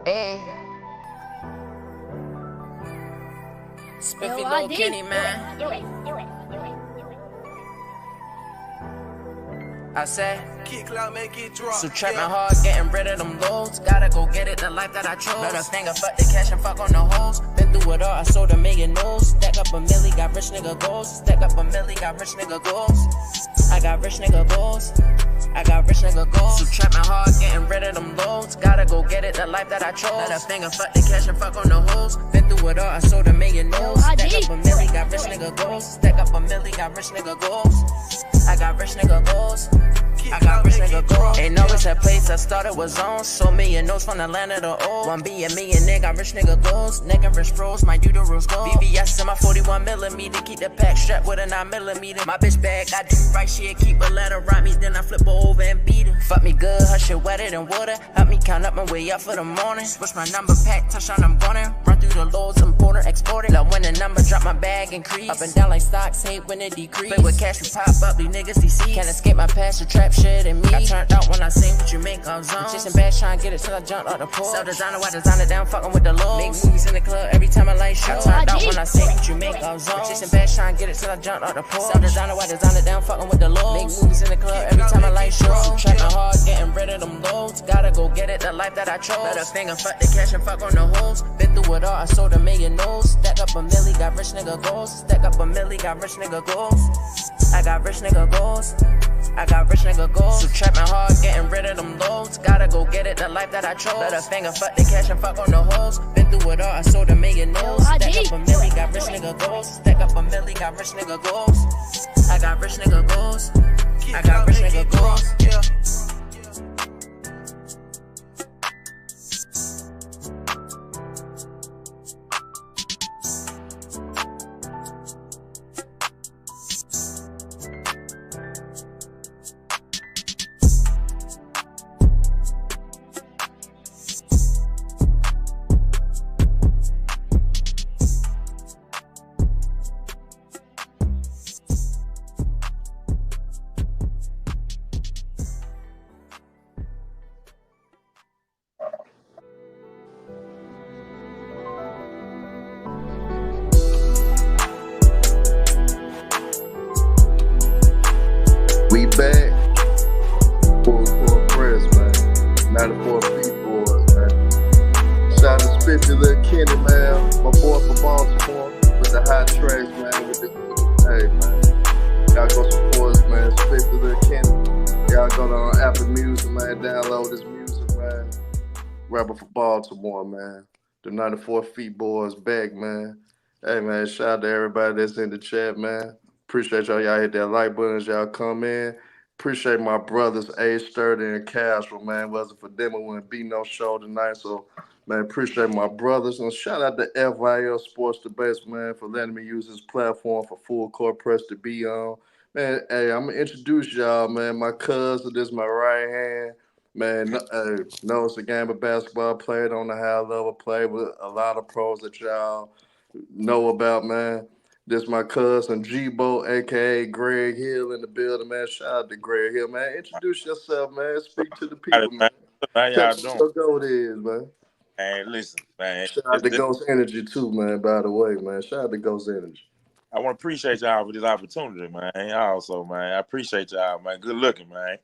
Hey. Spiffy little Kenny, man. Do it. I said, Kick loud, make it drop. so trapping hard, getting rid of them loads. Gotta go get it, the life that I chose. Better finger, fuck the cash and fuck on the hoes. Been through it all, I sold a million no's. Stack up a milli, got rich nigga goals. Stack up a milli, got rich nigga goals. I got rich nigga goals. I got rich nigga goals. So trapping hard, getting rid of them loads. Gotta go get it, the life that I chose. Better finger, fuck the cash and fuck on the hoes. Been through it all, I sold a million no's. Stack up a milli, got rich nigga goals. Stack up a milli, got rich nigga goals. I got rich nigga goals. I got rich nigga goals. Ain't know it's that place I started was on. So million notes from the land of the old. One be a million nigga, rich nigga goals. Nigga rich bros, might do the rules gold. VVS in my 41mm, keep the pack strapped with a 9mm. My bitch bag, I do right shit, keep a letter right me, then I flip her over and beat her. Fuck me good, her shit wetter than water. Help me count up my way up for the morning. Switch my number pack, touchdown I'm going. Run through the loads, importer, exporter. Love when the number drop my bag increase. Up and down like stocks, hate when it decrease. Play with cash, we pop up, these niggas DC. Can't escape my past, the trap shit in me. Got turned out when I seen what you make of zone. Chasing bags, trying to get it till I jumped out the pool. Sell designer, why designer down, fucking with the low. Make movies in the club every time I light show. Got turned out when I seen what you make of zone. Chasing bags, trying to get it till I jumped out the pool. Sell designer, why designer down, fucking with the low. Make movies in the club every time I light show. Trapping hard, getting rid of them loads. Gotta go get it, the life that I chose. Better finger, fuck the cash and fuck on the hoes. Been through it all, I sold a million no's. Stack up a milli, got rich nigga goals. Stack up a milli, got rich nigga goals. I got rich nigga goals. I got rich nigga goals. So trapping hard, getting rid of them loads. Gotta go get it, the life that I chose. Better finger, fuck the cash and fuck on the hoes. Been through it all, I sold a million no's. Stack up a milli, got rich nigga goals. Stack up a milli, got rich nigga goals. I got rich nigga goals. I got rich nigga goals. We back. Full court press, man. 94 feet boys, man. Shout out to Spiffy little Kenny, man. My boy from Baltimore with the hot tracks, man. Hey, man. Y'all go support us, man. Spiffy little Kenny. Y'all go to Apple Music, man. Download this music, man. Rapper from Baltimore, man. The 94 feet boys back, man. Hey, man. Shout out to everybody that's in the chat, man. Appreciate y'all hit that like button as y'all come in. Appreciate my brothers, A. Sturdy and Castro, man. Wasn't for them, it wouldn't be no show tonight. So, man, appreciate my brothers. And shout out to FYF Sports Debates, man, for letting me use this platform for full court press to be on. Man, hey, I'm going to introduce y'all, man. My cousin, this is my right hand. Man, knows the game of basketball, played on the high level, played with a lot of pros that y'all know about, man. This my cousin G-Bo, a.k.a. Greg Hill in the building, man. Shout out to Greg Hill, man. Introduce yourself, man. Speak to the people, man. How y'all doing? What GOAT is, man. Hey, listen, man. Shout out to Ghost Energy, too, man, by the way, man. Shout out to Ghost Energy. I want to appreciate y'all for this opportunity, man. Also, man, I appreciate y'all, man. Good looking, man.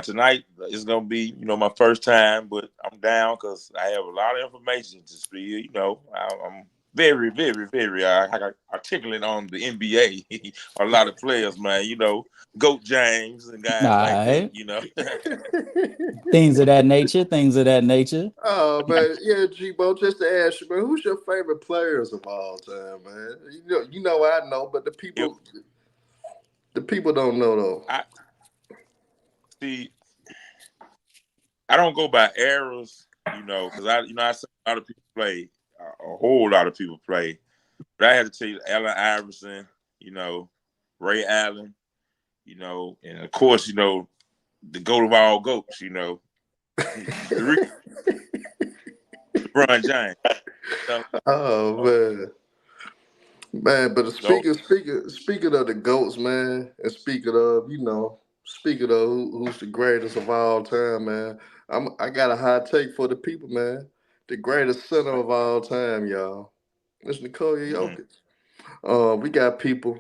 Tonight is going to be, my first time, but I'm down because I have a lot of information to spill. I'm very, very, very articulate on the NBA. A lot of players, man, Goat James and guys like that, Things of that nature. Oh, man, yeah, G-Bo, just to ask you, man, who's your favorite players of all time, man? I know, but the people don't know, though. I don't go by eras, because I see a lot of people play. A whole lot of people play. But I had to tell you, Allen Iverson, Ray Allen, and of course, the GOAT of all GOATs, LeBron James. Oh, man, but speaking of the GOATs, man, and speaking of who's the greatest of all time, man, I got a hot take for the people, man. The greatest center of all time, y'all. It's Nikola Mm, Jokic. We got people.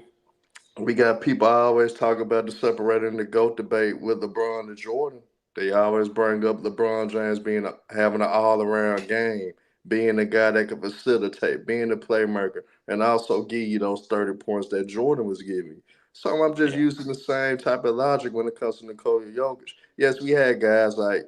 We got people always talk about the separating the GOAT debate with LeBron and Jordan. They always bring up LeBron James having an all around game, being the guy that can facilitate, being the playmaker, and also give you those 30 points that Jordan was giving you. So I'm just yeah, using the same type of logic when it comes to Nikola Jokic. Yes, we had guys like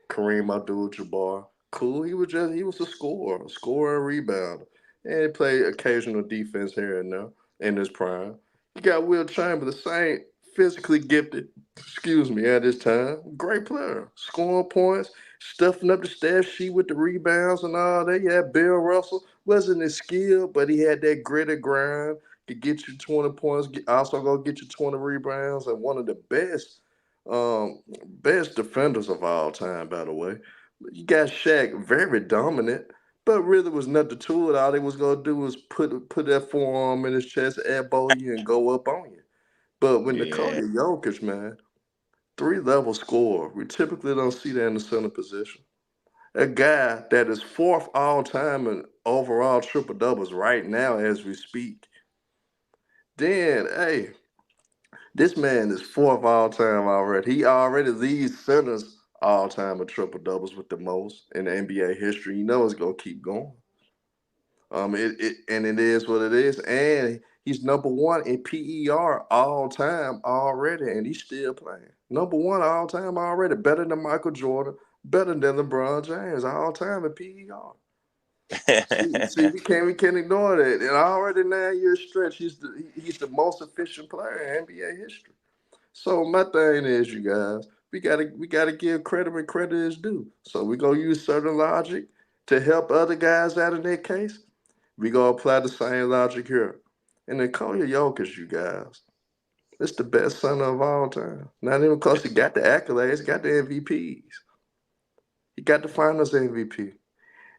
Kareem Abdul-Jabbar. Cool, he was a scorer and rebounder, and he played occasional defense here and there in his prime. You got Will Chamberlain, the same physically gifted, at this time. Great player. Scoring points, stuffing up the stat sheet with the rebounds and all that. You had Bill Russell. Wasn't his skill, but he had that gritty grind. Could get you 20 points, also go get you 20 rebounds, and one of the best defenders of all time, by the way. You got Shaq, very dominant, but really was nothing to it. All they was gonna do was put that forearm in his chest, elbow you, and go up on you. But with Nikola yeah. Jokic, man, 3 level score. We typically don't see that in the center position. A guy that is fourth all time in overall triple doubles right now as we speak. Then, hey, this man is fourth all time already. He already leads centers all time in triple doubles with the most in the NBA history. You know it's gonna keep going. It is what it is, and he's number one in PER all time already, and he's still playing. Number one all time already, better than Michael Jordan, better than LeBron James all time in PER. See, we can't ignore that. And already 9 years stretch, he's the most efficient player in NBA history. So my thing is, you guys, we gotta give credit when credit is due. So we gonna use certain logic to help other guys out in that case. We gonna apply the same logic here. And then call your Jokic, you guys. It's the best center of all time. Not even close. He got the accolades, got the MVPs. He got the Finals MVP.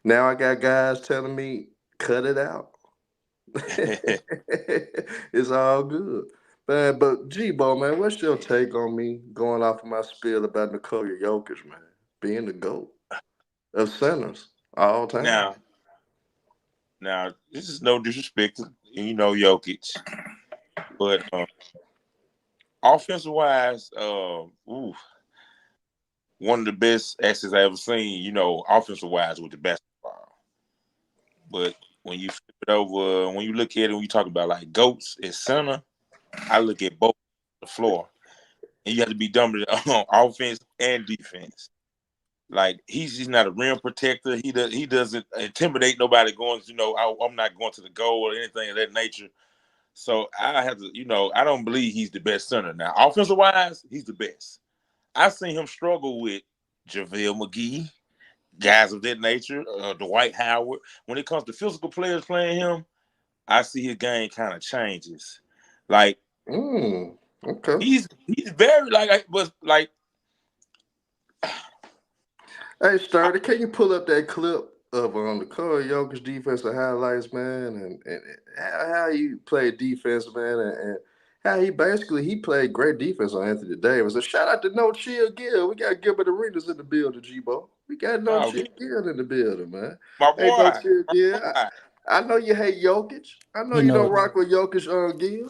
Now I got guys telling me cut it out. It's all good. Man, but G-Bo, man, what's your take on me going off of my spiel about Nikola Jokic, man, being the GOAT of centers all time? now, now, this is no disrespect to Jokic, but offensive wise, one of the best assets I ever seen. Offensive wise with the basketball. But when you flip it over, when you look at it, when you talk about like goats at center, I look at both the floor, and you have to be dominant on offense and defense. Like he's not a rim protector. He doesn't intimidate nobody going. I'm not going to the goal or anything of that nature. So I have to, I don't believe he's the best center. Now, offensive wise, he's the best. I've seen him struggle with JaVale McGee, guys of that nature, Dwight Howard. When it comes to physical players playing him, I see his game kind of changes. Like Okay. he's very but like Hey, Sturdy, can you pull up that clip of the Nikola Jokic defensive highlights, man, and how he played defense, man, and how he played great defense on Anthony Davis. A shout out to No Chill Gill. We got Gilbert Arenas in the building, G-Bo. We got No oh, Chill Gill in the building, man. my Hey, No boy, Chill my Gill. boy. I know you hate Jokic. I know He you don't know rock with Jokic on Gill,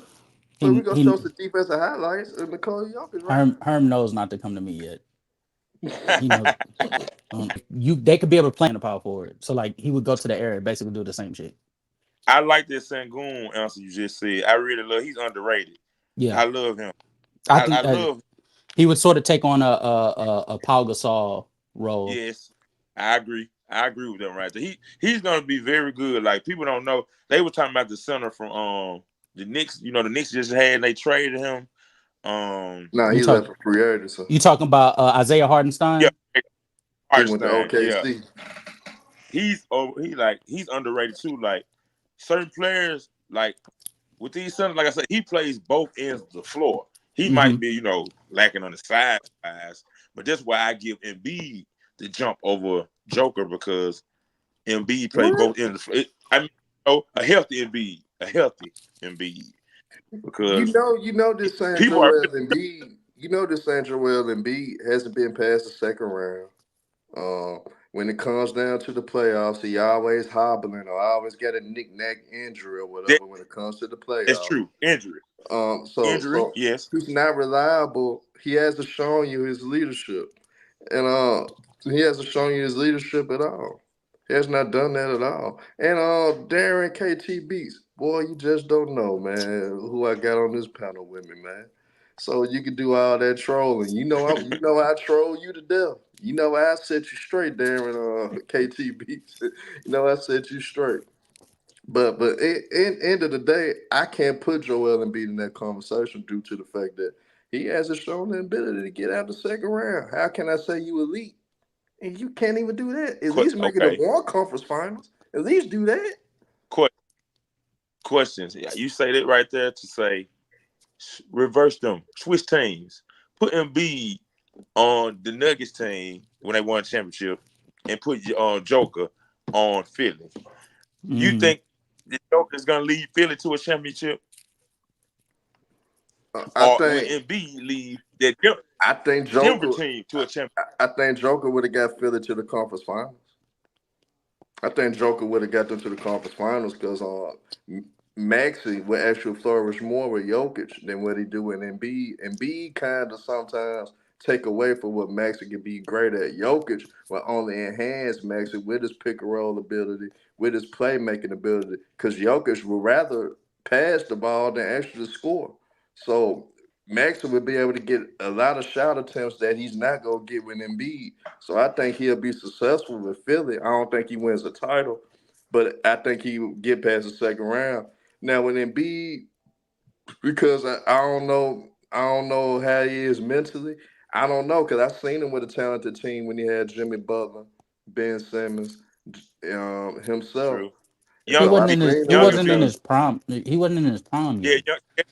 but we he gonna he show some defensive highlights of Nikola Jokic right Herm knows not to come to me yet. He knows now. they could be able to play in the power forward. So like he would go to the area, basically do the same shit. I like that Sangoon answer you just said. I really love. He's underrated. Yeah, I love him. I I think love. he would sort of take on a Paul Gasol role. Yes, I agree. I agree with them right there. He's gonna be very good. Like people don't know. They were talking about the center from the Knicks. The Knicks just had they traded him. Nah, You he talk left for free agency. you talking about Isaiah Yeah, Hardenstein? He went to Hartenstein. Yeah, OKC. he's underrated too. Like certain players, like with these centers, like I said, he plays both ends of the floor. He might be, lacking on the size, but that's why I give Embiid the jump over Joker because Embiid plays What? both ends of the floor. A healthy Embiid, because You know this San people are Joel Embiid. You know this San Joel Embiid hasn't been past the second round. when it comes down to the playoffs, he always hobbling or always get a knick-knack injury or That, whatever when it comes to the that's playoffs. true. Injury. So Injury, so yes. he's not reliable. He hasn't shown you his leadership, and he hasn't shown you his leadership at all. He has not done that at all. And Darren KT Beats, boy, you just don't know, man, who I got on this panel with me, man. So you can do all that trolling. You know I troll you to death. You know I set you straight, Darren KT Beats. You know I set you straight. But in end of the day, I can't put Joel Embiid in that conversation due to the fact that he hasn't shown the ability to get out the second round. How can I say you elite and you can't even do that? At least make it a Okay. one conference finals. At least do that. Que- Questions. Yeah, you say that right there to say reverse them, switch teams, put Embiid on the Nuggets team when they won a championship, and put Joker on Philly. You Mm. think the Joker is going to lead Philly to a championship, I or will think Embiid lead that I think Denver Joker. team to a championship? I think Joker would have got Philly to the conference finals. I think Joker would have got them to the conference finals because Maxey would actually flourish more with Jokic than what he do with Embiid. Embiid kind of sometimes take away from what Maxey can be great at. Jokic will only enhance Maxey with his pick and roll ability, with his playmaking ability, because Jokic would rather pass the ball than actually score. So Maxey would be able to get a lot of shot attempts that he's not gonna get with Embiid. So I think he'll be successful with Philly. I don't think he wins a title, but I think he will get past the second round. Now with Embiid, because I don't know how he is mentally. I don't know because I seen him with a talented team when he had Jimmy Butler, Ben Simmons, himself. True. And He Young, so I wasn't he, in his. seen He him young with a and wasn't in be, his talented. prime. He wasn't in his prime yeah, yet.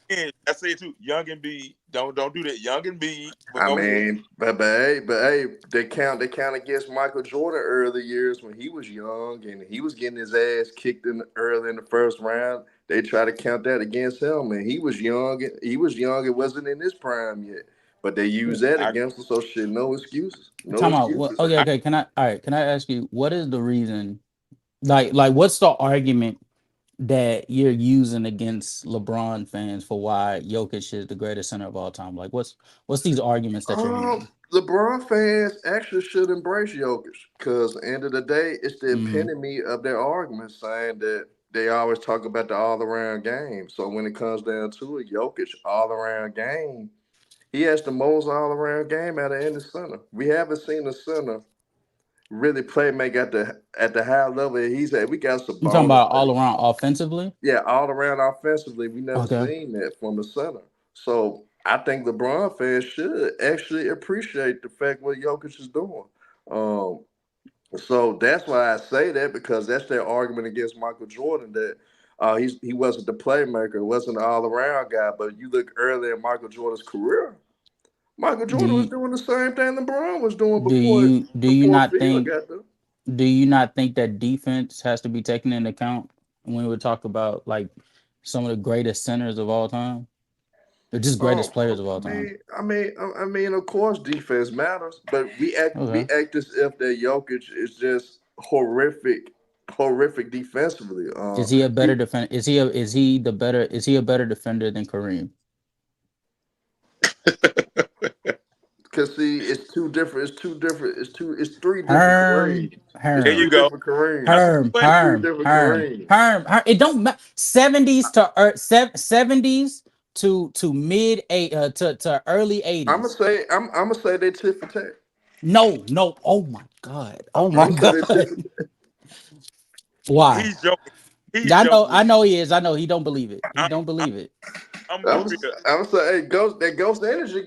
and I say it too. Young and be, don't do that. Young and be, but I go ahead. mean, but hey, they count against Michael Jordan early years when he was young and he was getting his ass kicked in early in the first round. They try to count that against him, and he was young. He was young. It wasn't in his prime yet, but they use that I against him. So shit, no excuses, no Time out. What? excuses. Okay, I okay. Can I? All right. Can I ask you what is the reason? What's the argument that you're using against LeBron fans for why Jokic is the greatest center of all time? Like, what's these arguments that you're hearing? LeBron fans actually should embrace Jokic because, at the end of the day, it's the Mm. epitome of their argument saying that they always talk about the all around game. So when it comes down to it, Jokic all around game, he has the most all around game out of any center. We haven't seen a center really play make at the high level that he's at. We got You talking Sabonis, about all around offensively? yeah, all around offensively, we never Okay. seen that from a center. So I think LeBron fans should actually appreciate the fact what Jokic is doing. Um, so that's why I say that because that's their argument against Michael Jordan that he wasn't the playmaker, wasn't an all around guy. But you look early in Michael Jordan's career, Michael Do Jordan was you doing the same thing LeBron was doing do you before not Phil think got there. that defense has to be taken into account when we talk about like some of the greatest centers of all time? Or just greatest players of all time. I mean, of course, defense matters, but we Okay. act as if that Jokic is just horrific defensively. Is he a better defender? Is he a better defender than Kareem? Because see, it's three different Herm, Kareems. It's there Herm, you three go. different Kareems. That's Herm, what It's three Herm, different Herm, Kareems. Herm. It don't matter. 70s to 70s to mid eight to early eighties. I'm gonna say they tit for tat. No, no. Oh my god. Oh I'm my gonna say they tit god. for tat. Why? he's joking. He's Yeah, I know. joking I with know he is. I know he don't believe it. He I, don't believe it. I'm gonna be I'm gonna say, hey, Ghost Energy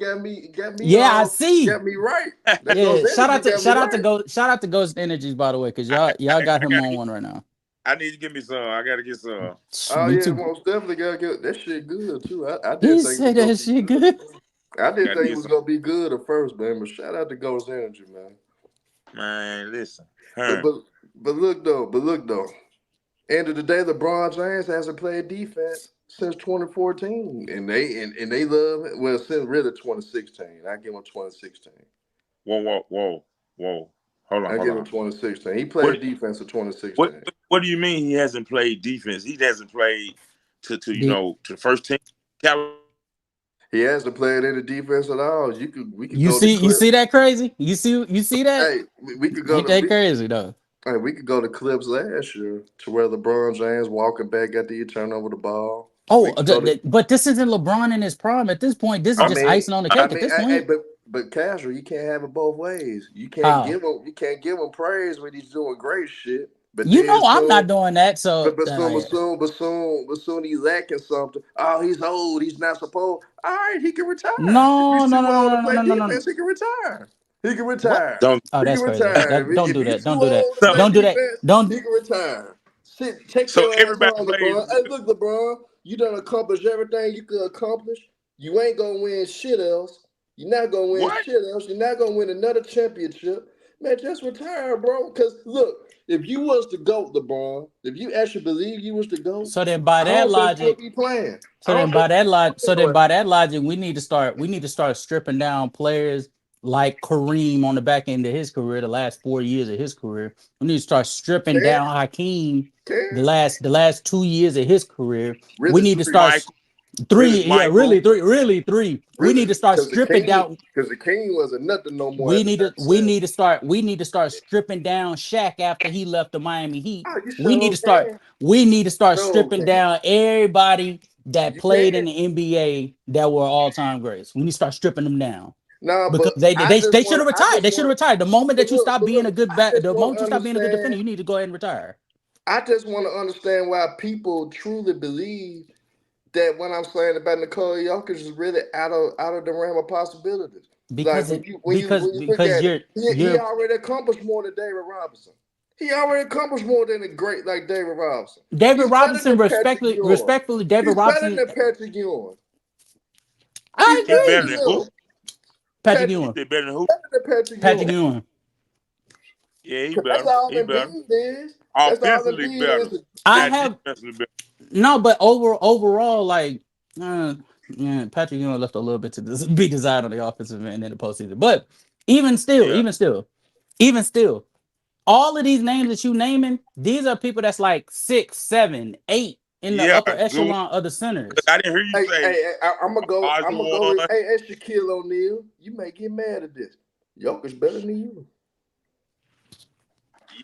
Yeah, I see. got me right. That real. Ghost Yeah. Energy got me right. Shout out to Ghost Energies by the way, because y'all got I him gotta on get. one right now. I need to give me some. I gotta get some. Oh Me yeah, too. most definitely gotta get that shit good too. I He didn't think it was said gonna that be shit good. good. I didn't Gotta think it get was some. gonna be good at first, man. But shout out to Ghost Energy, man. Man, listen. But Herm. but but look though. End of the day, LeBron James hasn't played defense since 2014, and they love it. Well, since really 2016. I give him 2016. Whoa, whoa, whoa, whoa. I hold give him on. 2016. He What played defense in what 2016. what do you mean he hasn't played defense? He hasn't played to The, to the first team caliber. He hasn't played any defense at all. We could you go to see clip. that crazy? You see that? Hey, we could go Ain't to that crazy though? hey, we could go to clips last year to where LeBron James walking back after you turn over the ball. We Oh, could go to. but this isn't LeBron in his prime at this point. This is I just mean, icing on the cake at this hey, point. but casual, you can't have it both ways. How? You can't give him praise when he's doing great shit. But You then know I'm soon, not doing that. So but soon he's lacking something. Oh, he's old. He's not supposed. All right, he can retire. If no, he's no, too no, no, old to no, no, play no, no, no, no. defense, he can retire. He can What? retire. Don't Oh, He can that's crazy. retire. Don't If do he's that. too Don't do that. old to play so Don't do that. defense, he Don't. can retire. Take so your ass everybody home, plays LeBron. Hey, look, LeBron, you done accomplished everything you could accomplish. You ain't gonna win shit else. You're not gonna win what? shit else. You're not gonna win another championship. Man, just retire, bro. Cause look, if you was the GOAT, LeBron, if you actually believe you was the GOAT, So then, by I that don't think you'll logic, be playing. I so don't then think by that logic, you'll so be then playing. by that logic, we need to start stripping down players like Kareem on the back end of his career, the last 4 years of his career. We need to start stripping Can, down Hakeem can. the last 2 years of his career. We Really need to three. start Michael, Really three, three. yeah, Michael. really three. We Really, need to start because stripping down. The King wasn't nothing no more after We need to start stripping down Shaq after he left the Miami Heat. Oh, you sure can. We need to start No, stripping down everybody that you played can. in the NBA that were all-time greats. We need to start stripping them down. Nah, but Because they I they, just they should want. have I retired. just They should have want. retired. The moment that you stop But being look. a good I just the want moment to you stop being a good defender, understand. you need to go ahead and retire. I just want to understand why people truly believe that what I'm saying about Nikola Jokic is really out of the realm of possibilities. Like Because when you look because at it, he you're already accomplished more than David Robinson. He already accomplished more than a great like David Robinson. David He's better Robinson, than Patrick Ewing. respectfully, David He's better Robinson, than Patrick Ewing. I He's He better better agree. than than who? him. Patrick Patrick He Ewing. said better than who? better than Patrick Patrick Ewing. Ewing. Yeah, he 'Cause that's better. all He better. Embiid is. That's all Offensively better. Embiid is. I Not have defensively better. no, but overall, like, yeah, Patrick Ewing left a little bit to be desired on the offensive end in the postseason. But Yeah. even still, all of these names that you naming, these are people that's like 6, 7, 8 in the Yeah, upper good one. echelon of the centers. I didn't hear you say I'm gonna go. I'm gonna go. Olajuwon. Hey, Shaquille O'Neal, you may get mad at this. Jokic better than you.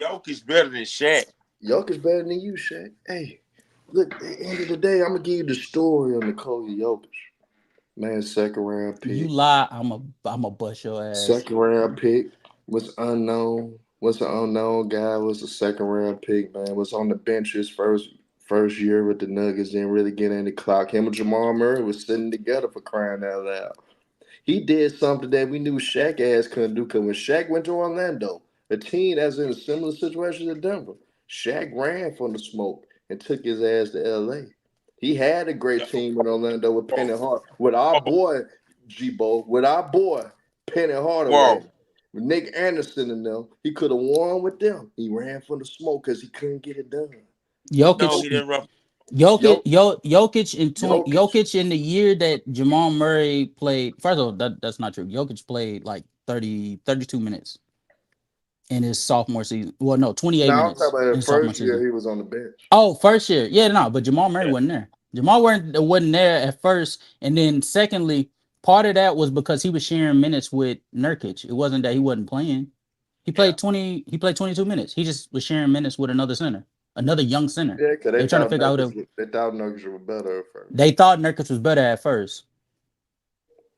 Jokic better than Shaq. Jokic better than you, Shaq. Hey, look. At the end of the day, I'm gonna give you the story on Nikola Jokic. Man, second round You pick. lie, I'm a bust your ass. Second round pick was unknown. Was an unknown guy. Was a second round pick. Man, was on the bench his first year with the Nuggets. Didn't really get any clock. Him and Jamal Murray was sitting together for crying out loud. He did something that we knew Shaq ass couldn't do. Because when Shaq went to Orlando, a team that's in a similar situation to Denver, Shaq ran from the smoke and took his ass to LA. He had a great team in Orlando with Penny Hard, with our Whoa, boy G-Bo, with our boy Penny Hardaway, whoa. with Nick Anderson and them. He could have won with them. He ran from the smoke because he couldn't get it done. No, Jokic, he didn't run. Yo, Jokic, Jokic in the year that Jamal Murray played. First of all, that's not true. Jokic played like 32 minutes in his sophomore season. Well, no, 28 now I'm talking minutes about in the his sophomore first year season. he was on the bench. Oh, first year. Yeah, no, but Jamal Murray Yeah. wasn't there. Jamal wasn't there at first. And then secondly, part of that was because he was sharing minutes with Nurkic. It wasn't that he wasn't playing. Yeah. He played 22 minutes. He just was sharing minutes with another center, another young center. Yeah, because They're trying to figure out they thought Nuggets were better at first. they thought Nurkic was better at first.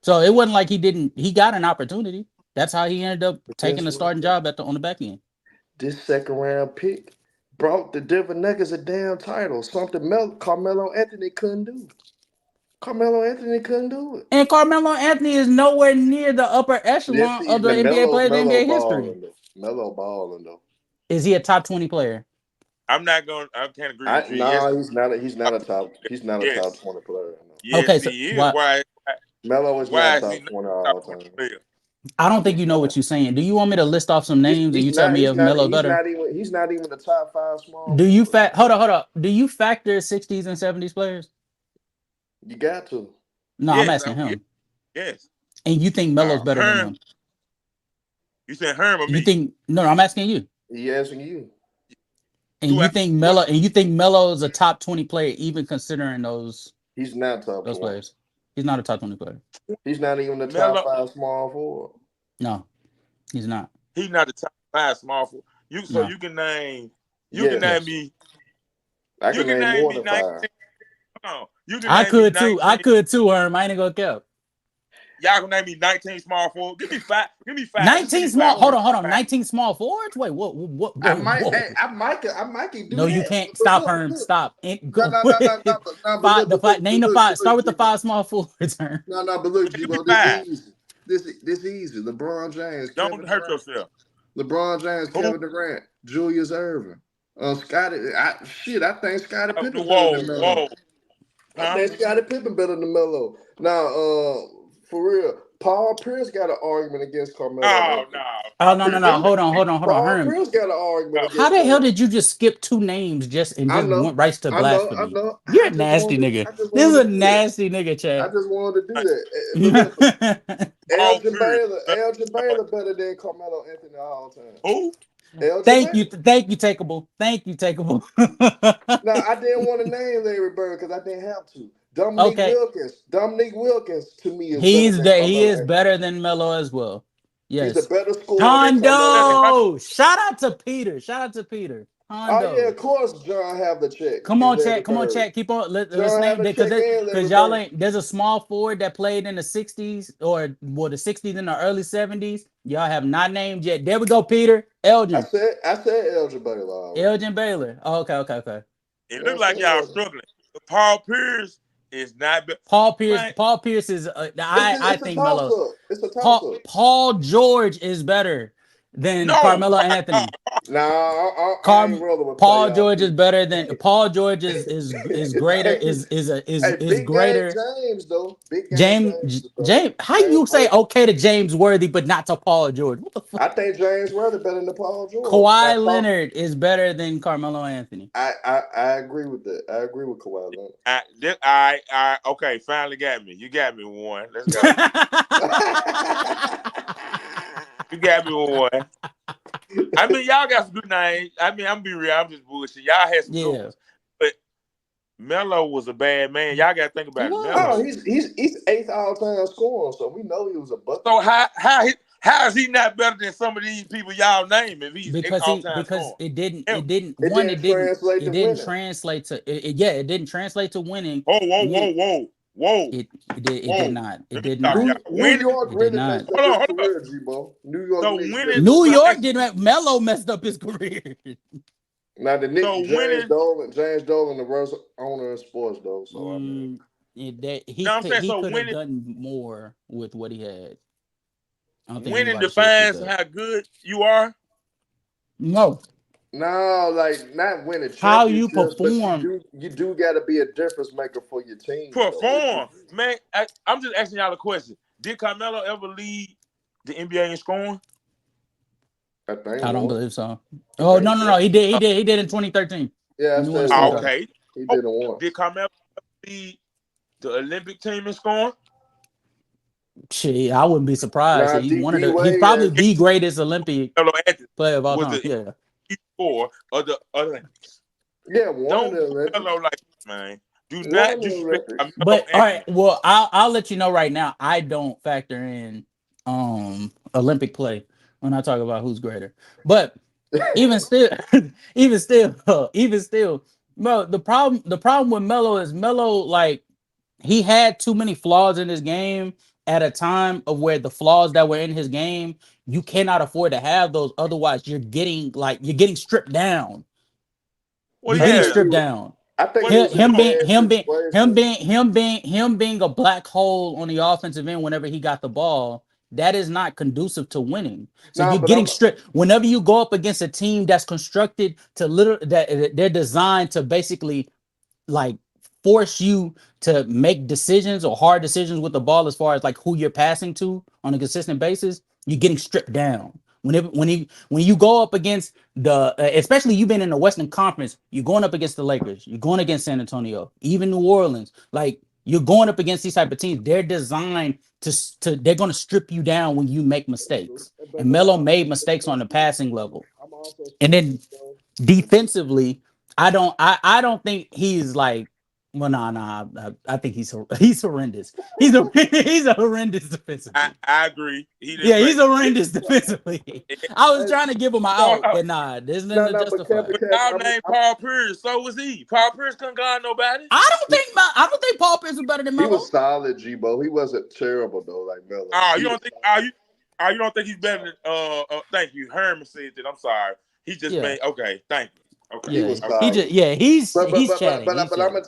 So it wasn't like he got an opportunity. That's how he ended up But taking guess the what? starting job on the back end. This second round pick brought the Denver Nuggets a damn title, something Carmelo Anthony couldn't do. Carmelo Anthony couldn't do it. And Carmelo Anthony is nowhere near the upper Yeah, echelon see, of the NBA players in Melo NBA history. balling though. Melo balling though. Is he a top 20 player? I'm not going. I can't agree with you. Yes, Nah, he's not a top yes, 20 player. No. yes. Okay, so He is. what? Melo is Why not is he top not 20 top all 20 time. player? I don't think He's you know not. what you're saying. Do you want me to list off some names and you tell me if Melo's better? He's not even the top 5 small Do you forward. hold up? Do you factor 60s and 70s players? You got to. No, I'm Yes, asking him. yes. And you think Melo's better than Herm. him? You said Herm or You me? think no, I'm asking you. He asking you. And Do you I think what? Melo is a top 20 player, even considering He's not top those 20. players? He's not a top 20 player. He's not even the top Melo? 5 small forward. No, he's not. He's not the top 5 small for you. So No. you can name. You can Yes, name Yes. me. I You can can name name more me than 19. 5. Hold on. You can I name me could too. 19. Herm. I ain't gonna cap. Y'all can name me 19 small forward. Give me 5. Give me 5. Just give 19 me small. 5. Hold Give on, me hold on. 5. 19 small forwards? Wait, I whoa, might, whoa. hey, I might can do No, you that. can't. But Stop, look, Herm. Stop. It, no, go no, no, no, with no, no, but five. look, The five. Name the five. Start with the G-Bo. five small forwards, Herm. No, Give me G-Bo, this 5. easy. This easy. LeBron James, Kevin Don't hurt Durant. yourself. LeBron James, Who? Kevin Durant, Julius Irving. Scotty, I think Scottie Pippen better Whoa, than Melo. whoa. I Huh? think Scottie Pippen better than Melo. Now, for real, Paul Pierce got an argument against Carmelo Oh, Anthony. no. Oh no, no, no. Hold on, Paul Herm. Pierce got an argument How against the hell Melo. did you just skip 2 names and I just know, went right to I blasphemy? know. You're a nasty nigga. I just This is wanted a to do that. nasty nigga, I Chad. just wanted to do that. But look, Paul Pierce. Elgin Baylor better than Carmelo Anthony all time. Who? Elgin Baylor. Thank you, Takeable. Thank you, Takeable. Now I didn't want to name Larry Bird because I didn't have to. Okay, Dominique Wilkins to me is better than he Carmelo is Anthony. better than Melo as well. He's a Yes. better scorer than Carmelo That's Anthony. Hondo. Shout out to Peter. Oh yeah, Hondo. of course John have the check Come in on, Larry chat. Come on, Bird. chat. Keep on. Let's John have name the check in because Larry y'all Bird. ain't. There's a small forward that played in the '60s or the '60s and the early '70s. Y'all have not named yet. There we go, Peter Elgin. I said Elgin Baylor already. Elgin Baylor. Oh, okay. it. Yeah, I Looks like said y'all Elgin. struggling. But Paul Pierce is not. Man, Paul Pierce is. I It's a think toss Melo. up. It's a toss up. Paul George is better than no. Carmelo Anthony. Nah, I ain't Carm rolling with Paul playoff George is P. better than Paul George is greater Hey, hey, is Big Game greater. James though. Big Game James is better. James, how James you say Worthy. okay to James Worthy but not to Paul George? What the fuck? I think James Worthy better than Paul George. Kawhi Leonard is better than Carmelo Anthony. I agree with that. I agree with Kawhi Leonard. Okay, finally got me. You got me one. Let's go. You got me one. I mean, y'all got some good names. I mean, I'm be real. I'm just bullshit. Y'all had some good Yeah, ones, but Melo was a bad man. Y'all got to think he about it. Oh, Melo. was he's eighth all time scorer, so we know he was a bucket. So how is he not better than some of these people y'all name if he's all time because scoring? It didn't translate to winning. translate to it didn't translate to winning. Whoa, whoa. It did not. It Let me did stop not. y'all. New Winning. York It did really not. messed up his Hold on. career, G-Bo. New York So Knicks winning. really New messed up. York didn't. Melo messed up his career. Now the So Knicks, winning. James Dolan, the worst owner in sports, though. So I mean, He Now I'm saying he so could have winning. done more with what he had. I don't think Winning anybody should dispute defines that. how good you are. No, no, like not winning how you championships, but perform. you do got to be a difference maker for your team, though. Perform, man. I'm just asking y'all a question. Did Carmelo ever lead the NBA in scoring? I think I don't one. believe so. I Oh think no, one. he did in 2013. Yeah, I He won a said scoring one. title. Okay. He Oh, did it once. did Carmelo lead the Olympic team in scoring? Shit, I wouldn't be surprised. Now D He's Wade probably has the greatest Olympic Carmelo Anthony player of all was time. the Yeah. MVP scorer of the Olympics. one of Don't the do Olympics. Carmelo like that, man. Do One not of the disrespect Olympics. Carmelo But all right, Anthony. well, I'll let you know right now. I don't factor in Olympic play when I talk about who's greater. But even still, even still, bro, the problem with Melo is Melo, like, he had too many flaws in his game at a time of where the flaws that were in his game, you cannot afford to have those. Otherwise, you're getting stripped down. Well, You're I getting yeah. think stripped down. he was in Come on. bad situations. Him being a black hole on the offensive end whenever he got the ball, that is not conducive to winning. So Nah, you're but getting I'm stripped whenever you go up against a team that's constructed to that they're designed to basically, like, force you to make decisions or hard decisions with the ball as far as like who you're passing to on a consistent basis. You're getting stripped down. When you go up against especially you've been in the Western Conference, you're going up against the Lakers, you're going against San Antonio, even New Orleans. Like, you're going up against these type of teams. They're designed to they're going to strip you down when you make mistakes. And Melo made mistakes on the passing level. And then defensively, I don't think he's like, well, I think he's horrendous. He's a horrendous defensively. I agree. He didn't Yeah, play. he's horrendous defensively. I was trying to give him an No, out, but there's nothing to No, but justify. Kevin, but y'all named Paul Pierce, so was he. Paul Pierce couldn't guard nobody. I don't think Paul Pierce is better than he Melo. was solid, G-Bo. He wasn't terrible though, like Melo. Oh, He you was don't think? solid. You don't think he's better than? Thank you. Herman said that. I'm sorry. He just Yeah, made. Okay, thank you. Okay, He yeah. was okay. He solid. just he's chatting. He's But I'm chatting. gonna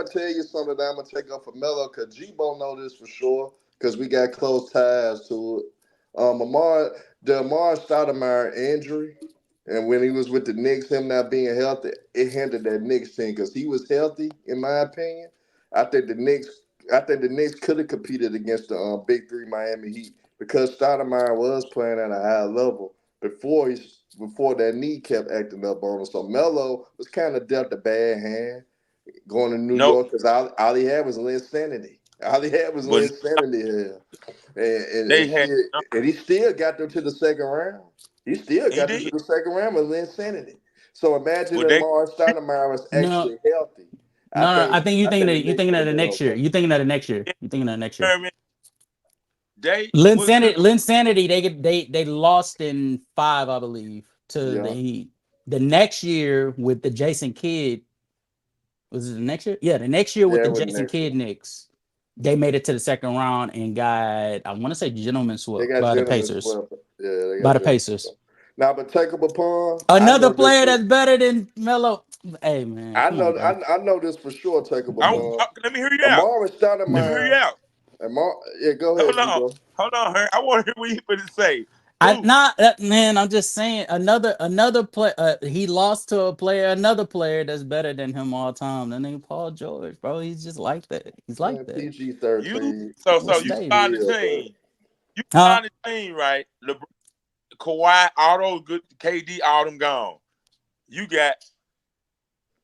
tell you something that I'm gonna take up for Melo because G-Bo know this for sure because we got close ties to it. The Amar Stoudemire injury, and when he was with the Knicks, him not being healthy, it hindered that Knicks team because he was healthy, in my opinion. I think the Knicks, I think the Knicks could have competed against the Big Three Miami Heat because Stoudemire was playing at a high level before that knee kept acting up on him. So Melo was kind of dealt a bad hand going to New Nope. York because all he had was Linsanity. All he had was But Linsanity here. they had. And he still got them to the second round. He still He got them to did. the second round with Linsanity. So imagine But if they. Morris Stoudemire was No, actually healthy. no. I think The you Knicks thinking would of have the been next year. okay. You thinking of the next year. You thinking of the next year. Herman, they was good. Linsanity, they lost in 5, I believe, to the Yeah. Heat. The next year with the Jason Kidd, was it the next year? Yeah, the next year with Yeah, the it was Jason next year. Kidd Knicks, they made it to the second round and got, I want to say, gentleman They swept got by the gentlemen Pacers. swept. Yeah, they By got the gentlemen Pacers. swept. Now, but take up upon, Another player that's better than Melo. Hey man, come on, bro. I know this for sure. Take up upon. Let me hear you out. Amari Let me hear you Stoudemire. out. Yeah, go ahead, G-Bo. Hold on, Herman. I want to hear what you put to say. I Who? not man. I'm just saying another play. He lost to another player that's better than him all time. That name Paul George, bro. He's just like that. He's like Man, that. PG You? 13. So you Mistakes. find the team. You Huh? find the team, right? LeBron, Kawhi, all those good. KD, all them gone. You got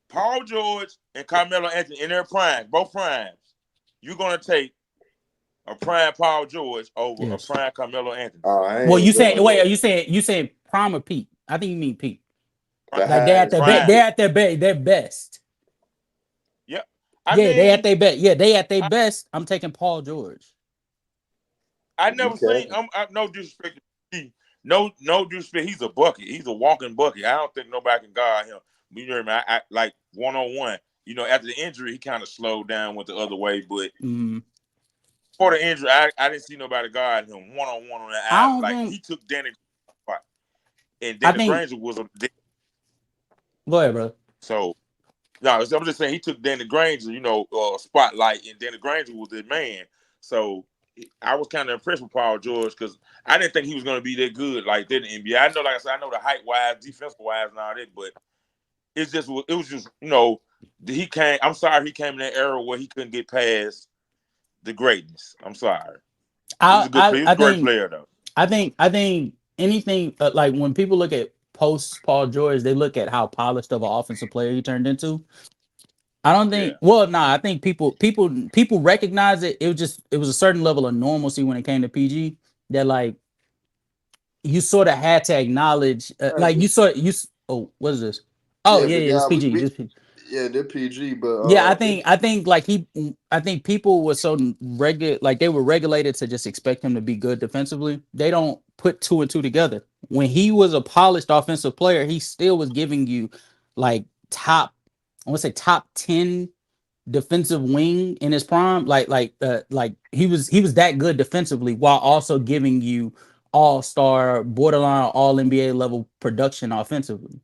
Paul George and Carmelo Anthony in their prime, both primes. You're gonna take a prime Paul George over a Yes. prime Carmelo Anthony. I Well, you ain't saying going wait? Are there. you saying prime or peak? I think you mean peak. The Like they're at highest their Prime. They're at their best. Yep. Yeah, they at their best. Yeah, they at their best. I'm taking Paul George. I You never seen. capping. No disrespect. No disrespect. He's a bucket. He's a walking bucket. I don't think nobody can guard him. You know what I mean? I like 1-on-1. You know, after the injury, he kind of slowed down, went the other way. But for the injury, I didn't see nobody guard him 1-on-1 on that I island. don't Like think. he took Danny spot, and I Danny think. Granger was a. Go ahead, bro. So no, I'm just saying he took Danny Granger, spotlight, and Danny Granger was the man. So I was kind of impressed with Paul George because I didn't think he was going to be that good like that in the NBA. I know, like I said, I know the height wise, defensive wise, and all that, but it was just he came. I'm sorry, he came in that era where he couldn't get past the greatness. I'm sorry. He was a good player. He was a great player though. I think anything like when people look at post Paul George, they look at how polished of an offensive player he turned into. I don't think. Yeah. Well, I think people recognize it. It was a certain level of normalcy when it came to PG that like you sort of had to acknowledge. Like Oh, what is this? Oh Yeah, but this yeah, PG. This PG. yeah, they're PG, but Yeah, I think like I think people were so like they were regulated to just expect him to be good defensively. They don't put 2 and 2 together. When he was a polished offensive player, he still was giving you like I want to say top 10 defensive wing in his prime. Like he was that good defensively while also giving you all-star, borderline all NBA level production offensively.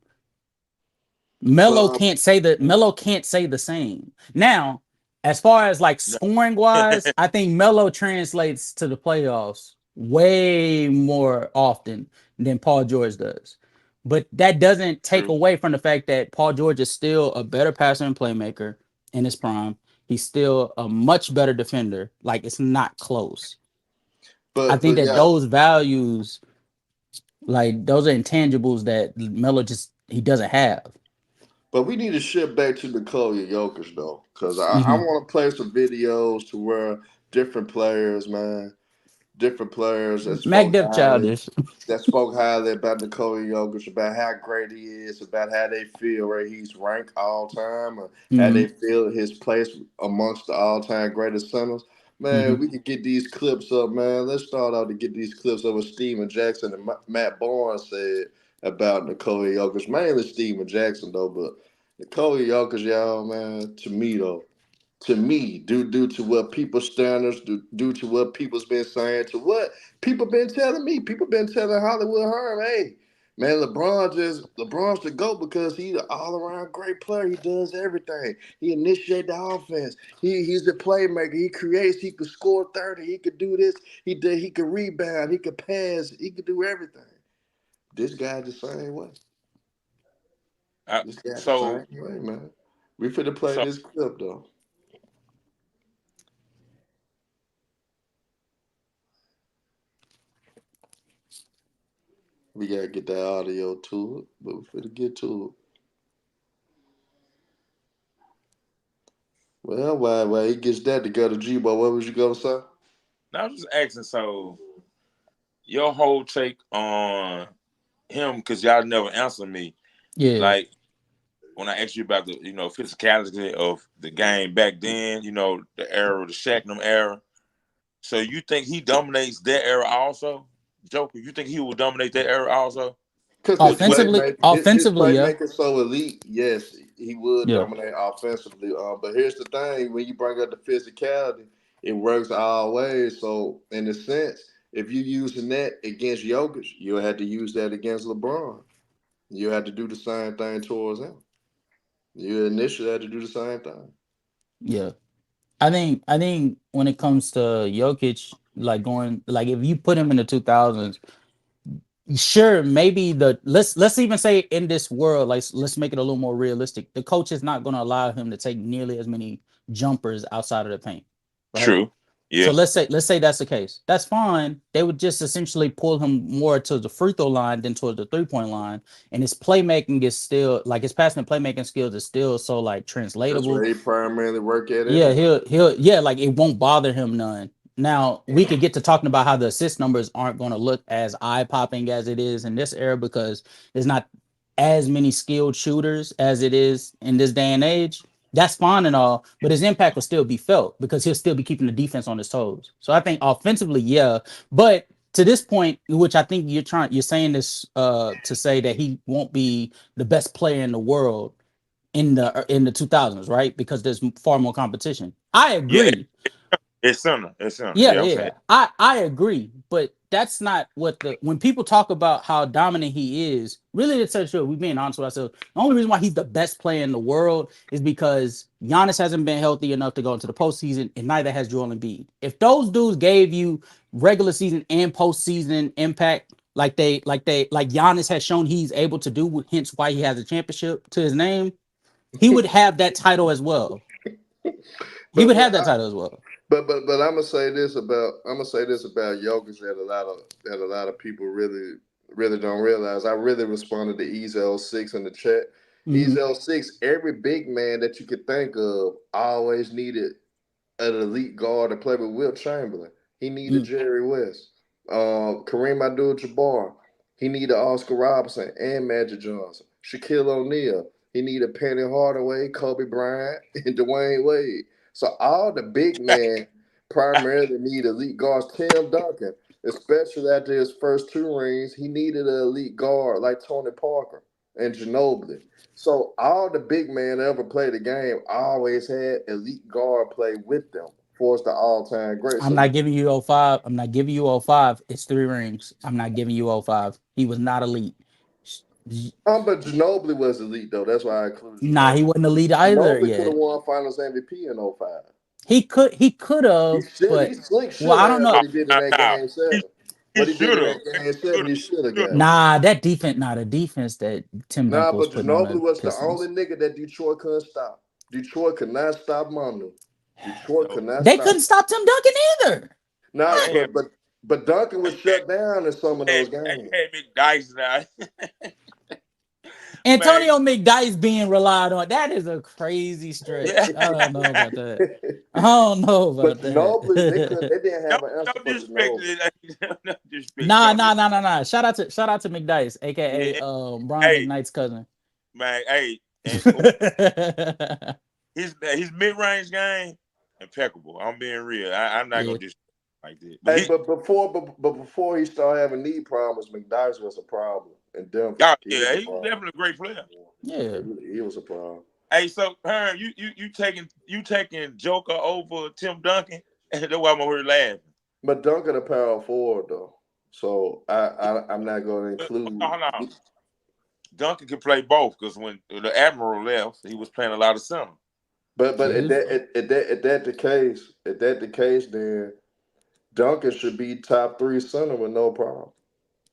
Melo can't say the same. Now, as far as like scoring wise, I think Melo translates to the playoffs way more often than Paul George does. But that doesn't take away from the fact that Paul George is still a better passer and playmaker in his prime. He's still a much better defender. Like it's not close. I think that those values, like those are intangibles that Melo he doesn't have. But we need to shift back to Nikola Jokic though, because I want to play some videos to where different players, man, different players Mac Def childish. that spoke highly about Nikola Jokic, about how great he is, about how they feel where he's ranked all time, or how Hmm. they feel his place amongst the all time greatest centers. Man, Hmm. we can get these clips up, man. Let's start out to get these clips of what Steven Jackson and Matt Barnes said about Nikola Jokic. Mainly Steven Jackson though, but Nikola Jokic, y'all, man, to me, due to what people standards, due to what people's been saying, to what people been telling me, people been telling Hollywood Herm, hey, man, LeBron's the GOAT because he's an all around great player. He does everything. He initiates the offense. He's a playmaker. He creates. He could score 30. He could do this. He could rebound. He could pass. He could do everything. This guy the same way. I, This guy the so same way, man. We finna play so this clip though. We gotta get that audio to it, but we finna get to it. Well, while he gets that together, G-Boy, what was you gonna say? now I'm just asking. So your whole take on him, because y'all never answer me. Yeah. Like when I asked you about the physicality of the game back then, the era, the Shacknum era. So you think he dominates that era also, Joker? You think he will dominate that era also? Because With what? his Offensively, yeah. playmaker so elite. Yes, he would Yeah. dominate offensively. But here's the thing: when you bring up the physicality, it works all ways. So in a sense, if you using that against Jokic, you'll have to use that against LeBron. You have to do the same thing towards him. You initially had to do the same thing. Yeah. I think when it comes to Jokic, like going like if you put him in the 2000s, sure, maybe let's even say in this world, like let's make it a little more realistic. The coach is not going to allow him to take nearly as many jumpers outside of the paint, right? True. So Yeah. let's say that's the case. That's fine. They would just essentially pull him more to the free throw line than towards the 3 point line, and his playmaking is still like his passing and playmaking skills is still so like That's where translatable. he primarily work at Yeah, anyway. he'll yeah, like it won't bother him none. Now we could get to talking about how the assist numbers aren't going to look as eye popping as it is in this era because there's not as many skilled shooters as it is in this day and age. That's fine and all, but his impact will still be felt because he'll still be keeping the defense on his toes. So I think offensively, yeah, but to this point, which I think you're saying this to say that he won't be the best player in the world in the 2000s, right? Because there's far more competition. I Yeah. agree. It's center. It's center. Yeah, Yeah, I'm yeah, saying. yeah. I agree, but that's not what the when people talk about how dominant he is. Really, to tell you the truth, we being honest with ourselves. The only reason why he's the best player in the world is because Giannis hasn't been healthy enough to go into the postseason, and neither has Joel Embiid. If those dudes gave you regular season and postseason impact, like Giannis has shown he's able to do, hence why he has a championship to his name, he would have that title as well. He But would but have that title as well. but I'm gonna say this about Jokic that a lot of people really don't realize. I really responded to Ezel 6 in the chat. Hmm. Ezel 6, every big man that you could think of always needed an elite guard to play with Wilt Chamberlain. He needed Mm. Jerry West. Kareem Abdul-Jabbar. He needed Oscar Robertson and Magic Johnson. Shaquille O'Neal. He needed Penny Hardaway, Kobe Bryant, and Dwayne Wade. So all the big men primarily need elite guards. Tim Duncan, especially after his first 2 rings, he needed an elite guard like Tony Parker and Ginobili. So all the big men that ever played the game always had elite guard play with them for us the all-time great. I'm So not giving you '05. I'm not giving you '05. It's 3 rings. I'm not giving you '05. He was not elite. but Ginobili was elite though. That's why I included Nah, he Ginobili. wasn't elite either Ginobili could have yet. won Finals MVP in '05. He could He have, should. He but slick well, should I don't have know. what he did in that Now, game he, seven. he What he did should in have. that game seven, he should have got it. Nah, that defense, the defense that Tim Nah, Duncan was but putting on Ginobili the was the only Pistons. nigga that Detroit couldn't stop. Detroit could not stop Manu. Detroit could not They stop couldn't him. stop Tim Duncan either. Nah, Damn. but Duncan was shut down in some of Hey, those games. hey, Big Dice now. Antonio McDyess being relied on. That is a crazy stretch. Yeah. I don't know about that. I don't know about But that. Ginobili, they didn't have No, an answer no for disrespect. Ginobili. No disrespect. Nah. Shout out to McDyess, aka Yeah. Brian Hey, McKnight's cousin. man. Hey, and his mid range game impeccable. I'm being real. I'm not Yeah. gonna just like that. But Hey, before he started having knee problems, McDyess was a problem in Denver. He was yeah, a he's problem. definitely a great player. Yeah. He was a problem. Hey, so Herm, you taking Joker over Tim Duncan? That's why I'm over here laughing. But Duncan a power forward though, so I'm not going to include. Hold on. Duncan can play both because when the Admiral left, he was playing a lot of center. But if that the case, then Duncan should be top 3 center with no problem.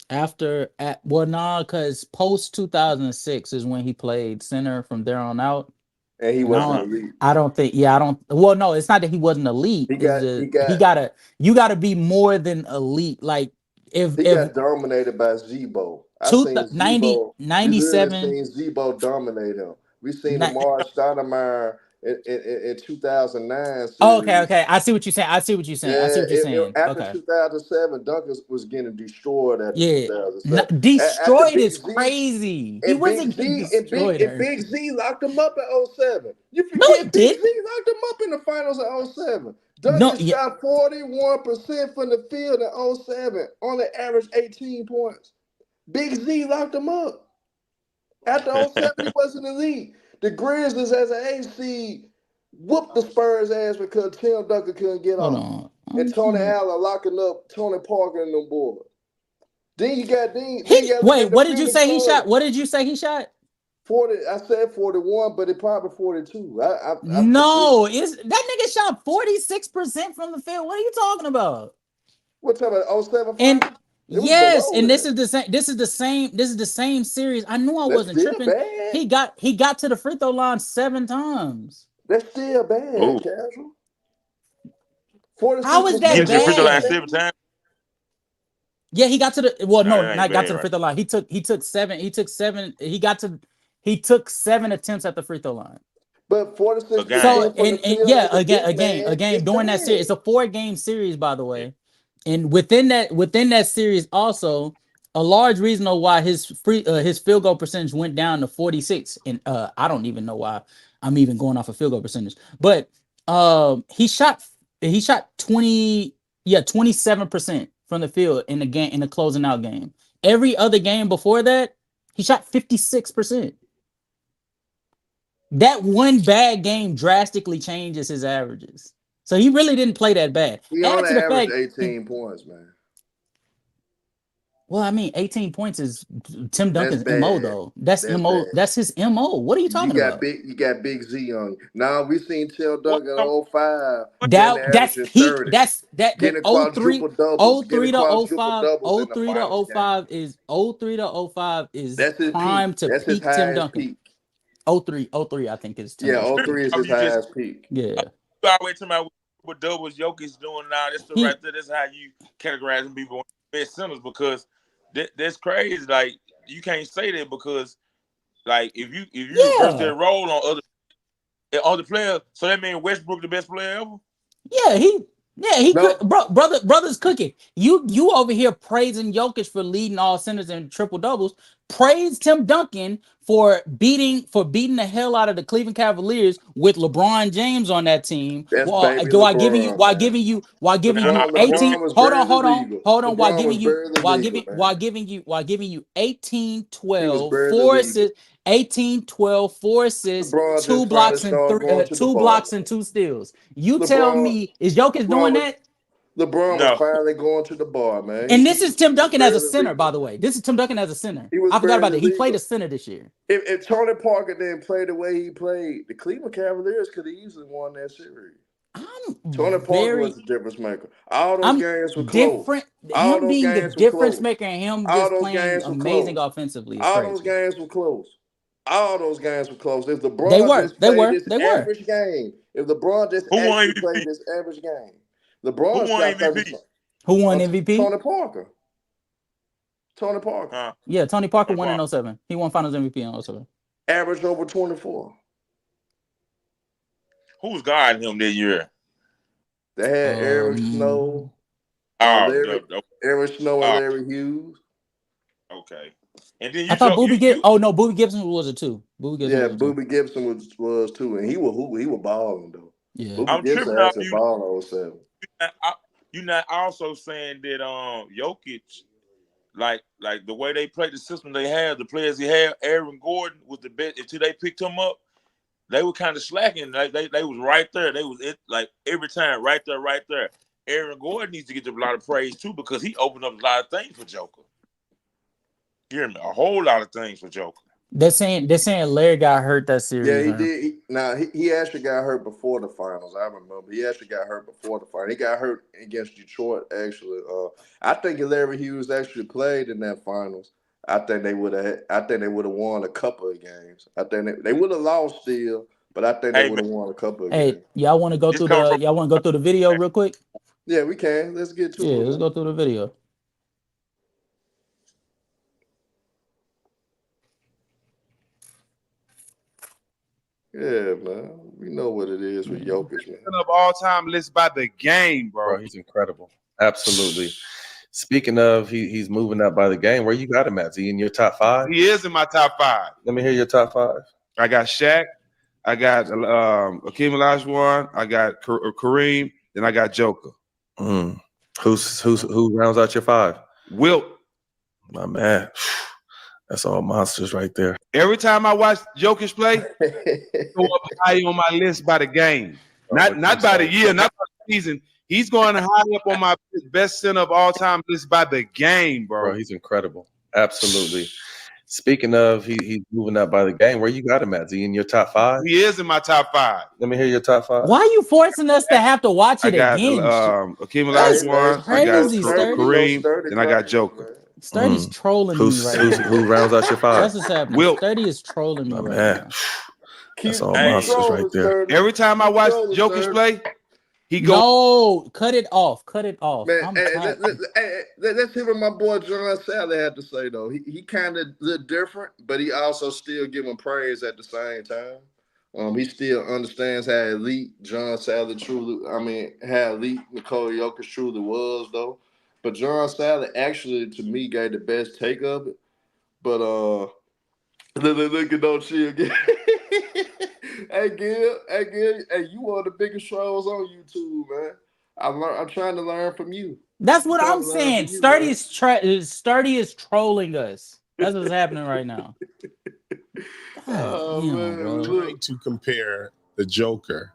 Because post 2006 is when he played center from there on out. And he And wasn't elite. I don't think. Yeah, I don't. Well, no, it's not that he wasn't elite. You gotta be more than elite. Like if he got dominated by Zebo. I seen 90, Zebo. We literally 97. seen Zebo dominate him. We seen Amar Stoudemire in 2009 Oh, series. okay. I see what you're saying. Yeah, after Okay. 2007, Duncan was getting destroyed after Yeah. 2007. After Destroyed Big is Z crazy. He and Big wasn't getting Z destroyed. and Big Z locked him up in 07. You No, he forget Big didn't. Z locked him up in the finals of 07. No, Duncan shot 41% from the field in 07, only averaged 18 points. Big Z locked him up. After 07, he wasn't elite. The Grizzlies as an 8 seed whooped the Spurs ass because Tim Duncan couldn't get hold on. on. And Tony Allen locking up Tony Parker and them boys. Then you got Wait, what did you say he shot? What did you say he shot? 40. I said 41, but it probably 42. No, that nigga shot 46% from the field. What are you talking about? What time of 07 And finals? yes, and this is the same series. I knew I wasn't tripping. Bad. He got to the free throw line 7 times. That's still bad, Casual. 46%. How is that Get to the free throw line bad? 7 times. Yeah, he got to the not got to the right. free throw line. He took 7. He took 7 attempts at the free throw line. But 46%. So again during that series, it's a 4-game series, by the way. And within that series also, a large reason why his field goal percentage went down to 46. And I don't even know why I'm even going off of field goal percentage. But he shot 27% from the field in the closing out game. Every other game before that, he shot 56%. That one bad game drastically changes his averages. So he really didn't play that bad. He only averaged 18 points, man. Well, I mean, 18 points is Tim Duncan's MO, though. That's MO. Bad. That's his MO. What are you talking about? You got Big Z on you. Now we seen Tim Duncan in 05. That's peak. 30. That's that. Getting 03 quadruple doubles. 03 to 05. In 03 to 05 is 03 to 05 is that's his prime peak. to that's peak his Tim Duncan. Peak. 03 I think is Tim. Yeah, 03 is his highest peak. Yeah. You always talking about what doubles Jokic doing now. That's right there. That's how you categorize them people best centers because that's crazy. Like you can't say that because like if you reverse that role on other players, so that means Westbrook the best player ever. Brother's cooking. You over here praising Jokic for leading all centers and triple doubles. Praise Tim Duncan for beating the hell out of the Cleveland Cavaliers with LeBron James on that team. While giving you 18. While giving you 18, 12, 4 assists, 18, 12, 4 assists, 2 blocks and 2 steals. Tell me, is Jokic doing that? LeBron was finally going to the bar, man. And this is Tim Duncan as a center, by the way. This is Tim Duncan as a center. I forgot about that. He played a center this year. If Tony Parker didn't play the way he played, the Cleveland Cavaliers could have easily won that series. Tony Parker was the difference maker. All those games were close. Him being the difference maker and him just playing amazing offensively. All those games were close. If LeBron just played this average game, if LeBron just actually played this average game, LeBron shot 30. Who won MVP? Tony Parker. Tony Parker. Huh? Yeah, Tony Parker Tony won in Parker. 07. He won Finals MVP in 07. Averaged over 24. Who was guarding him that year? They had Eric Snow, Oh, Eric Snow and Larry Hughes. Okay. And then I thought Boobie Gibson. Oh no, Boobie Gibson was it too. Boobie Gibson was too, and he was balling though. Yeah, Boobie Gibson actually balling 07. You're not also saying that Jokic, like the way they played the system they had, the players he had, Aaron Gordon was the best until they picked him up. They were kind of slacking. They was right there. They was like every time right there. Aaron Gordon needs to get a lot of praise too because he opened up a lot of things for Joker. You hear me? A whole lot of things for Joker. They're saying Larry got hurt that series. Yeah, he did. He actually got hurt before the finals. I remember he actually got hurt before the final. He got hurt against Detroit. Actually, I think if Larry Hughes actually played in that finals, I think they would have won a couple of games. I think they would have lost still, but I think they would have won a couple of games. Y'all want to go through the video real quick? Yeah, we can. Let's get to it. Yeah, let's go through the video. Yeah, man. We know what it is with Jokic, man. Of all-time list by the game, bro. He's incredible. Absolutely. Speaking of, he's moving up by the game. Where you got him at? Is he in your top 5? He is in my top 5. Let me hear your top 5. I got Shaq. I got Akeem Olajuwon. I got Kareem. Then I got Joker. Who rounds out your 5? Wilt. My man. That's all monsters right there. Every time I watch Jokic play, go up high on my list by the game. Not by the year, not by the season. He's going high up on my best center of all time list by the game, bro. He's incredible. Absolutely. Speaking of, he's moving up by the game. Where you got him at? Is he in your top 5? He is in my top 5. Let me hear your top 5. Why are you forcing us to have to watch it again? Akeem Olajuwon. I got Kareem. Then I got Joker. Sturdy's trolling me right now. Who rounds out your 5? That's what's happening. Sturdy is trolling me right now. That's all monsters right there. Every time I watch Jokic play, he goes. No, cut it off. Cut it off. Man, let's hear what my boy John Sally had to say though. He kind of looked different, but he also still giving praise at the same time. He still understands how elite John Sally how elite Nikola Jokic truly was though. But John Sally actually, to me, gave the best take of it. But look at those chill again. Hey, Gil, you one of the biggest trolls on YouTube, man. I'm trying to learn from you. That's what I'm saying. Sturdy is trolling us. That's what's happening right now. I'm trying to compare the Joker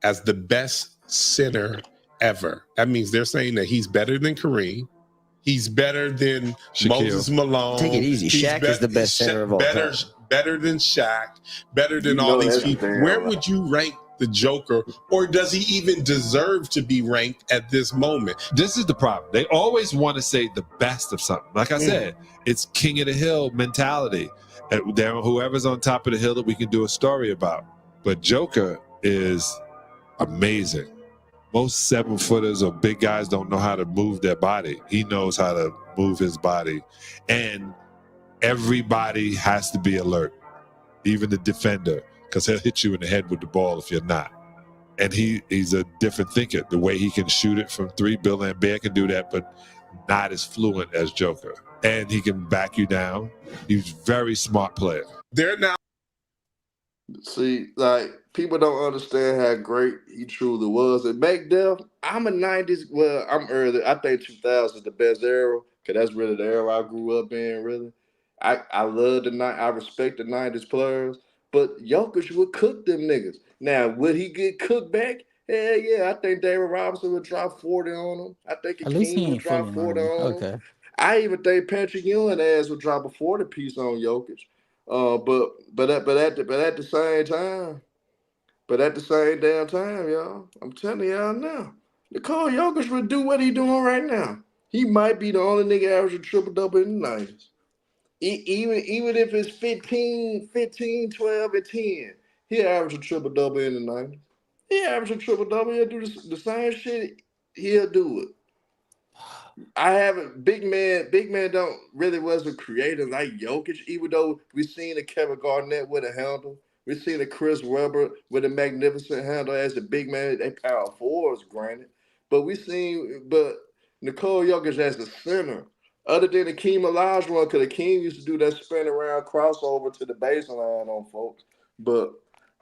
as the best center ever. That means they're saying that he's better than Kareem. He's better than Moses Malone. Take it easy. Shaq is the best center of all time. Better than Shaq. Better than all these people. Where would you rank the Joker? Or does he even deserve to be ranked at this moment? This is the problem. They always want to say the best of something. Like I said, it's king of the hill mentality. And whoever's on top of the hill that we can do a story about. But Joker is amazing. Most 7-footers or big guys don't know how to move their body. He knows how to move his body. And everybody has to be alert, even the defender, because he'll hit you in the head with the ball if you're not. And he's a different thinker. The way he can shoot it from 3, Bill Lambert can do that, but not as fluent as Joker. And he can back you down. He's a very smart player. They're now. See, like, people don't understand how great he truly was. And back then, I'm a 90s. Well, I'm early. I think 2000 is the best era because that's really the era I grew up in, really. I love I respect the 90s players, but Jokic would cook them niggas. Now, would he get cooked back? Hell yeah. I think David Robinson would drop 40 on him. I think Akeem would drop 40 on him. I even think Patrick Ewing ass would drop a 40 piece on Jokic. But at the same damn time, y'all, I'm telling y'all now, Nikola Jokic would do what he doing right now. He might be the only nigga averaging triple-double in the 90s. Even if it's 15, 12, and 10, he'll average a triple-double in the 90s. He'll average a triple-double. He'll do the same shit. He'll do it. I haven't. Big man don't really wasn't creative like Jokic. Even though we seen a Kevin Garnett with a handle, we seen a Chris Webber with a magnificent handle as a big man. They power forwards, granted, but Nikola Jokic as the center. Other than Akeem Olajuwon, because Akeem used to do that spin around crossover to the baseline on folks, but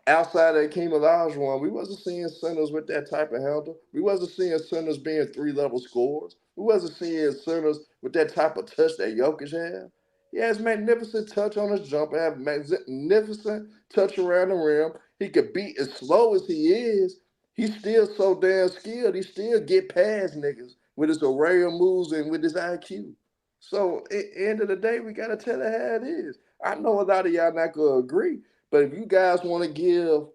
outside of Akeem Olajuwon, we wasn't seeing centers with that type of handle. We wasn't seeing centers being 3-level scorers. We wasn't seeing centers with that type of touch that Jokic had. He has magnificent touch on his jumper, have magnificent touch around the rim. He could beat as slow as he is. He's still so damn skilled. He still get past niggas with his array of moves and with his IQ. So at the end of the day, we gotta tell it how it is. I know a lot of y'all not gonna agree, but if you guys want to give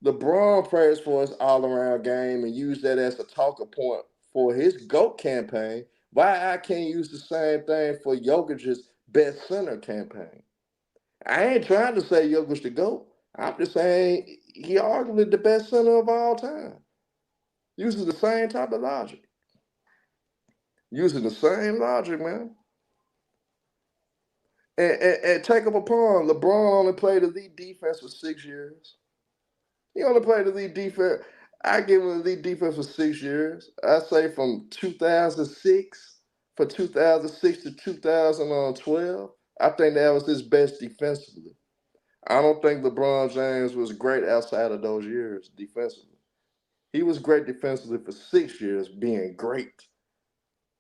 LeBron praise for his all-around game and use that as a talking point for his GOAT campaign, why I can't use the same thing for Jokic's best center campaign? I ain't trying to say Jokic the GOAT. I'm just saying he arguably the best center of all time. Using the same type of logic. Using the same logic, man. And take up a pawn. LeBron only played elite defense for 6 years. He only played elite defense. I give him elite defense for 6 years. I say from 2006 to 2012. I think that was his best defensively. I don't think LeBron James was great outside of those years defensively. He was great defensively for 6 years, being great,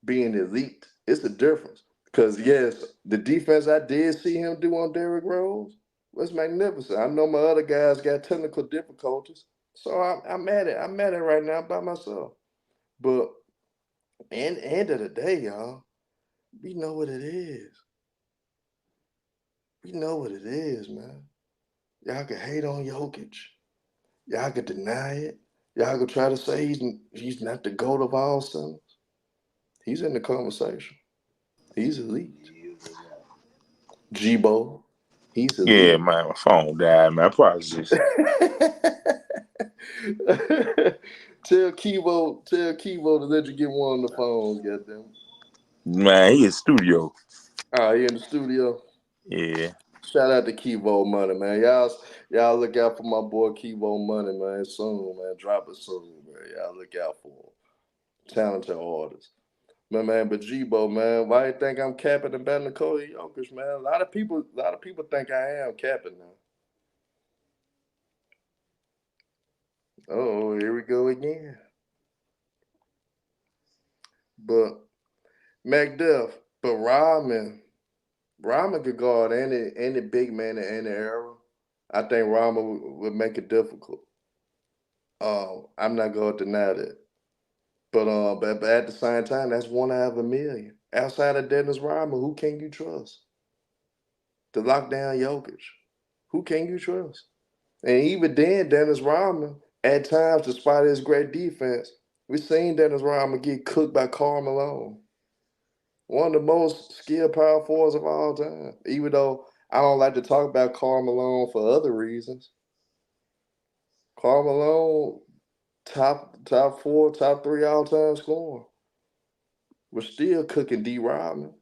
being elite. It's the difference. Because, yes, the defense I did see him do on Derrick Rose was magnificent. I know my other guys got technical difficulties, so I'm at it. I'm at it right now by myself. But end of the day, y'all, we know what it is. We know what it is, man. Y'all can hate on Jokic. Y'all can deny it. Y'all can try to say he's not the GOAT of all centers. He's in the conversation. He's elite. G-Bo, he's elite. Yeah, man, my phone died, man. Apologies. Tell Kivo to let you get one on the phone, goddamn. Man, he in studio. Oh, he in the studio? Yeah. Shout out to Kivo Money, man. Y'all look out for my boy Kivo Money, man. Soon, man. Drop it soon, man. Y'all look out for him. Talented artist. But G-Bo, man, why you think I'm capping about Nikola Jokic, man? A lot of people think I am capping now. Oh, here we go again. But McDuff, but Rodman could guard any big man in any era. I think Rodman would make it difficult. I'm not going to deny that. But at the same time, that's 1 out of a million. Outside of Dennis Rodman, who can you trust? To lock down Jokic, who can you trust? And even then, Dennis Rodman, at times, despite his great defense, we've seen Dennis Rodman get cooked by Karl Malone. One of the most skilled power forwards of all time. Even though I don't like to talk about Karl Malone for other reasons. Karl Malone, top 4, top 3 all-time scorer. We're still cooking D. Rodman.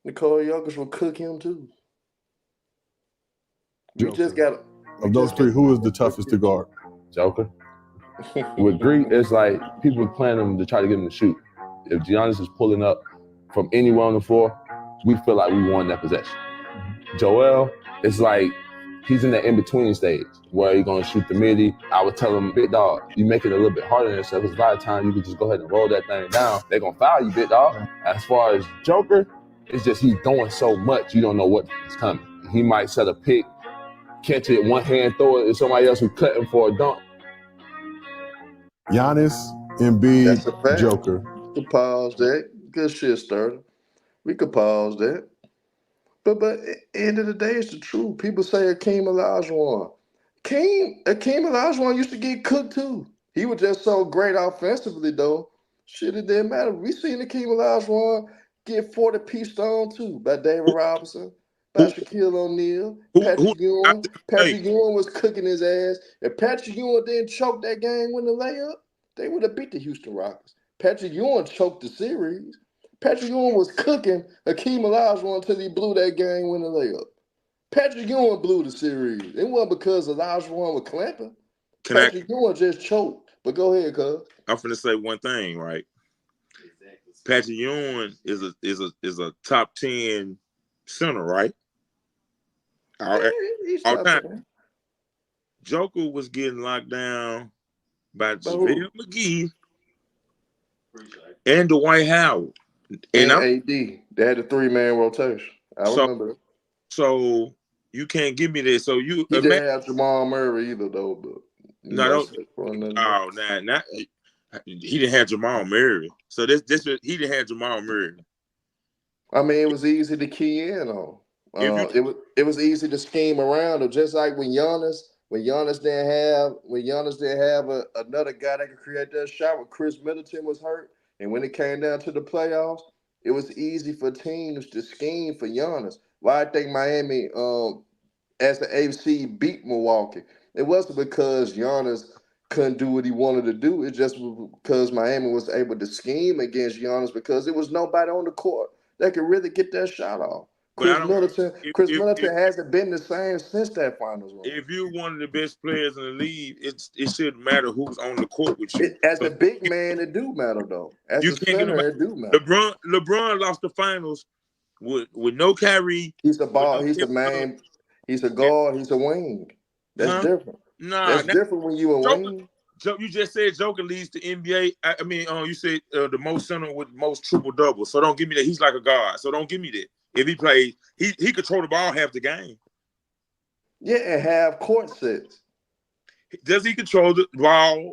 Nikola Jokic will cook him too. We just got of those three, who is the toughest to guard? Joker. With Greek, it's like people playing him to try to get him to shoot. If Giannis is pulling up from anywhere on the floor, we feel like we won that possession. Joel, it's like he's in that in-between stage where he's going to shoot the midi. I would tell him, big dog, you make it a little bit harder than yourself. Because a lot of times you can just go ahead and roll that thing down. They're going to foul you, big dog. As far as Joker, it's just he's doing so much, you don't know what is coming. He might set a pick, catch it, one hand, throw it, and somebody else who cut him for a dunk. Giannis, Embiid, Joker. We could pause that. Good shit, Sturdy. We could pause that. But at the end of the day, it's the truth. People say Akeem Olajuwon. Akeem Olajuwon used to get cooked too. He was just so great offensively, though. Shit, it didn't matter. We seen Akeem Olajuwon get 40-piece stoned too by David Robinson, by Shaquille O'Neal, Patrick Ewing. Patrick Ewing was cooking his ass. If Patrick Ewing didn't choke that game with the layup, they would have beat the Houston Rockets. Patrick Ewing choked the series. Patrick Ewing was cooking Hakeem Olajuwon until he blew that game-winning layup. Patrick Ewing blew the series. It wasn't because Olajuwon was clamping. Patrick Ewing just choked. But go ahead, cuz. I'm finna say one thing, right? Patrick Ewing is a top 10 center, right? He's all top time. 10. Joker was getting locked down by JaVale McGee and Dwight Howard. And AD. They had a 3-man rotation. I remember that. So you can't give me this. So you he didn't have Jamal Murray either, though. But he didn't have Jamal Murray. So he didn't have Jamal Murray. I mean, it was easy to key in on. It was easy to scheme around him, just like when Giannis didn't have another guy that could create that shot when Chris Middleton was hurt, and when it came down to the playoffs, it was easy for teams to scheme for Giannis. Why I think Miami, as the AFC, beat Milwaukee. It wasn't because Giannis couldn't do what he wanted to do. It just was because Miami was able to scheme against Giannis because there was nobody on the court that could really get that shot off. Chris Middleton hasn't been the same since that finals run. If you're one of the best players in the league, it shouldn't matter who's on the court with you. As a big man, it do matter though. As a center, it do matter. LeBron lost the finals with no Kyrie. He's a ball. He's a man. He's a guard. He's a wing. That's different. That's different when you a wing. You just said Joker leads the NBA. I mean, you said the most center with most triple doubles. So don't give me that. He's like a guard. So don't give me that. If he plays, he control the ball half the game. Yeah, and have court sets. Does he control the ball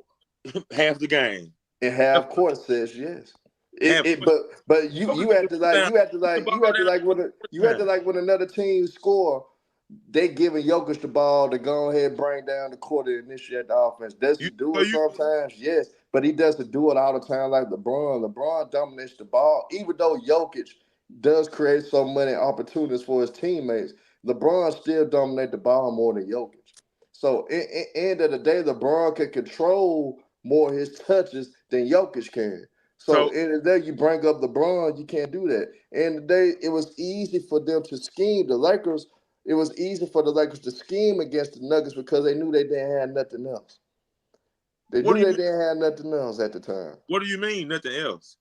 half the game? And have court sets, yes. But you have to like when another team score, they giving Jokic the ball to go ahead and bring down the court and initiate the offense. Does he do it sometimes? Yes, but he doesn't do it all the time like LeBron. LeBron dominates the ball, even though Jokic does create so many opportunities for his teammates. LeBron still dominate the ball more than Jokic. So, end of the day, LeBron can control more of his touches than Jokic can. So in the day, you bring up LeBron, you can't do that. In the day, it was easy for them to scheme. It was easy for the Lakers to scheme against the Nuggets because they knew they didn't have nothing else. They knew they didn't have nothing else at the time. What do you mean, nothing else?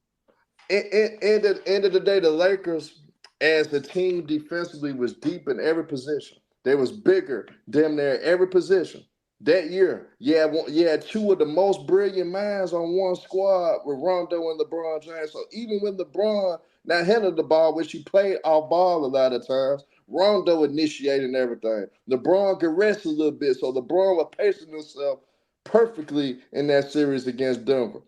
End of the day, the Lakers, as the team defensively, was deep in every position. They was bigger, damn near every position. That year, you had two of the most brilliant minds on one squad with Rondo and LeBron James. So even when LeBron not handled the ball, which he played off ball a lot of times, Rondo initiating everything. LeBron could rest a little bit, so LeBron was pacing himself perfectly in that series against Denver.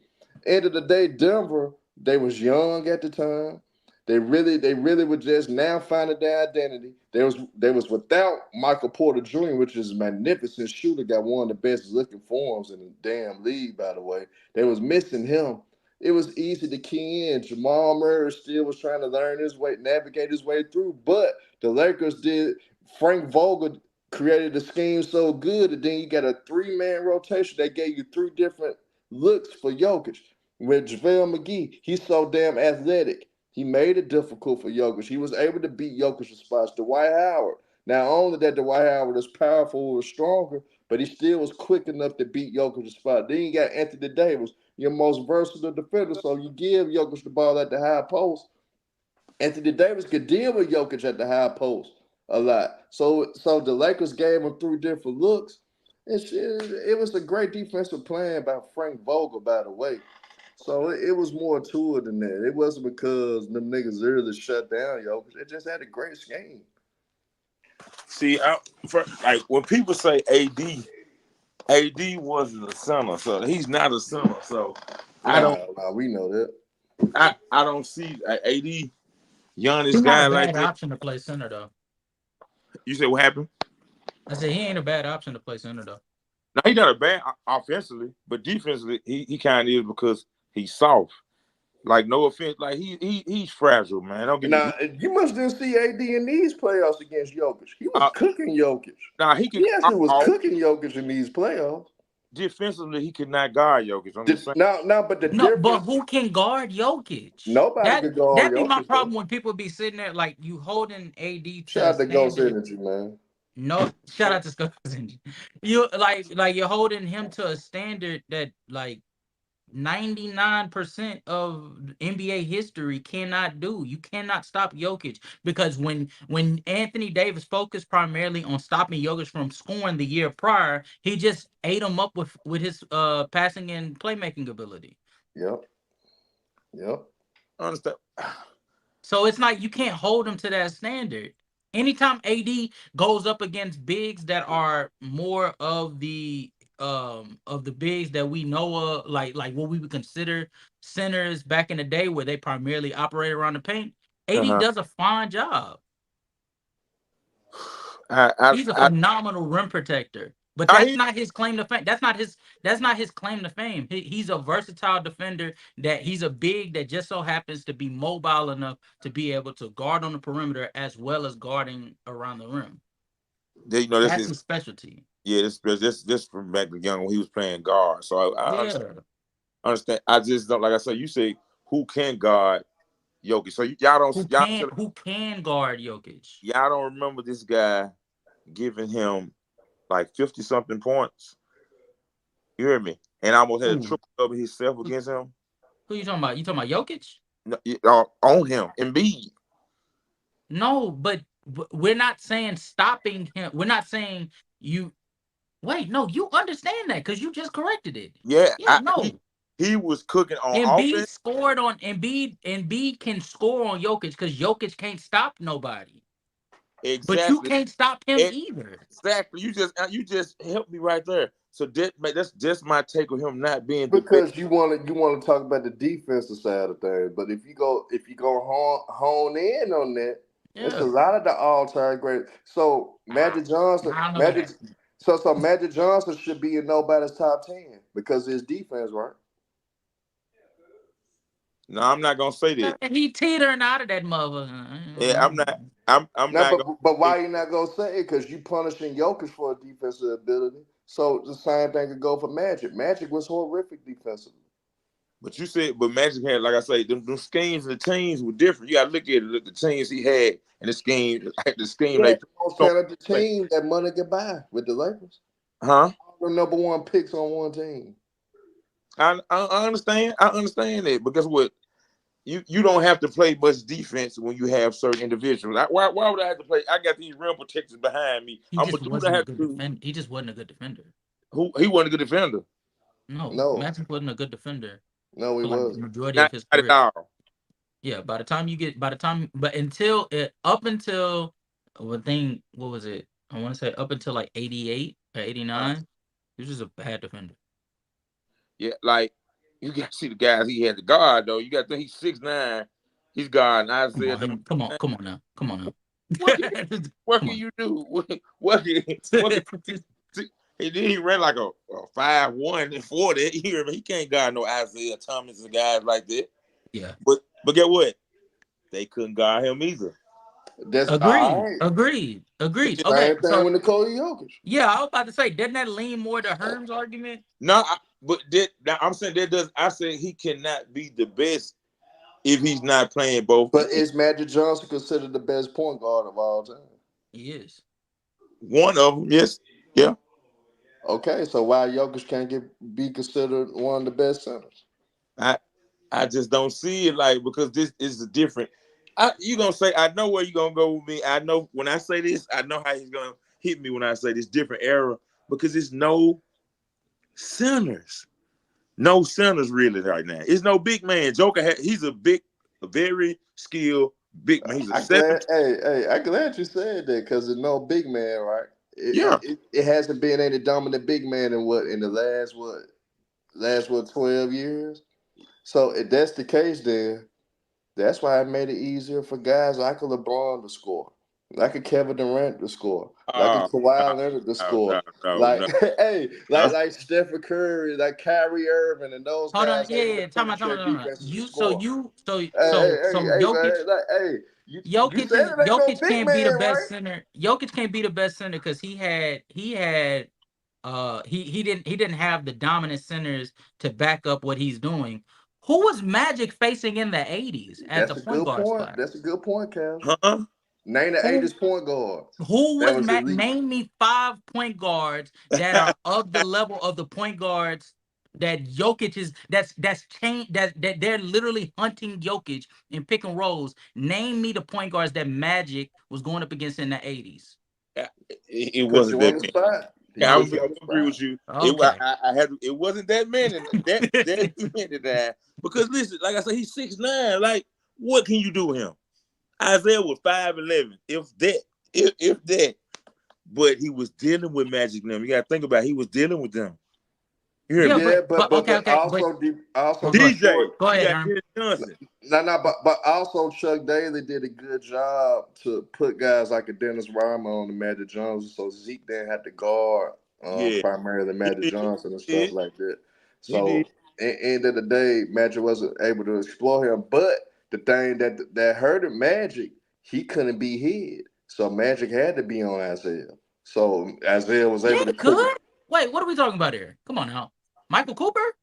End of the day, Denver, they was young at the time. They really were just now finding their identity. They was without Michael Porter Jr., which is a magnificent shooter, got one of the best looking forms in the damn league, by the way. They was missing him. It was easy to key in. Jamal Murray still was trying to learn his way, navigate his way through, but the Lakers did. Frank Vogel created the scheme so good that then you got a 3-man rotation that gave you 3 different looks for Jokic. With JaVale McGee, he's so damn athletic. He made it difficult for Jokic. He was able to beat Jokic's spots. Dwight Howard. Not only that Dwight Howard is powerful or stronger, but he still was quick enough to beat Jokic's spot. Then you got Anthony Davis, your most versatile defender. So you give Jokic the ball at the high post. Anthony Davis could deal with Jokic at the high post a lot. So the Lakers gave him 3 different looks. And it was a great defensive plan by Frank Vogel, by the way. So it was more to it than that. It wasn't because them niggas really shut down Jokic. They just had a great scheme. See, like when people say AD wasn't a center, so he's not a center. So we know that. I don't see AD, Giannis He's guy not a like bad that. option to play center though. You said what happened? I said he ain't a bad option to play center though. No, he's not a bad offensively, but defensively he kind of is because he's soft. Like no offense, like he's fragile, man. Don't get me. You must didn't see AD in these playoffs against Jokic. He was cooking Jokic. Nah, he actually was cooking Jokic in these playoffs. defensively, he could not guard Jokic. I'm just saying. But the No, difference. but who can guard Jokic? Nobody could guard That'd be my Jokic, problem though. when people be sitting there like you holding AD to Shout out to Ghost standard. Energy, man. No, shout out to Ghost Energy. You like you're holding him to a standard that like 99% of NBA history cannot do. You cannot stop Jokic because when Anthony Davis focused primarily on stopping Jokic from scoring the year prior, he just ate him up with his passing and playmaking ability. Yep. I understand. So it's like you can't hold him to that standard. Anytime AD goes up against bigs that are more of the bigs that we know of, like what we would consider centers back in the day where they primarily operate around the paint, AD does a fine job. He's a phenomenal rim protector. But that's not his claim to fame. That's not his claim to fame. He's a versatile defender that he's a big that just so happens to be mobile enough to be able to guard on the perimeter as well as guarding around the rim. That's his specialty. Yeah, this from back to young when he was playing guard. So I understand. I just don't, like I said, you say who can guard Jokic. So who can guard Jokic? Y'all don't remember this guy giving him like 50-something points. You hear me? And almost had a triple double himself against him. Who you talking about? You talking about Jokic? No, on him, Embiid. No, but we're not saying stopping him. We're not saying you. Wait, no, you understand that because you just corrected it. Yeah, no. He was cooking on Embiid offense. scored on Embiid can score on Jokic because Jokic can't stop nobody. Exactly. But you can't stop him either. Exactly. You just helped me right there. So that's just my take on him not being because you want to talk about the defensive side of things. But if you go hone in on that, it's a lot of the all-time great. So Magic Johnson, Magic Johnson should be in nobody's top 10 because of his defense, right? No, I'm not gonna say that. He teetering out of that motherfucker. Yeah, I'm not. I'm not. But why you not gonna say it? Because you punishing Jokic for a defensive ability. So the same thing could go for Magic. Magic was horrific defensively. But you said, Magic had, like I say, them schemes and the teams were different. You got to look at it, the teams he had and the scheme. Yeah, the team that money get by with the Lakers. Huh? The number one picks on one team. I understand. I understand that because what you don't have to play much defense when you have certain individuals. Why would I have to play? I got these rim protectors behind me. He just wasn't a good defender. He wasn't a good defender. No. Magic wasn't a good defender. No, he wasn't. Majority of his career. At all. Yeah, up until what was it? I want to say up until like 88 or 89, he was just a bad defender. Yeah, like you got to see the guys he had to guard though. You got to think he's 6'9". He's guarding Isaiah. Come on now. What can you do? What he ran like a 5'1" and 40. He can't guard no Isaiah Thomas and guys like that. Yeah. But get what? They couldn't guard him either. That's agreed. Okay, same thing with Nikola Jokic. Yeah, I was about to say, doesn't that lean more to Herm's argument? No, I'm saying that does. I said he cannot be the best if he's not playing both. But is Magic Johnson considered the best point guard of all time? He is. One of them, yes. Yeah. Okay, so why Jokic can't be considered one of the best centers? I just don't see it because this is a different. You gonna say I know where you gonna go with me. I know when I say this, I know how he's gonna hit me when I say this different era because it's no centers really right now. It's no big man. Joker, he's a very skilled big man. He's I'm glad you said that because there's no big man, right? It hasn't been any dominant big man in the last 12 years. So if that's the case, then that's why it made it easier for guys like a LeBron to score, like a Kevin Durant to score, like a Kawhi Leonard to score, like Stephen Curry, like Kyrie Irving, and those guys. Hold on, Time out. Jokic can't be the best center. Jokic can't be the best center because he had he didn't have the dominant centers to back up what he's doing. Who was Magic facing in the 80s at the point guard spot? That's a good point, Cal. Huh? Name the 80s point guard. Who was name me 5 point guards that are of the level of the point guards that Jokic is that's changed that they're literally hunting Jokic in pick and rolls. Name me the point guards that Magic was going up against in the 80s. It wasn't that many. I agree with you. Okay. It wasn't that many. That many that because listen, like I said, he's 6'9". Like, what can you do with him? Isaiah was 5'11", if that. But he was dealing with Magic now. You got to think about it. He was dealing with them. You hear me? But also DJ, go ahead, Johnson. But also Chuck Daly did a good job to put guys like a Dennis Rodman on the Magic Johnson, so Zeke didn't have to guard primarily Magic Johnson and stuff like that. So at the end of the day, Magic wasn't able to explore him. But the thing that hurt him, Magic, he couldn't be hid. So Magic had to be on Isaiah. So Isaiah was able to Wait, what are we talking about here? Come on now. Michael Cooper?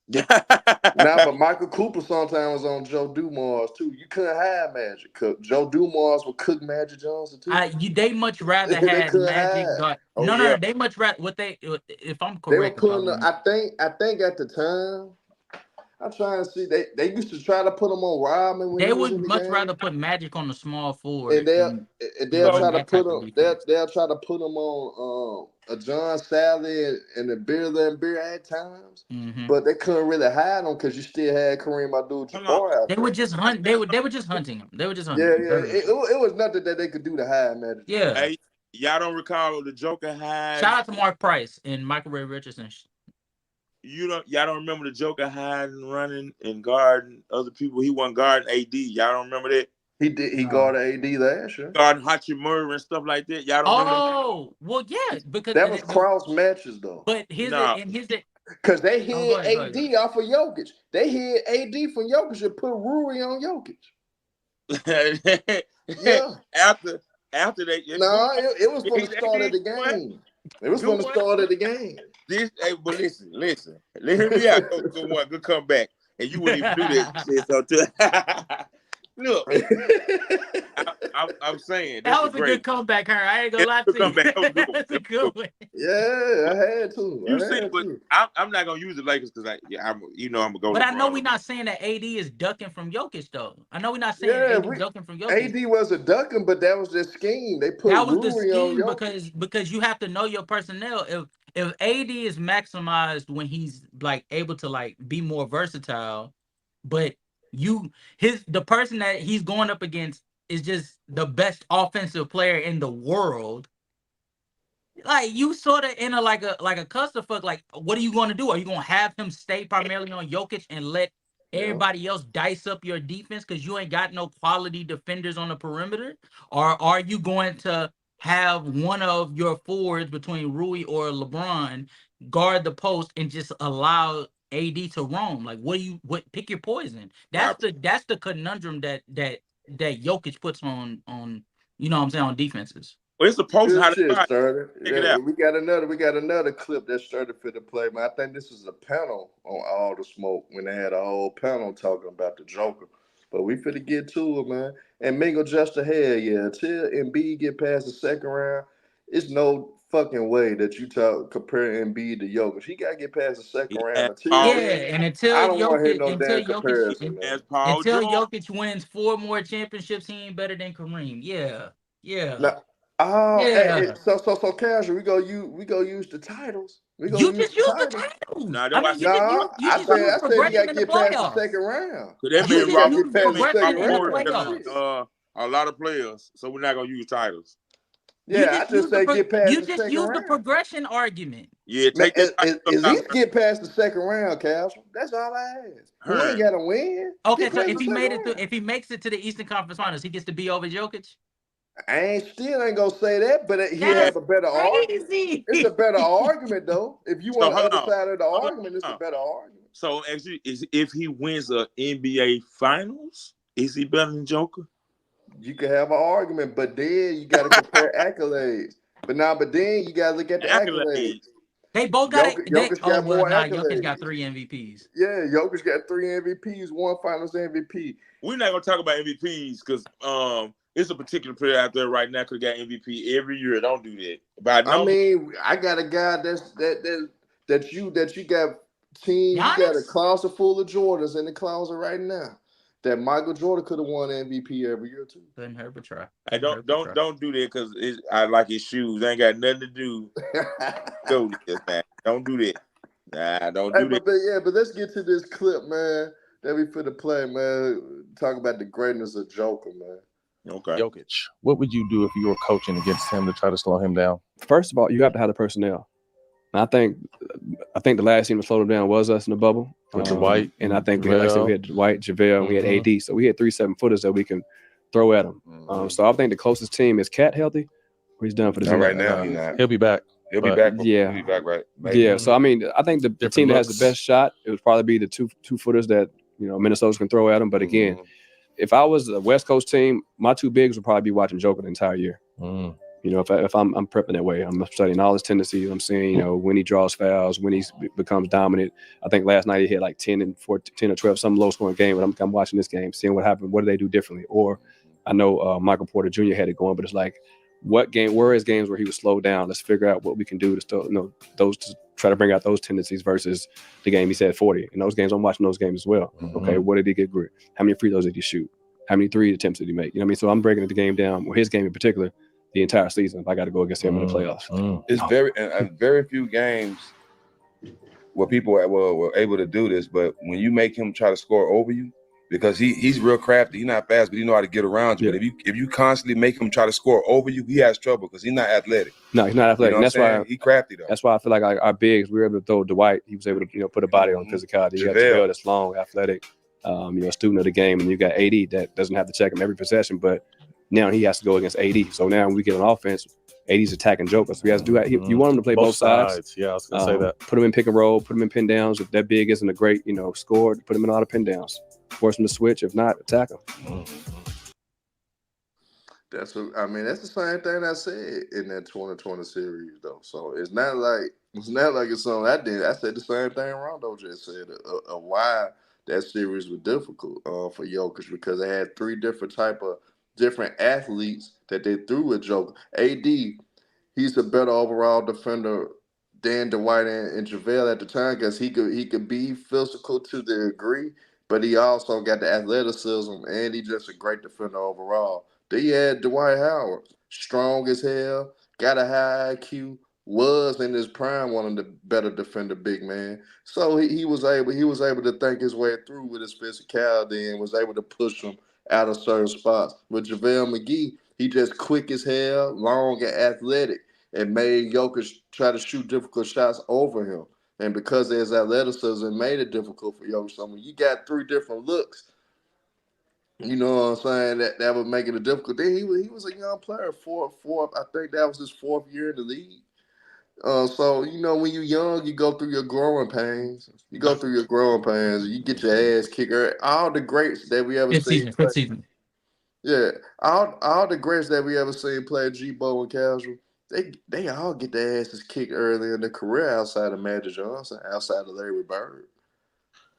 But Michael Cooper sometimes was on Joe Dumars too. You couldn't have Magic. Joe Dumars would cook Magic Johnson too. They much rather had Magic guard. No, they much rather if I'm correct. They were putting I think at the time, I'm trying to see. They used to try to put him on Rodman. They would much rather put Magic on the small forward. And they'll try to put him. They'll try to put him on a John Sally and a Beer at times. Mm-hmm. But they couldn't really hide him because you still had Kareem Abdul-Jabbar. They would just hunt. They were just hunting him. They were just hunting. Yeah. It was nothing that they could do to hide Magic. Yeah. Hey, y'all don't recall the Joker hide? Shout out to Mark Price and Michael Ray Richardson. Y'all don't remember the Joker hiding, running, and guarding other people? He wasn't guarding AD. Y'all don't remember that? He did. He guarded AD last year. Guarding Hachimura and stuff like that. Y'all don't remember? Oh, well, yeah, because that was cross matches though. But because they hid AD off of Jokic. They hid AD from Jokic and put Rui on Jokic. Yeah. After they. It was from the start of the game. It was from the start of the game. But listen. Hear me out. Good comeback. And you wouldn't even do that. You said so too. Look, I'm saying that was a good comeback, Herm. I ain't gonna lie to you. That's a good one. Yeah, I had to. I'm not gonna use the Lakers because I'm gonna go. But I know we're not saying that AD is ducking from Jokic though. I know we're not saying AD ducking from Jokic. AD wasn't ducking, but that was the scheme. They put that was the scheme because you have to know your personnel. If AD is maximized when he's like able to like be more versatile, but the person that he's going up against is just the best offensive player in the world. Like you sort of in a clusterfuck. Like, what are you going to do? Are you going to have him stay primarily on Jokic and let everybody else dice up your defense because you ain't got no quality defenders on the perimeter? Or are you going to have one of your forwards between Rui or LeBron guard the post and just allow AD to roam? Like, pick your poison. That's the conundrum that Jokic puts on you know what I'm saying, on defenses. Well, it's supposed to how it started. We got another clip that started for the play, man. I think this is a panel on All the Smoke when they had a whole panel talking about the Joker. But we finna get to it, man. And Mingo just ahead, until Embiid get past the second round, it's no fucking way that you compare Embiid to Jokic. He gotta get past the second round. Until Jokic wins 4 more championships, he ain't better than Kareem. Yeah. So casual. We go use the titles. You just use the titles. I said you gotta get past the second round. A lot of players, so we're not gonna use titles. Yeah, I just say get past the second round. You just use the progression argument. Yeah, at least get past the second round, Casual. That's all I ask. He ain't gotta win. Okay, so if he makes it to the Eastern Conference Finals, he gets to be over Jokic. I ain't gonna say that, but he have a better argument. It's a better argument though. If you want the other side of the argument, it's a better argument. So actually, if he wins the NBA Finals, is he better than Joker? You can have an argument, but then you got to compare accolades. But then you got to look at the accolades. They both got Jokic got more accolades. Jokic got 3 MVPs. Yeah, Jokic got 3 MVPs, 1 Finals MVP. We're not gonna talk about MVPs because it's a particular player out there right now could have got MVP every year. Don't do that. But I mean, I got a guy that you got team. You got a closet full of Jordans in the closet right now. That Michael Jordan could have won MVP every year too. Couldn't hurt but try. Hey, don't do that because I like his shoes. They ain't got nothing to do. Go this, man. Don't do that. Nah, don't do that. But let's get to this clip, man. That we finna play, man. Talk about the greatness of Joker, man. Okay. Jokic, what would you do if you were coaching against him to try to slow him down? First of all, you have to have the personnel. And I think the last team to slow them down was us in the bubble. With Dwight. And I think we had Dwight, JaVale, and we had AD. So we had 3 7-footers that we can throw at them. So I think the closest team is Cat healthy, or he's done for the season. Right now, he's not. He'll be back. He'll be back. Yeah. He'll be back, right? Maybe. Yeah. So I mean, I think the team that has the best shot, it would probably be the two footers that Minnesota's can throw at them. But again, if I was a West Coast team, my 2 bigs would probably be watching Joker the entire year. If I'm prepping that way, I'm studying all his tendencies. I'm seeing, when he draws fouls, when he becomes dominant. I think last night he hit like 10 or 12, some low scoring game. But I'm watching this game, seeing what happened. What do they do differently? Or I know Michael Porter Jr. had it going, but it's like, where is games where he was slowed down? Let's figure out what we can do to still, those to try to bring out those tendencies versus the game he said 40. In those games, I'm watching those games as well. Okay, what did he get great? How many free throws did he shoot? How many 3 attempts did he make? You know what I mean? So I'm breaking the game down, or his game in particular, the entire season. If I got to go against him in the playoffs, it's very few games where people were able to do this. But when you make him try to score over you, because he's real crafty, he's not fast, but he know how to get around you. But if you constantly make him try to score over you, he has trouble because he's not athletic. No, he's not athletic. You know That's why he's crafty though. That's why I feel like our bigs, we were able to throw Dwight. He was able to put a body on physicality. You got JaVale that's long, athletic, a student of the game, and you got AD that doesn't have to check him every possession, but now he has to go against AD. So now when we get on offense, AD's attacking Joker. So he has to do that. You want him to play both sides. Yeah, I was gonna say that. Put him in pick and roll, put him in pin downs. If that big isn't a great, score, put him in a lot of pin downs. Force him to switch. If not, attack him. That's the same thing I said in that 2020 series, though. So it's not like it's something I did. I said the same thing Rondo just said of why that series was difficult for Jokic, because they had 3 different athletes that they threw with Joker. AD, he's a better overall defender than Dwight and JaVale at the time because he could be physical to the degree, but he also got the athleticism and he's just a great defender overall. Then you had Dwight Howard, strong as hell, got a high IQ, was in his prime one of the better defender big man. So he was able to think his way through with his physicality and was able to push him out of certain spots. With JaVale McGee, he just quick as hell, long and athletic, and made Jokic try to shoot difficult shots over him. And because of his athleticism, it made it difficult for Jokic. So when you got 3 different looks, you know what I'm saying, that would make it difficult. Then he was a young player, I think that was his 4th year in the league. So, when you're young, you go through your growing pains. You get your ass kicked. All the greats that we ever seen. Fifth season. Yeah. All the greats that we ever seen play G-Bo and Casual, they all get their asses kicked early in their career outside of Magic Johnson, outside of Larry Bird.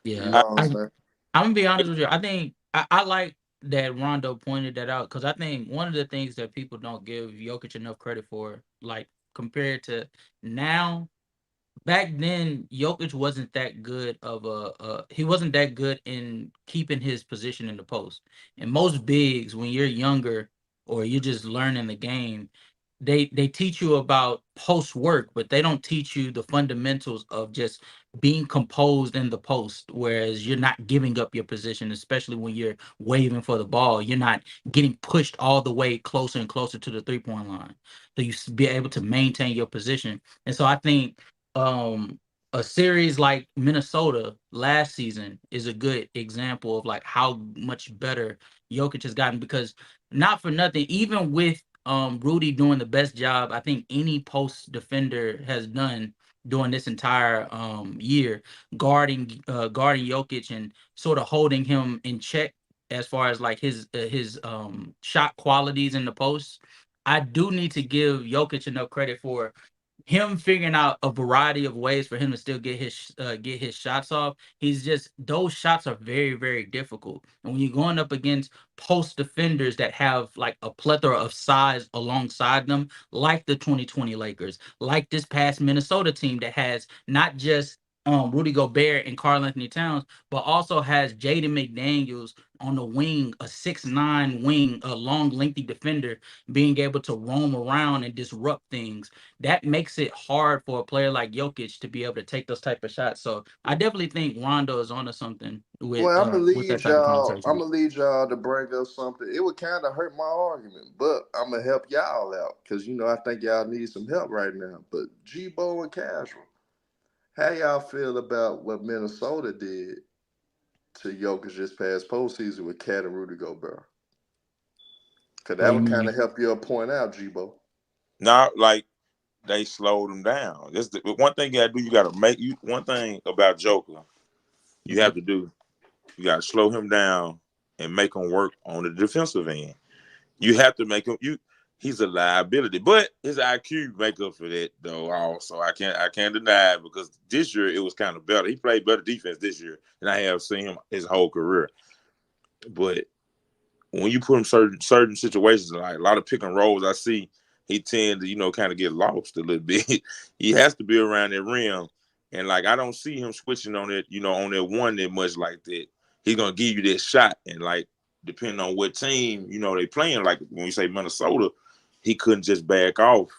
Yeah. You know what I'm saying? I'm going to be honest with you. I think I like that Rondo pointed that out because I think one of the things that people don't give Jokic enough credit for, like, compared to now, back then Jokic wasn't that good of he wasn't that good in keeping his position in the post. And most bigs, when you're younger or you're just learning the game, they teach you about post work, but they don't teach you the fundamentals of just being composed in the post, whereas you're not giving up your position, especially when you're waving for the ball. You're not getting pushed all the way closer and closer to the 3-point line. So you be able to maintain your position. And so I think a series like Minnesota last season is a good example of like how much better Jokic has gotten, because not for nothing, even with Rudy doing the best job I think any post defender has done during this entire year, guarding Jokic and sort of holding him in check as far as like his shot qualities in the post. I do need to give Jokic enough credit for him figuring out a variety of ways for him to still get his shots off. He's just, those shots are very, very difficult. And when you're going up against post defenders that have like a plethora of size alongside them, like the 2020 Lakers, like this past Minnesota team that has not just Rudy Gobert and Karl-Anthony Towns, but also has Jaden McDaniels on the wing, a 6'9" wing, a long, lengthy defender, being able to roam around and disrupt things. That makes it hard for a player like Jokic to be able to take those type of shots. So I definitely think Rondo is onto something with Well, I'm gonna with that lead type of y'all. I'm conversation. gonna lead y'all to bring up something. It would kind of hurt my argument, but I'm gonna help y'all out because I think y'all need some help right now. But G-Bo and Casual, how y'all feel about what Minnesota did to Jokic this past postseason with Cat and Rudy Gobert? Because that would kind of help you point out, G-Bo. Not like they slowed him down. This the one thing you gotta do. You gotta make one thing about Joker. You have to do. You gotta slow him down and make him work on the defensive end. You have to make him. He's a liability, but his IQ make up for that though. Also, I can't deny it because this year it was kind of better. He played better defense this year than I have seen him his whole career. But when you put him certain situations, like a lot of pick and rolls, I see he tend to kind of get lost a little bit. He has to be around that rim, and like I don't see him switching on it, on that one that much like that. He's gonna give you that shot, and like depending on what team they playing. Like when we say Minnesota, he couldn't just back off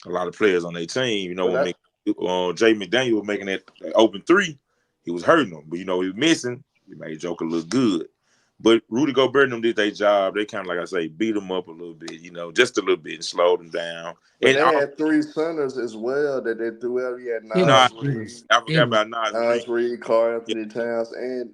a lot of players on their team. When Jay McDaniel was making that open three, he was hurting them, but he was missing. He made Joker look good. But Rudy Gobert and them did their job. They kind of, like I say, beat him up a little bit, just a little bit, and slowed him down. But and they had three centers as well that they threw out. He had I Nas forgot about Nas Reed, Karl-Anthony Towns, and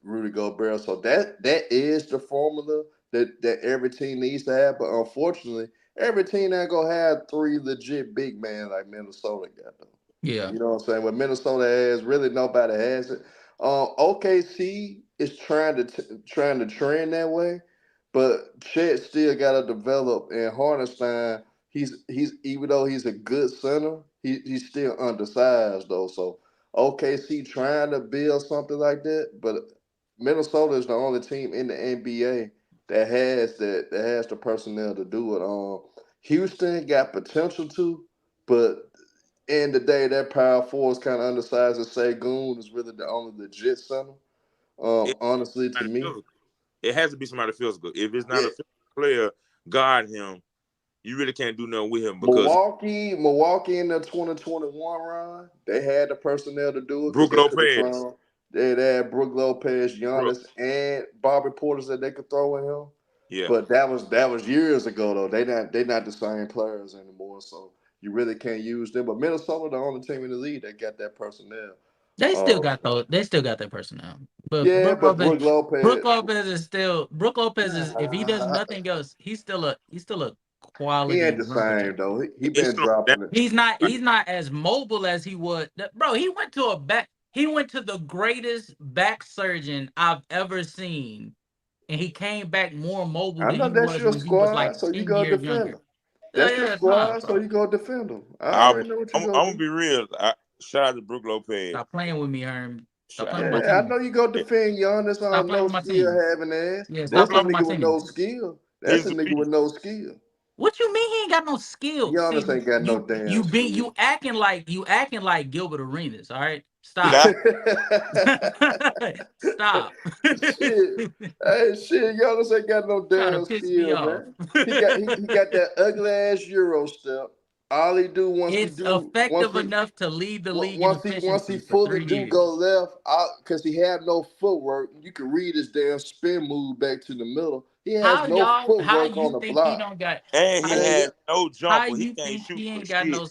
Rudy Gobert. So that is the formula that every team needs to have. But unfortunately, every team ain't gonna have three legit big men like Minnesota got them. Yeah, you know what I'm saying. What Minnesota has, really nobody has it. OKC is trying to trend that way, but Chet still got to develop. And Hartenstein, he's even though he's a good center, he's still undersized though. So OKC trying to build something like that, but Minnesota is the only team in the NBA that has the personnel to do it. Houston got potential to, but in the day that power four is kind of undersized, and Sengun is really the only legit center. Honestly, to me, it has to be somebody physical. If it's not a physical player, guard him. You really can't do nothing with him because Milwaukee in the 2021 run, they had the personnel to do it. Brook Lopez. They had Brook Lopez, Giannis, and Bobby Portis that they could throw in him. Yeah, but that was years ago though. They not the same players anymore, so you really can't use them. But Minnesota, the only team in the league that got that personnel. They still got those. They still got that personnel. But Brook Lopez is still Brook Lopez is, if he does nothing else, he's still a quality. He ain't the same though. He been dropping it. He's not as mobile as he was. Bro, he went to the greatest back surgeon I've ever seen, and he came back more mobile than he was when he was like 10 years younger. That's your squad, so you go defend him. I already know what you're I'm gonna be real. Shout out to Brook Lopez. Stop playing with me, Herm. I know you go defend Giannis on no skill having ass. Yeah, that's a nigga with no skill. That's a nigga with no skill. What you mean he ain't got no skills? Giannis ain't got no damn skill. You acting like Gilbert Arenas, all right? Stop. Stop. Shit. Hey, Giannis ain't got no damn skill, man. He got that ugly ass Euro step. All he do it's effective enough to lead the league. Once he fully do go left, because he had no footwork, you can read his damn spin move back to the middle. He has no footwork on the block. And he has no jumper. He can't shoot he ain't got no.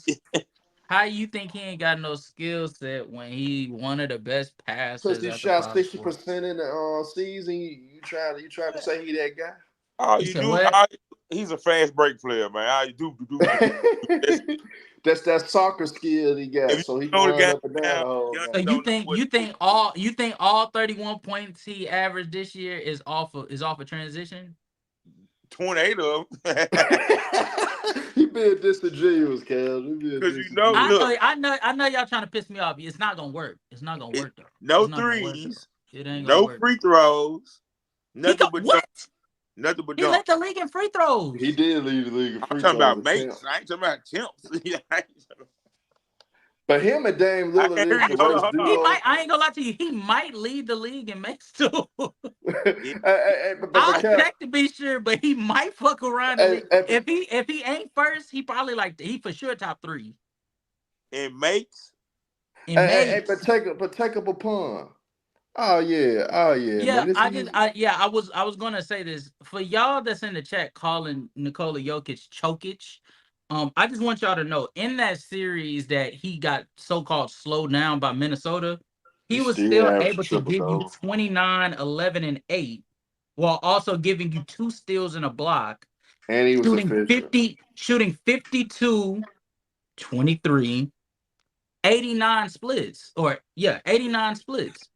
How you think he ain't got no skill set when he one of the best passers? Because he shot 60% in the season. You trying to say he that guy? Oh, you do. He's a fast break player, man. All you do. That's that soccer skill he got. So he can run up and down. So you think all 31 points he averaged this year is off of transition? 28 of them. He being disingenuous, Cam. Because you know, I know y'all trying to piss me off. It's not gonna work. It's not gonna work though. No threes. It ain't no gonna work. free throws. Nothing but what? Nothing but he led the league in free throws. He did lead the league in free throws. I'm talking about mates. I ain't talking about attempts. But him and Dame Lillard is the worst duo. He might. I ain't gonna lie to you. He might lead the league in makes too. I'll check to be sure, but he might fuck around. If he ain't first, he probably he for sure top 3. In makes. But take up a pun. Oh yeah. Yeah, man, I was gonna say this for y'all that's in the chat calling Nikola Jokic Chokic. I just want y'all to know in that series that he got so-called slowed down by Minnesota, he was still able to give you 29, 11, and 8, while also giving you 2 steals and a block. And he was shooting 52, 23, 89 splits. 89 splits.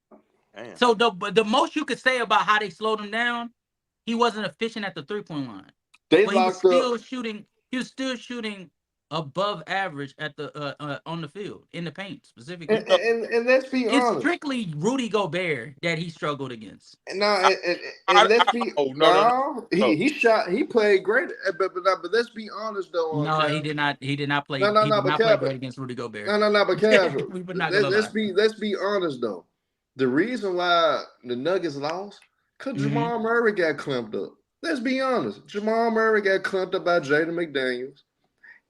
Damn. So the most you could say about how they slowed him down, he wasn't efficient at the 3-point line. He was still shooting above average at the on the field in the paint specifically. And let's be honest, it's strictly Rudy Gobert that he struggled against. He played great, but let's be honest though. No, he did not. He did not play. He did not play great against Rudy Gobert. But casual. Let's be honest though. The reason why the Nuggets lost, because Jamal Murray got clamped up. Let's be honest. Jamal Murray got clamped up by Jaden McDaniels.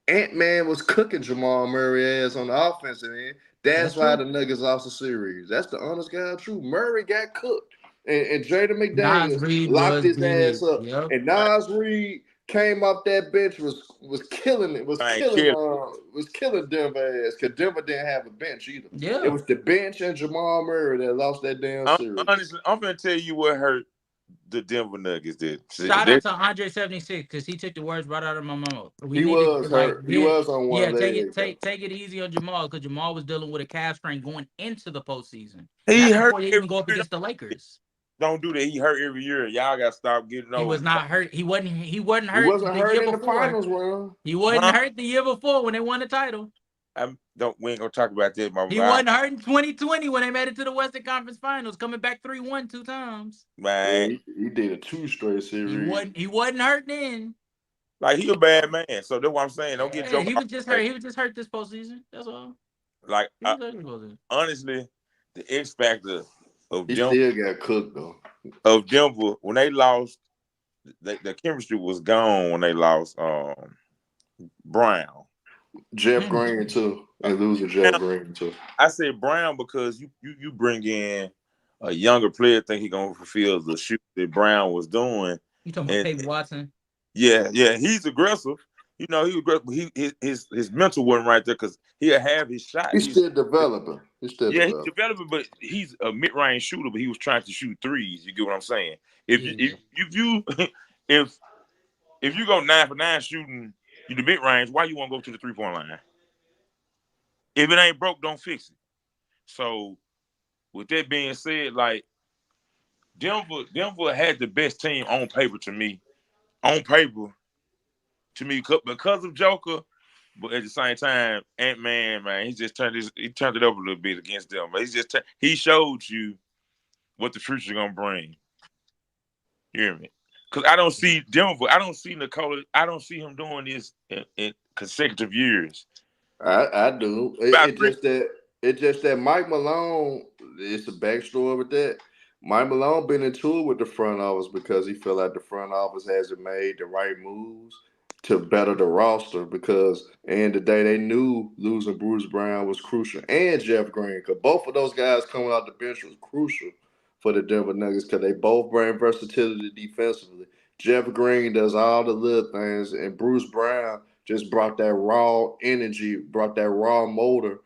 Ant-Man was cooking Jamal Murray ass on the offensive end. That's why the Nuggets lost the series. That's the honest God truth. Murray got cooked. And Jaden McDaniels locked his ass up. Yep. And Nas Reed came off that bench, was killing it, was killing Denver ass, because Denver didn't have a bench either. Yeah. It was the bench and Jamal Murray that lost that damn series. Honestly, I'm gonna tell you what hurt the Denver Nuggets did. Shout out to 176 because he took the words right out of my mouth. He was hurt. He was on one leg. Take it easy on Jamal because Jamal was dealing with a calf strain going into the postseason. He hurt. Before he even go up against the Lakers. Don't do that. He hurt every year. Y'all got to stop getting over. He was not hurt. He wasn't hurt. He wasn't hurt in the finals run. He wasn't hurt the year before when they won the title. We ain't gonna talk about that, my He wasn't hurt in 2020 when they made it to the Western Conference Finals, coming back 3-1 2 times. Man, he did a 2 straight series. He wasn't hurt then. Like he a bad man, so that's what I'm saying. Don't get He was just hurt. He was just hurt this postseason. That's all. Like honestly, the X factor of he Denver, still got cooked though. Of Denver when they lost, the chemistry was gone when they lost Brown. Jeff Green too. And losing Jeff Green too. I said Brown because you bring in a younger player, think he gonna fulfill the shoot that Brown was doing. You talking about Peyton Watson? Yeah, he's aggressive. You know, he was aggressive, but his mental wasn't right there because he'll have his shot. He's still developing. He's developing, but he's a mid-range shooter. But he was trying to shoot threes. You get what I'm saying? If you go 9 for 9 shooting you the mid-range, why you want to go to the 3-point line? If it ain't broke, don't fix it. So, with that being said, like Denver had the best team on paper to me. Because of Joker, but at the same time, Ant-Man, man, he turned it over a little bit against them. But he showed you what the future's gonna bring. You hear me? Because I don't see Denver. I don't see Nikola. I don't see him doing this in consecutive years. I do. It's just that Mike Malone. It's a backstory with that. Mike Malone been into it with the front office because he felt like the front office hasn't made the right moves to better the roster. Because at the end of the day, they knew losing Bruce Brown was crucial, and Jeff Green, because both of those guys coming out the bench was crucial for the Denver Nuggets because they both bring versatility defensively. Jeff Green does all the little things, and Bruce Brown just brought that raw energy, brought that raw motor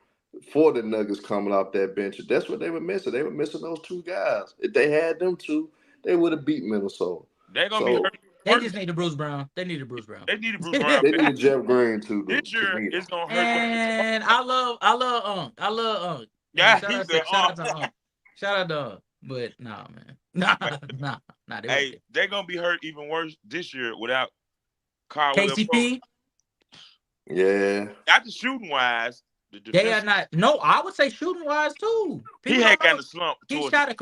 for the Nuggets coming off that bench. That's what they were missing. They were missing those 2 guys. If they had them 2, they would have beat Minnesota. They're gonna be hurt. They just needed Bruce Brown. They needed Bruce Brown. They needed Bruce Brown. They needed Jeff Green too. This year it's gonna hurt. And I love Yeah, shout out to But nah, man. Nah. Hey, they're gonna be hurt even worse this year without Caldwell. KCP. Yeah. After shooting wise, They are not. No, I would say shooting wise too. He had kind of slump. He shot a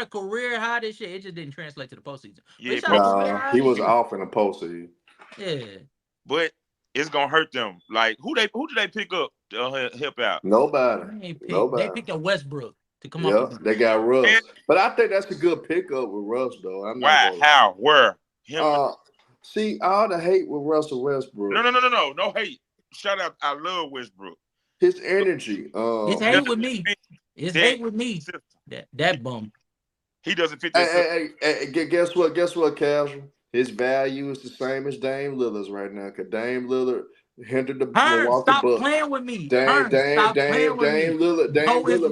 career high this year. It just didn't translate to the postseason. Yeah, he was off in the postseason. Yeah, but it's gonna hurt them. Like who did they pick up to help out? Nobody. They picked up Westbrook to come up. Yeah, they got Russ. But I think that's a good pickup with Russ, though. I'm Why? not How? Where? Him? See, all the hate with Russell Westbrook. No hate. Shout out. I love Westbrook. His energy. It's hate with me. It's hate with me. That bum. He doesn't fit that. Hey, guess what? Guess what, Casual? His value is the same as Dame Lillard's right now. Because Dame Lillard hindered the Milwaukee stop Bucks. Playing with me. Dame Lillard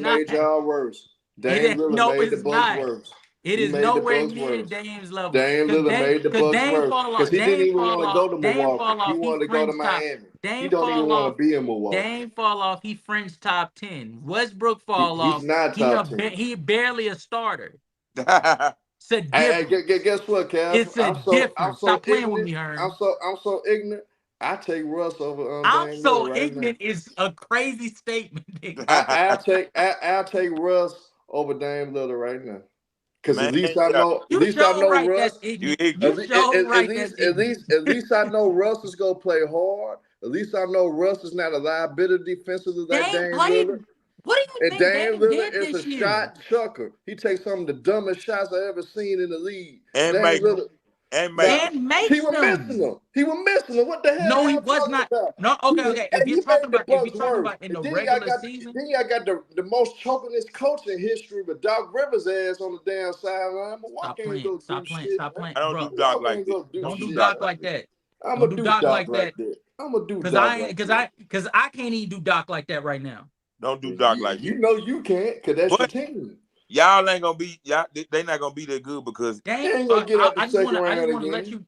made y'all worse. Dame Lillard made the Bucks worse. It is nowhere near Dame's level. Dame Lillard made the Bucks worse because he didn't even want to go to Milwaukee. He wanted to go to Miami. He don't even want to be in Milwaukee. Dame fall off. He fringe top 10. Westbrook fall off. He's not top 10. He barely a starter. It's a difference. Guess what, Cal? It's a difference. Stop playing with me, Herm. I'm so ignorant. I take Russ over. I'm so ignorant is a crazy statement. I'll take Russ over Dame Lillard right now. Because at least I know Russ. At least I know Russ is gonna play hard. At least I know Russ is not a liability defensively like Dame Lillard. What do you think Dame Lillard is a shot chucker. He takes some of the dumbest shots I ever seen in the league. And makes he was missing them. He was missing them. What the hell? No, he was not. About? No, okay. If you're talking about in the regular season, then I got the most chokingest coach in history with Doc Rivers' ass on the damn sideline. Stop playing. I don't do Doc like that. Don't do Doc like that. I'm gonna do Doc like that. I'm gonna do Doc because I can't even do Doc like that right now. Don't do Doc like that. You know you can't, because that's your team. Y'all ain't gonna be they not gonna be that good because they ain't gonna get up the second round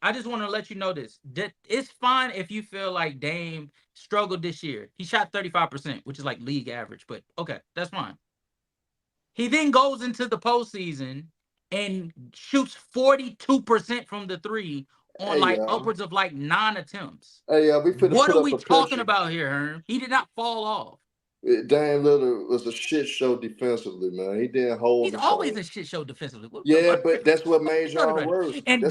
I just want to let you know this. That it's fine if you feel like Dame struggled this year. He shot 35%, which is like league average, but okay, that's fine. He then goes into the postseason and shoots 42% from from on upwards of 9 attempts. What are we talking about here, Herm? He did not fall off. Dame Lillard was a shit show defensively, man. He didn't hold. He's always a shit show defensively. But that's what made y'all worse. And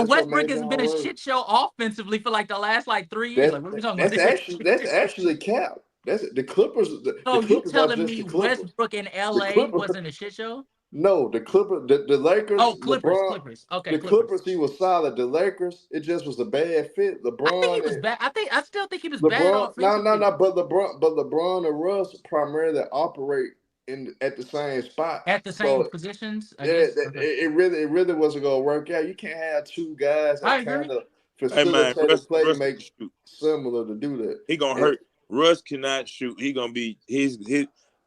Westbrook has been a shit show offensively for the last 3 years. What are we talking about? That's actually cap. That's the Clippers. So you telling me Westbrook in LA wasn't a shit show? No, the Clippers, the Lakers. Oh, Clippers. Okay, the Clippers. He was solid. The Lakers, it just was a bad fit. LeBron. I think he was bad. I still think he was bad. No. But LeBron and Russ primarily operate at the same spot, at the same positions. It really wasn't gonna work out. You can't have two guys that kind of facilitate the play to make similar to do that. He gonna hurt. Russ cannot shoot. He gonna be his.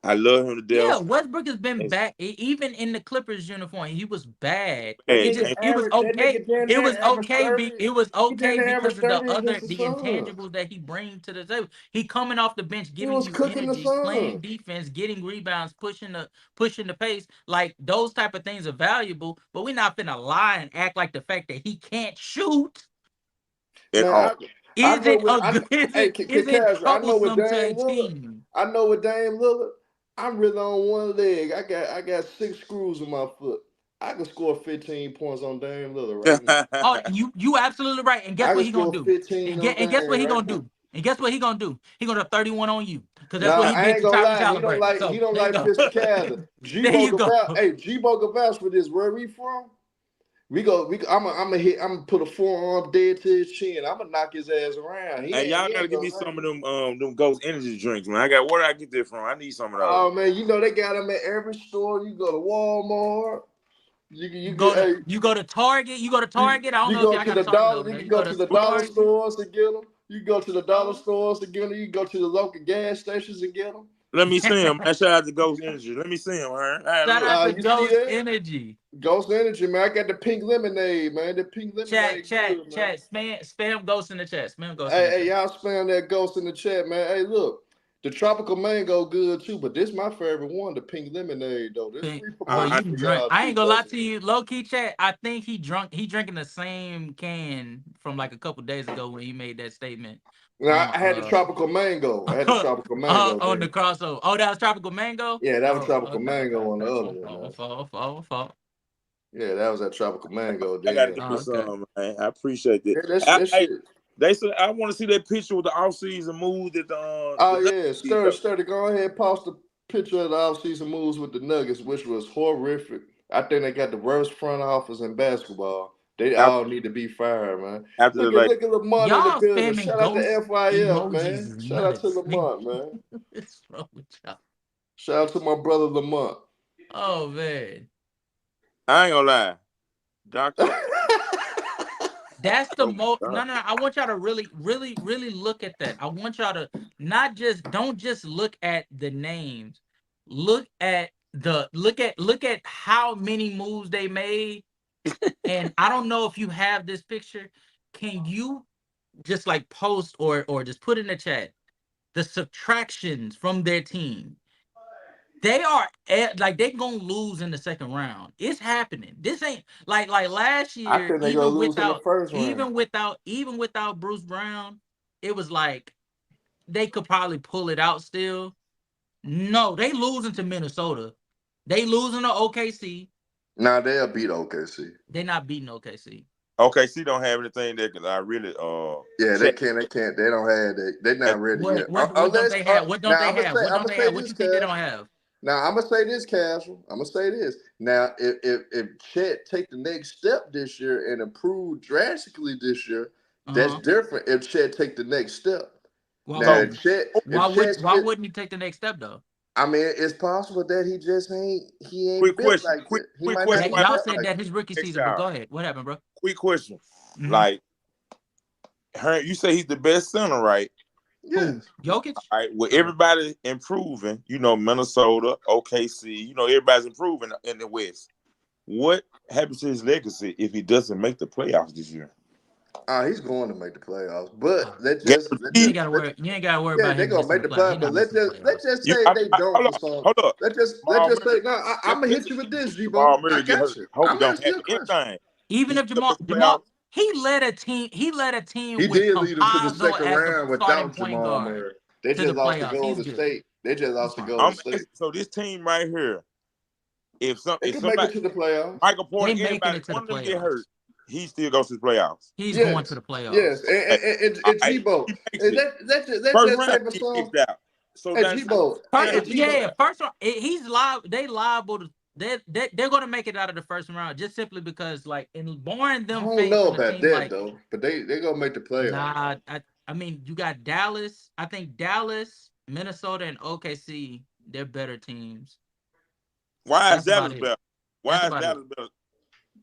I love him to death. Yeah, Westbrook has been bad. Even in the Clippers uniform, he was bad. It was okay. It was okay. It was okay because of the intangibles that he brings to the table. He coming off the bench, giving you energy, playing defense, getting rebounds, pushing the pace. Like those type of things are valuable. But we're not finna lie and act like the fact that he can't shoot. Is it troublesome to a team? I know with Dame Lillard, I'm really on one leg. I got 6 screws in my foot. I can score 15 points on Dame Lillard right now. Oh, you absolutely right. And guess what he gonna do? And guess what he gonna do? And guess what he gonna do? He gonna have 31 on you because that's what he did to Tyrese Halliburton. He don't like physicality. G-Bo can vouch for this. Where we from? I'm gonna put a forearm dead to his chin. I'm gonna knock his ass around. Y'all gotta give me some of them Ghost energy drinks, man. Where do I get that from? I need some of those. Oh man, they got them at every store. You go to Walmart. You go to Target. You go to Target. I don't know if y'all got Target. You can go to the dollar stores to get them. You go to the dollar stores to get them. You go to the local gas stations and get them. Let me see him. Shout out to Ghost Energy. Let me see him, man. Shout out to Ghost Energy. Ghost Energy, man. I got the pink lemonade, man. The pink lemonade. Chat. Spam Ghost in the chat. Spam Ghost. Hey, y'all spam that Ghost in the chat, man. Hey, look. The tropical mango good too, but this my favorite one, the pink lemonade though. This free promotion. I ain't gonna lie to you, low key chat. I think he drinking the same can from like a couple days ago when he made that statement. I had the tropical mango. I had the tropical mango on the crossover. Oh, that was tropical mango. Yeah, that was tropical mango on the other one. Fault. Yeah, that was that tropical mango. I gotta give me some, man. I appreciate that. They said I want to see that picture with the off-season moves that Sturdy, go ahead, post the picture of the off-season moves with the Nuggets, which was horrific. I think they got the worst front office in basketball. They all need to be fired, man. Look at Lamont in the building. Shout out to FYF, man. Shout out to Lamont, man. What's wrong with y'all? Shout out to my brother Lamont. Oh man, I ain't gonna lie, Doctor. That's the most. No. I want y'all to really look at that. I want y'all to don't just look at the names. Look at how many moves they made. And I don't know if you have this picture. Can you just like post or just put in the chat the subtractions from their team? They are like they gonna lose in the second round. It's happening. This ain't like last year. I think they gonna lose in the first round. Even without Bruce Brown, it was like they could probably pull it out still. No, they losing to Minnesota. They losing to OKC. Nah, they'll beat OKC. They're not beating OKC. OKC don't have anything that can really Yeah, they can't. They don't have that. They're not ready yet. What don't they have? What don't they have? What you think they don't have? Now I'm gonna say this, Casual. I'm gonna say this. Now, if Chet take the next step this year and improve drastically this year, that's different. If Chet take the next step, why wouldn't he take the next step though? I mean, it's possible that he just ain't built like that. He might not. Y'all said that his rookie season, but go ahead. What happened, bro? Quick question. Like, you say he's the best center, right? Yes. Jokic? All right. Well, everybody improving, Minnesota, OKC, everybody's improving in the West. What happens to his legacy if he doesn't make the playoffs this year? He's going to make the playoffs, but you ain't gotta worry about him. They're gonna make the playoffs, but let's just say they don't. Hold up. Let's just say no. I'm gonna hit you with this, G-Bo. I got you. Hope don't have anything. Even if Jamal, he led a team. He did lead them to the second round without Jamal Murray. They just lost to Golden State. They just lost to Golden State. So this team right here, if somebody make it to the playoffs, Michael Porter, anybody one of them get hurt, he still goes to the playoffs. He's going to the playoffs. Yes, and G-Bo. Let's just say for some. So G-Bo. First round. He's live. They liable to. They're going to make it out of the first round just simply because, like, in boring them. I don't know about that though, but they're going to make the playoffs. Nah, I mean, you got Dallas. I think Dallas, Minnesota, and OKC. They're better teams. Why is Dallas better? Why is Dallas better?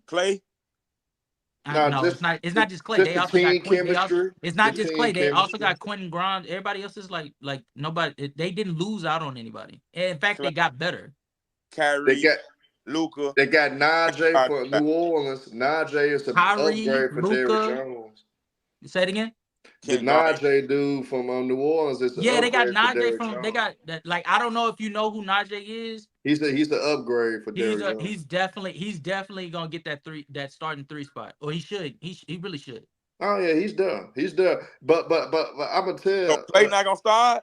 Clay. No, it's not just Clay. They also got Quentin. It's not just Clay. They also got Quentin Grimes. Everybody else is like nobody. They didn't lose out on anybody. In fact, they got better. Kyrie, They got Luka. They got Najee for New Orleans. Najee is an upgrade for Derrick Jones. Say it again. The Najee dude from New Orleans is they got Najee from. They got that. Like, I don't know if you know who Najee is. He's the upgrade for Derrick Jones. He's definitely gonna get that starting 3 spot, or he should. He really should. Oh yeah, he's there. But I'm gonna tell you, Clay not gonna start.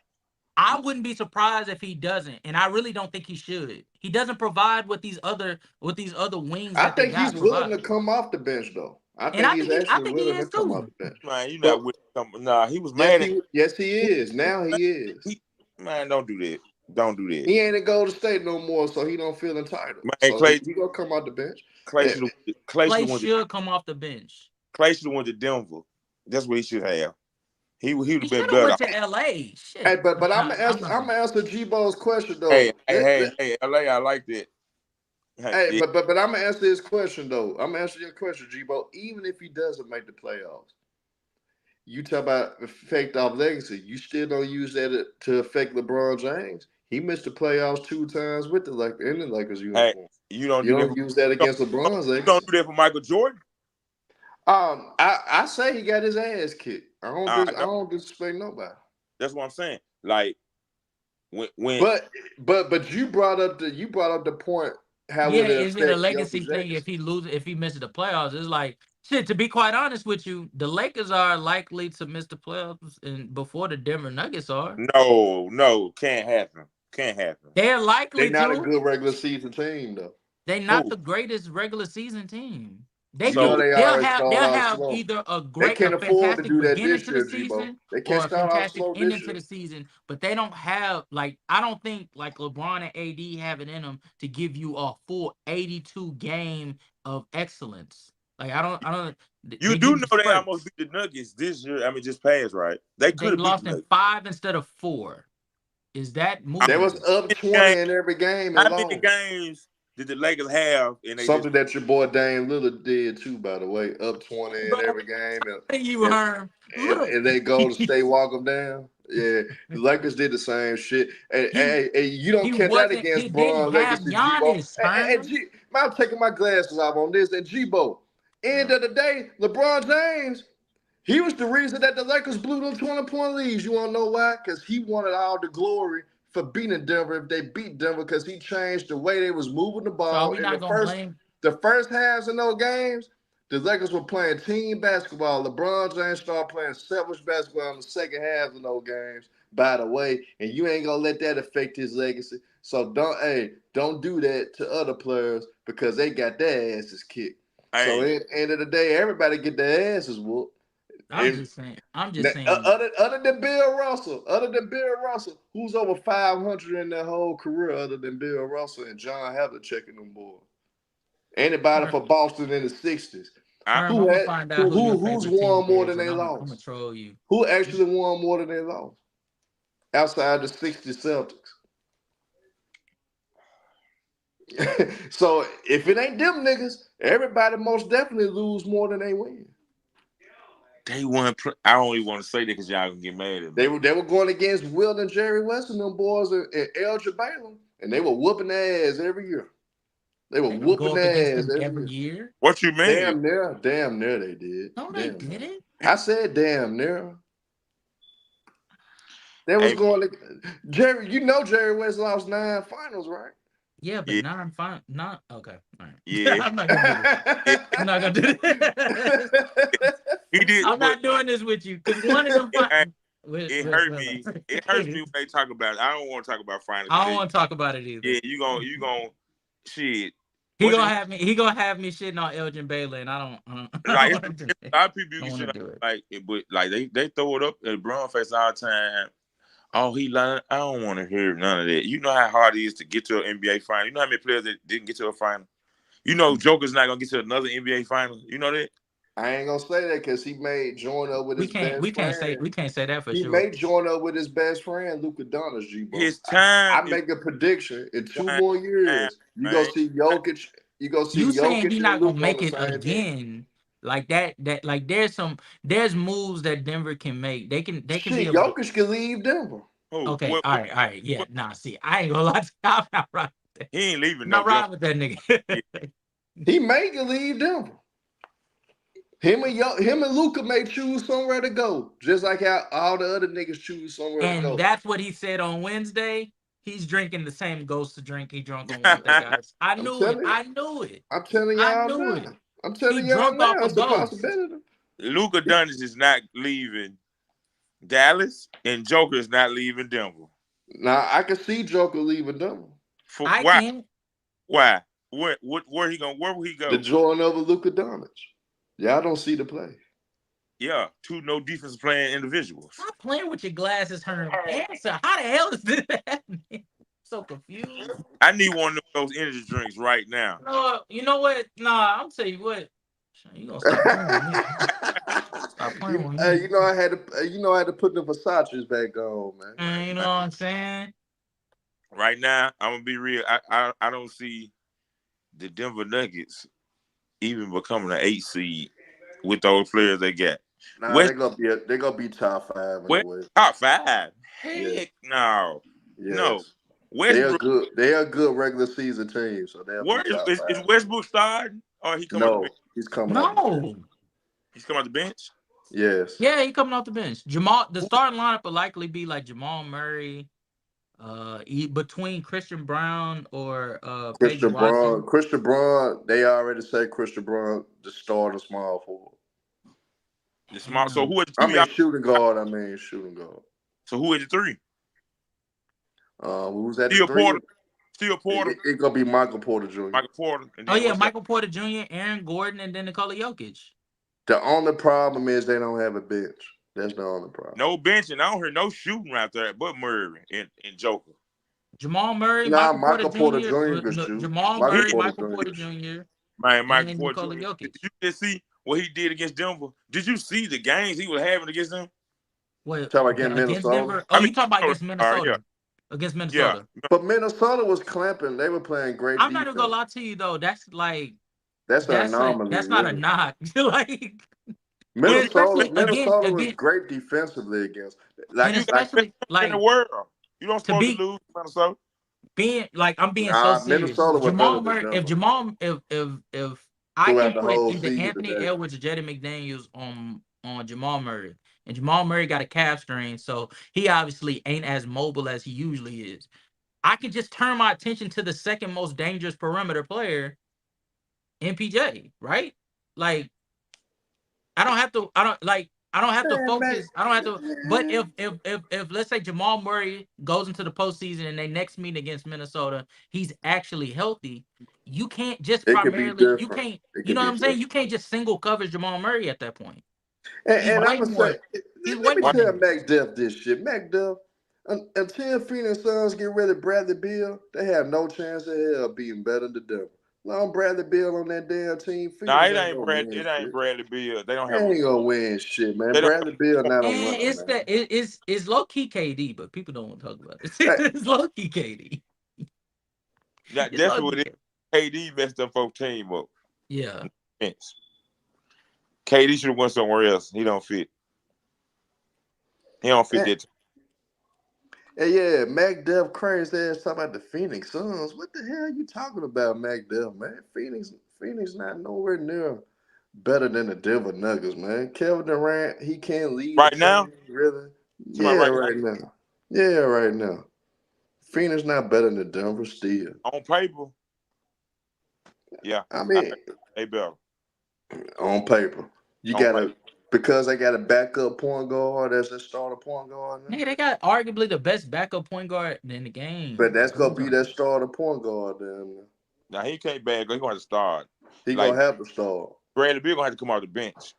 I wouldn't be surprised if he doesn't, and I really don't think he should. He doesn't provide what these other wings. I think he's willing to come off the bench though. I think he's actually willing to come off the bench. Man, you not with him. Nah, he was mad. Yes, he is. Now he is. Man, don't do that. Don't do that. He ain't in Golden State no more, so he don't feel entitled. Man, so Clay, he gonna come off the bench. Clay should come off the bench. Clay should have went to Denver. That's what he should have. He would have been better. Went to LA. Shit. Hey, but I'm gonna answer G-Bo's question though. Hey, LA, I like that. Hey, but I'm gonna answer his question though. I'm gonna answer your question, G-Bo. Even if he doesn't make the playoffs, you talk about affect off legacy. You still don't use that to affect LeBron James. He missed the playoffs 2 times with the Lakers uniform. Hey, you don't use that against LeBron's legacy. You don't do that for Michael Jordan. I say he got his ass kicked. I don't disrespect nobody. That's what I'm saying. Like, But you brought up the point. How Yeah, would it is it a affect legacy Jokic thing legacy? if he misses the playoffs? It's like shit. To be quite honest with you, the Lakers are likely to miss the playoffs and before the Denver Nuggets are. No, can't happen. Can't happen. They're likely They're not a to. good regular season team though. They're not the greatest regular season team. They always start They'll off have slow. either a They can't afford to fantastic do that beginning this to the year, G-Bo. season They can't or a start off fantastic slow ending this to year. the season, but they don't have I don't think like LeBron and AD have it in them to give you a full 82 game of excellence. Like I don't. You do know they almost beat the Nuggets this year. I mean, just passed, right? They could have lost beat the in 5 instead of 4. Is that moving? They was up 20 in every game. How many games did the Lakers have? Something that your boy Dame Lillard did too, by the way. Up 20 in every game. And they go to stay walk them down. Yeah, the Lakers did the same shit. And you don't catch that against Bron legacy, G-Bo. And I'm taking my glasses off on this. And G-Bo, end of the day, LeBron James, he was the reason that the Lakers blew them 20-point leads. You want to know why? Because he wanted all the glory for beating Denver if they beat Denver, because he changed the way they was moving the ball. The first halves in those games, the Lakers were playing team basketball. LeBron James started playing selfish basketball in the second half of those games, by the way, and you ain't gonna let that affect his legacy. So don't do that to other players because they got their asses kicked. So at the end of the day, everybody get their asses whooped. I'm just saying. Other than Bill Russell, who's over 500 in their whole career other than Bill Russell and John Havlicek them boys? Anybody for Boston in the 60s? Who's won more than they lost? I'm gonna troll you. Who actually won more than they lost? Outside the 60 Celtics. So if it ain't them niggas, everybody most definitely lose more than they win. They won. I don't even want to say that because y'all can get mad at me. They were going against Will and Jerry West and them boys and Elgin Baylor, and they were whooping their ass every year. They were whooping their ass every year. What you mean? Damn near they did. No, they didn't. I said damn near. They was going to Jerry. You know Jerry West lost 9 finals, right? Yeah, but not okay. All right. Yeah, I'm not gonna do this. He did. I'm not doing this with you because one of them. It hurt me. It hurts me when they talk about it. I don't want to talk about finals. I don't want to talk about it either. Yeah, you gonna shit. He gonna have me shitting on Elgin Baylor, and I don't like a lot of people you should like it, but like they throw it up at Brown face all the time. Oh, he lying. I don't want to hear none of that. You know how hard it is to get to an NBA final. You know how many players that didn't get to a final. You know Joker's not gonna get to another NBA final. You know that. I ain't gonna say that because he may join up with his best friend. We can't say that for sure. He may join up with his best friend, Luka Doncic, G-Bo. His time. I make a prediction. In 2 more years, you go see Jokic. You go see Jokic. You saying he's not gonna make it again? Like that like there's moves that Denver can make. They can be Jokic can leave Denver. Okay, all right, yeah. See, I ain't gonna lie to you. I'm not right with that. He ain't leaving. I'm not right with that nigga. He may leave Denver. Him and Luka may choose somewhere to go, just like how all the other niggas choose somewhere to go. And that's what he said on Wednesday. He's drinking the same ghost of drink he drunk on Wednesday, guys. I knew it. I'm telling y'all now. I'm telling y'all now. It's a possibility. Luka Doncic is not leaving Dallas, and Joker is not leaving Denver. Now I can see Joker leaving Denver. Why? Why? Where will he go? To join over Luka Doncic. Y'all don't see the play. Yeah, 2 no defense playing individuals. Stop playing with your glasses, Herm. Answer. How the hell is this happening? So confused. I need one of those energy drinks right now. No, you know what? Nah, I'm tell you what. You gonna stop playing with me. Stop playing with me. Hey, I had to put the Versace's back on, man. You know what I'm saying? Right now, I'm gonna be real. I don't see the Denver Nuggets even becoming an 8 seed with those players they got. Nah, they're gonna be top 5 anyway. Top 5? Heck no. Yes. No. Westbrook, they're a good regular season team, so is Westbrook starting or he coming? No, he's coming. No, he's coming off the bench. Yes. Yeah, he coming off the bench. The starting lineup will likely be like Jamal Murray, Between Christian Brown or Peyton Watson. Christian Braun, they already say Christian Braun the starting small forward. The small. So who is the I three? mean shooting guard. So who is the three? Who's at Steel the three? Porter. Steel Porter. It's gonna be Michael Porter Jr. Michael Porter. And Oh then yeah, Michael Porter Jr., Aaron Gordon, and then Nikola Jokic. The only problem is they don't have a bench. That's the only problem. No benching. I don't hear no shooting right there, but Murray and Joker. Jamal Murray, Michael Porter Jr. can shoot. Jamal Murray, Michael Porter Jr. Man, Michael and Porter Nikola Jr. Jokic. Did you just see what he did against Denver? Did you see the games he was having against them? Wait, talking about against Denver? Oh, you talking about against Minnesota? Yeah. Against Minnesota. Yeah. But Minnesota was clamping. They were playing great I'm defense. not even gonna lie to you though. That's an anomaly. That's not a knock. Like Minnesota was great defensively against. And especially in the world. You don't supposed to lose Minnesota. I'm being so serious. Minnesota was Jamal Murray. If I can put either Anthony today. Edwards or Jedi McDaniels on Jamal Murray, and Jamal Murray got a calf strain, so he obviously ain't as mobile as he usually is. I can just turn my attention to the second most dangerous perimeter player, MPJ, right? Like, I don't have to focus. But if let's say Jamal Murray goes into the postseason and they next meet against Minnesota, he's actually healthy. You can't just primarily. You can't. You know what I'm saying? You can't just single cover Jamal Murray at that point. And I'm gonna say, let me tell Mac Duff this shit. Mac Duff, until Phoenix Suns get rid of Bradley Beal, they have no chance in hell of being better than Denver. Long Bradley Beal on that damn team. Nah, it ain't Bradley Beal. They don't have. They ain't gonna win shit, man. Bradley Beal not a winner. It's low key KD, but people don't want to talk about it. It's low key KD. That's what it is. KD messed up 14 up. Yeah. KD should have went somewhere else. He don't fit. He don't fit that. Hey, yeah, Mac Duff crazy ass talking about the Phoenix Suns. What the hell are you talking about, Mac Duff, man? Phoenix not nowhere near better than the Denver Nuggets, man. Kevin Durant, he can't lead right now. Really? Yeah, right now. Yeah, right now. Phoenix not better than Denver still. On paper. Yeah. I mean, they better. On paper. Because they got a backup point guard as their starter point guard now. Nigga, they got arguably the best backup point guard in the game. But that's gonna be their starter point guard then. Now he can't back. He's gonna have to start. He gonna have to start. Bradley Beal gonna have to come off the bench.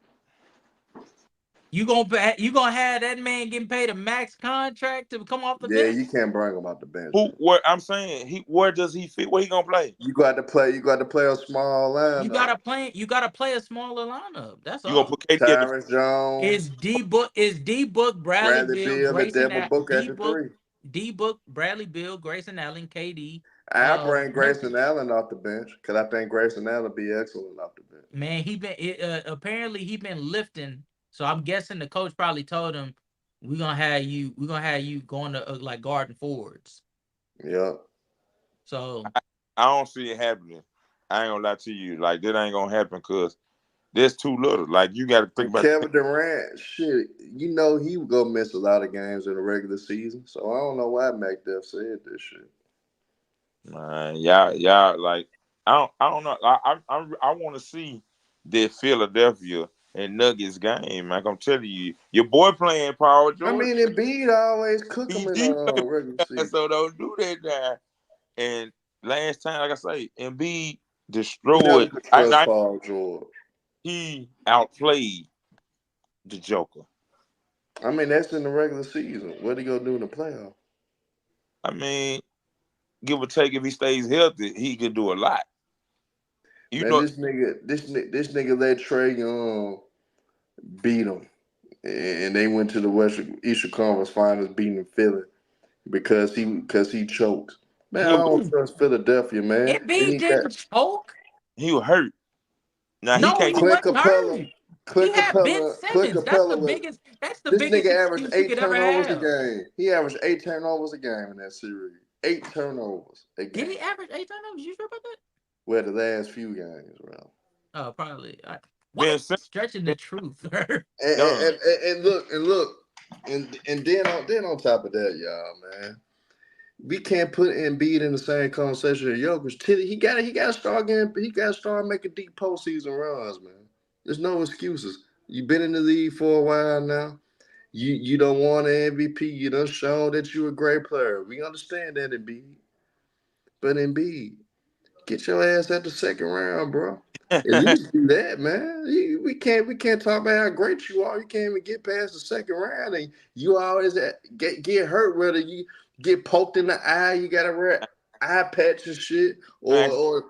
You gonna have that man getting paid a max contract to come off the bench? Yeah, you can't bring him off the bench. I'm saying where does he fit? Where he gonna play? You got to play a small lineup. You gotta play a smaller lineup. That's all. You gonna put KD Tyrese Jones. Is D Book, Bradley Beal, Grayson Allen, D Book, Bradley Beal, Grayson Allen, KD. I bring Grayson Allen off the bench because I think Grayson Allen be excellent off the bench. Man, apparently he been lifting. So I'm guessing the coach probably told him, we're gonna have you going to like guarding forwards. Yeah. So I don't see it happening. I ain't gonna lie to you. Like that ain't gonna happen because there's too little. Like you gotta think about Kevin Durant, shit, he was gonna miss a lot of games in the regular season. So I don't know why Mac Duff said this shit. Man, y'all like I don't know. I wanna see the Philadelphia and Nuggets game, like I'm telling you, your boy playing Paul George. I mean, Embiid always cook him in the regular season. So don't do that now. And last time, like I say, Embiid destroyed. Paul George. He outplayed the Joker. I mean, that's in the regular season. What he gonna do in the playoff? I mean, give or take, if he stays healthy, he can do a lot. This nigga let Trae Young beat him, and they went to the Eastern Conference Finals, beating Philly because he choked. Man, I don't trust Philadelphia, man. Embiid didn't choke. He was hurt. Now no, he can't. Clint Capella. He had Ben Simmons. That's the biggest. This nigga averaged 8 turnovers a game. He averaged 8 turnovers a game in that series. 8 turnovers a game. Did he average 8 turnovers? You sure about that? Well, the last few games, bro. Oh, probably. Stretching the truth. and look, and then on top of that, y'all, man, we can't put Embiid in the same conversation as Jokic. He got to start making deep postseason runs, man. There's no excuses. You've been in the league for a while now. You don't want an MVP. You done shown that you're a great player. We understand that, Embiid. But Embiid, get your ass at the second round, bro. At least do that, man. We can't talk about how great you are. You can't even get past the second round, and you always get hurt. Whether you get poked in the eye, you gotta wear eye patch and shit, or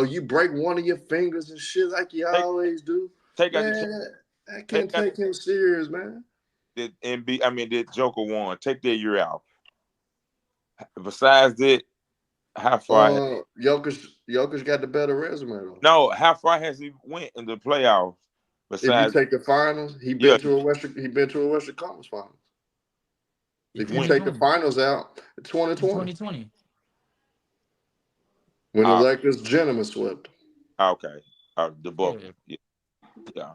you break one of your fingers and shit like you always do. I can't take him serious, man. Did Joker won? Take that year out. Besides that, how far? Jokic got the better resume though. No, how far has he went in the playoffs? Besides, if you take the finals, he been to a Western Conference Finals. If you take the finals out, 2020. When the Lakers gentlemen swept. Okay. The book. Yeah.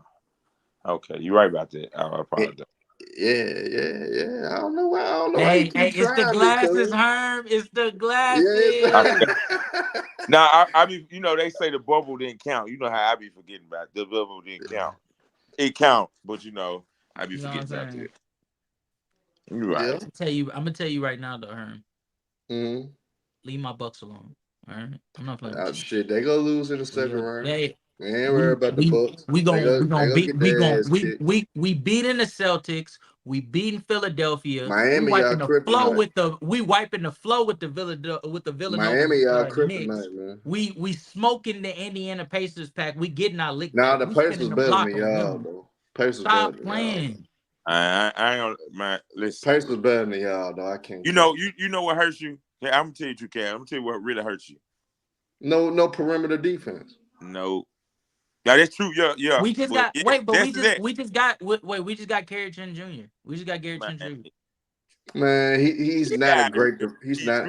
Okay, you're right about that. I apologize. Yeah. I don't know why. Hey, it's the glasses, Herm. It's the glasses. Now, I mean, they say the bubble didn't count. You know how I be forgetting about it. The bubble didn't count. It counts, but I be forgetting about that. You're right. I'm gonna tell you right now, though, Herm. Mm-hmm. Leave my Bucks alone. All right, I'm not playing. Shit, they gonna lose in the second round. Ain't worry about the Bucks. We beating the Celtics. We beating Philadelphia. Miami, wiping the flow with the Villanova. Miami, y'all kryptonite, man. We smoking the Indiana Pacers pack. We getting our lick. Nah, the Pacers better than y'all, though. Stop playing. I ain't man. Listen, Pacers better than y'all, though. I can't. You know what hurts you? Yeah, I'm gonna tell you, Cam. I'm gonna tell you what really hurts you. No perimeter defense. No. Yeah, that's true. Yeah. We just got we just got Gary Trent Jr. We just got Gary Trent Jr. Man, he's not a great. He's not.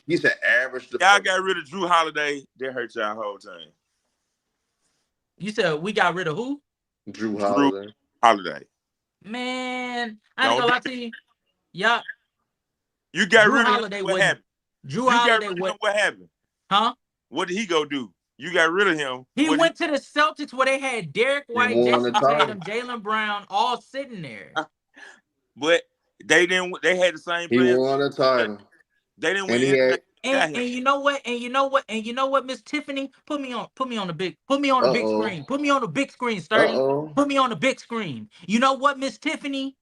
He's an average. Y'all got rid of Drew Holiday. That hurt y'all whole team. You said we got rid of who? Drew Holiday. Man, I ain't gonna lie to you. Yeah. You got rid of him. What happened? Drew Holiday. What happened? Huh? What did he go do? You got rid of him. He went to the Celtics where they had Derek White, Jason Tatum, Jaylen Brown, all sitting there. But they didn't. They had the same players. He won a title. They didn't win. And you know what, Miss Tiffany, put me on the big screen. Put me on the big screen, Sturdy. Put me on the big screen. You know what, Miss Tiffany?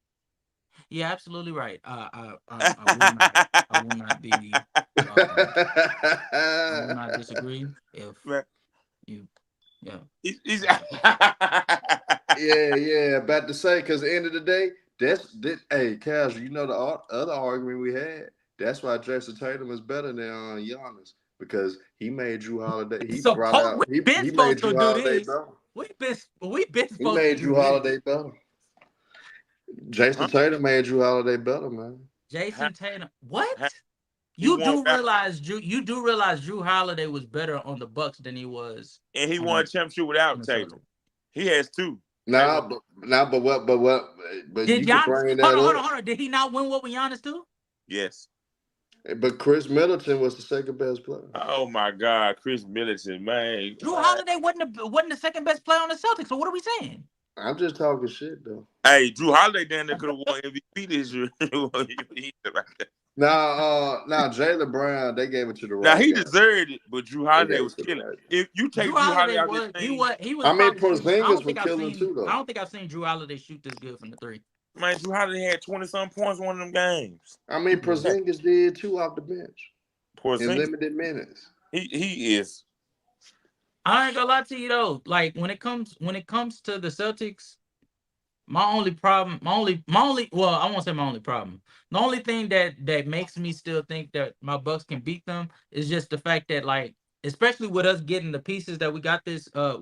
Yeah, absolutely right. I will not be. I will not disagree. If you, yeah. About to say, because at the end of the day, hey, Casual, you know the other argument we had. That's why Jason Tatum is better than Giannis, because he made Drew Holiday. He made Drew Holiday better. We been supposed He made Drew Holiday better. Jason Tatum made Drew Holiday better, man. Jason Tatum, what? You do realize Drew Holiday was better on the Bucks than he was, and he won a championship without Tatum. He has two. But what? Did Giannis? Hold on. Did he not win what with Giannis too? Yes. But Chris Middleton was the second best player. Oh my God, Chris Middleton, man. Drew Holiday wasn't the second best player on the Celtics. So what are we saying? I'm just talking shit though. Hey, Drew Holiday down there could have won MVP this year. Now Jaylen Brown, they gave it to the right. Now he deserved it, but Drew Holiday was killing. If you take Drew Holiday out of this thing, he was. I mean, Porzingis was killing too, though. I don't think I've seen Drew Holiday shoot this good from the three. Man, Drew Holiday had 20-some points one of them games. I mean, Porzingis did too off the bench. Porzingis in limited minutes. He is. I ain't gonna lie to you though. Like when it comes to the Celtics, my only problem. Well, I won't say my only problem. The only thing that makes me still think that my Bucks can beat them is just the fact that, like, especially with us getting the pieces that we got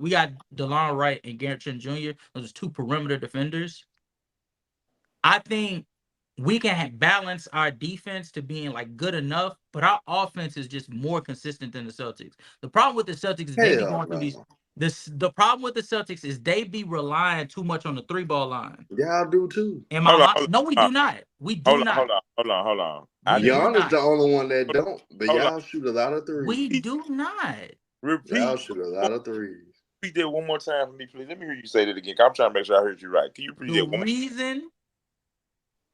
we got DeLon Wright and Gary Trent Jr. Those two perimeter defenders. I think we can balance our defense to being like good enough, but our offense is just more consistent than the Celtics. The problem with the Celtics is they be going through these. The problem with the Celtics is they be relying too much on the 3-ball line. Y'all do too. Am I lying? No, we do not. We do not. Hold on. Giannis the only one that don't, but y'all shoot a lot of threes. We do not. Y'all shoot a lot of threes. Repeat that one more time for me, please. Let me hear you say that again. I'm trying to make sure I heard you right. Can you repeat that one more reason?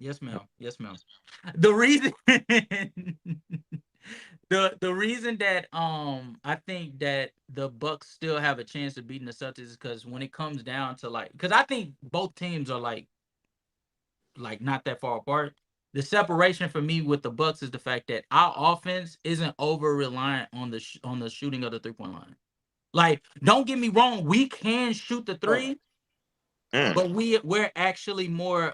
Yes, ma'am. Yes, ma'am. The reason the reason that I think that the Bucks still have a chance of beating the Celtics is because when it comes down to because I think both teams are like not that far apart. The separation for me with the Bucks is the fact that our offense isn't over reliant on the shooting of the 3-point line. Like, don't get me wrong, we can shoot the three, but we're actually more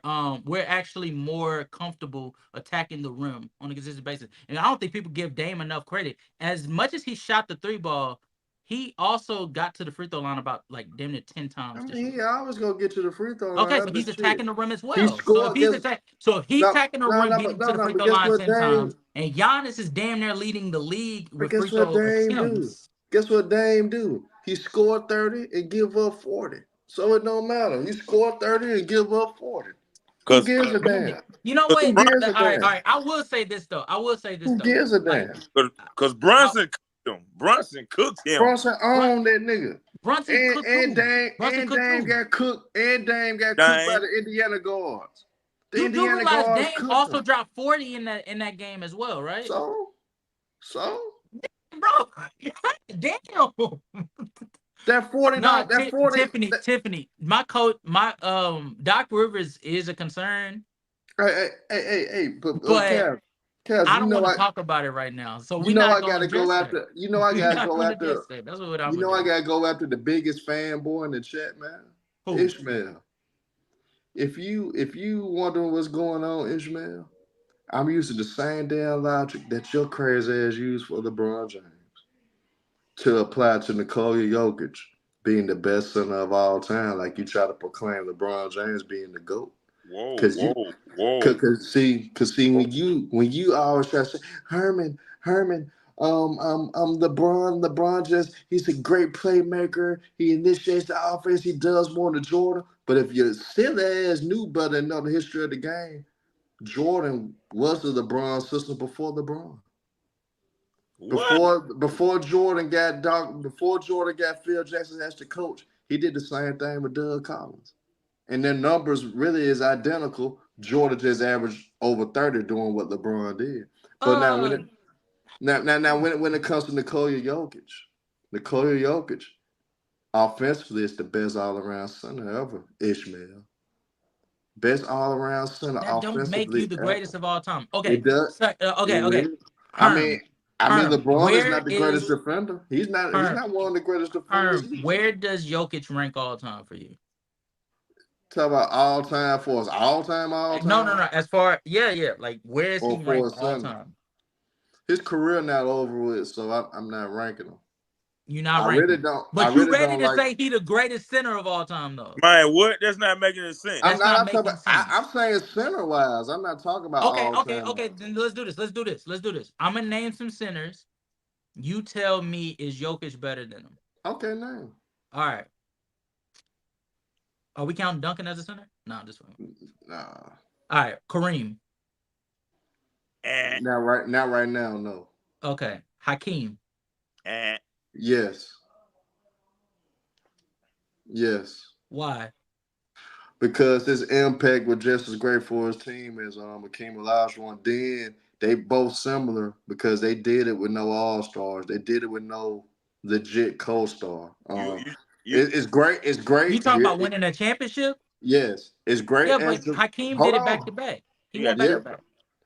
comfortable attacking the rim on a consistent basis. And I don't think people give Dame enough credit. As much as he shot the 3-ball, he also got to the free throw line about damn near 10 times. I mean, he always gonna get to the free throw line. Okay, but he's attacking the rim as well. He scored. So if he's attacking the rim, getting to the free throw line 10 times, and Giannis is damn near leading the league with free throw attempts. Guess what Dame do? He scored 30 and give up 40. So it don't matter. He scored 30 and give up 40. Who gives a damn? You know what? All right. I will say this though. Who gives a damn? Because Brunson cooked him. Brunson owned that nigga. Brunson cooked him. Dame got cooked. And Dame got cooked by the Indiana guards. You do realize Dame also dropped 40 in that game as well, right? So, bro, damn. That 40. No, that 40. Tiffany. My coach, Doc Rivers is a concern. Hey, but Kaz, I don't want to talk about it right now. So I gotta go after. I gotta go after. That's what I'm. I gotta go after the biggest fanboy in the chat, man. Who? Ishmael. If you wondering what's going on, Ishmael, I'm using the same damn logic that your crazy ass used for LeBron James to apply to Nikola Jokic being the best center of all time, like you try to proclaim LeBron James being the GOAT. Whoa. Cause see, when you always try to say Herman, LeBron he's a great playmaker. He initiates the offense. He does more than Jordan. But if you silly ass knew better and know the history of the game, Jordan was the LeBron system before LeBron. Before Jordan got Phil Jackson as the coach, he did the same thing with Doug Collins. And their numbers really is identical. Jordan just averaged over 30 doing what LeBron did. But now when it comes to Nikola Jokic, offensively is the best all-around center ever, Ishmael. Best all-around center that offensively. Don't make you the greatest of all time. Okay. It does. Okay. I mean, LeBron is not the greatest defender. He's not one of the greatest defenders. Where does Jokic rank all time for you? Talk about all time for us. All time. No. As far like where is he ranked all time? His career not over with, so I'm not ranking him. You're not ranking. I really don't. But you ready to say he the greatest center of all time, though? Man, what? That's not making any sense. I'm saying center wise. I'm not talking about all time. Okay. Then let's do this. I'm gonna name some centers. You tell me, is Jokic better than him? Okay, name. All right. Are we counting Duncan as a center? No, this one. Nah. All right, Kareem. Not right now, no. Okay, Hakeem. Yes. Why? Because his impact was just as great for his team as Hakeem Olajuwon. Then they both similar because they did it with no all-stars. They did it with no legit co-star. It's great. It's great. You talking about winning a championship? Yes, it's great. Yeah, but Hakeem did it back to back. He went back to back.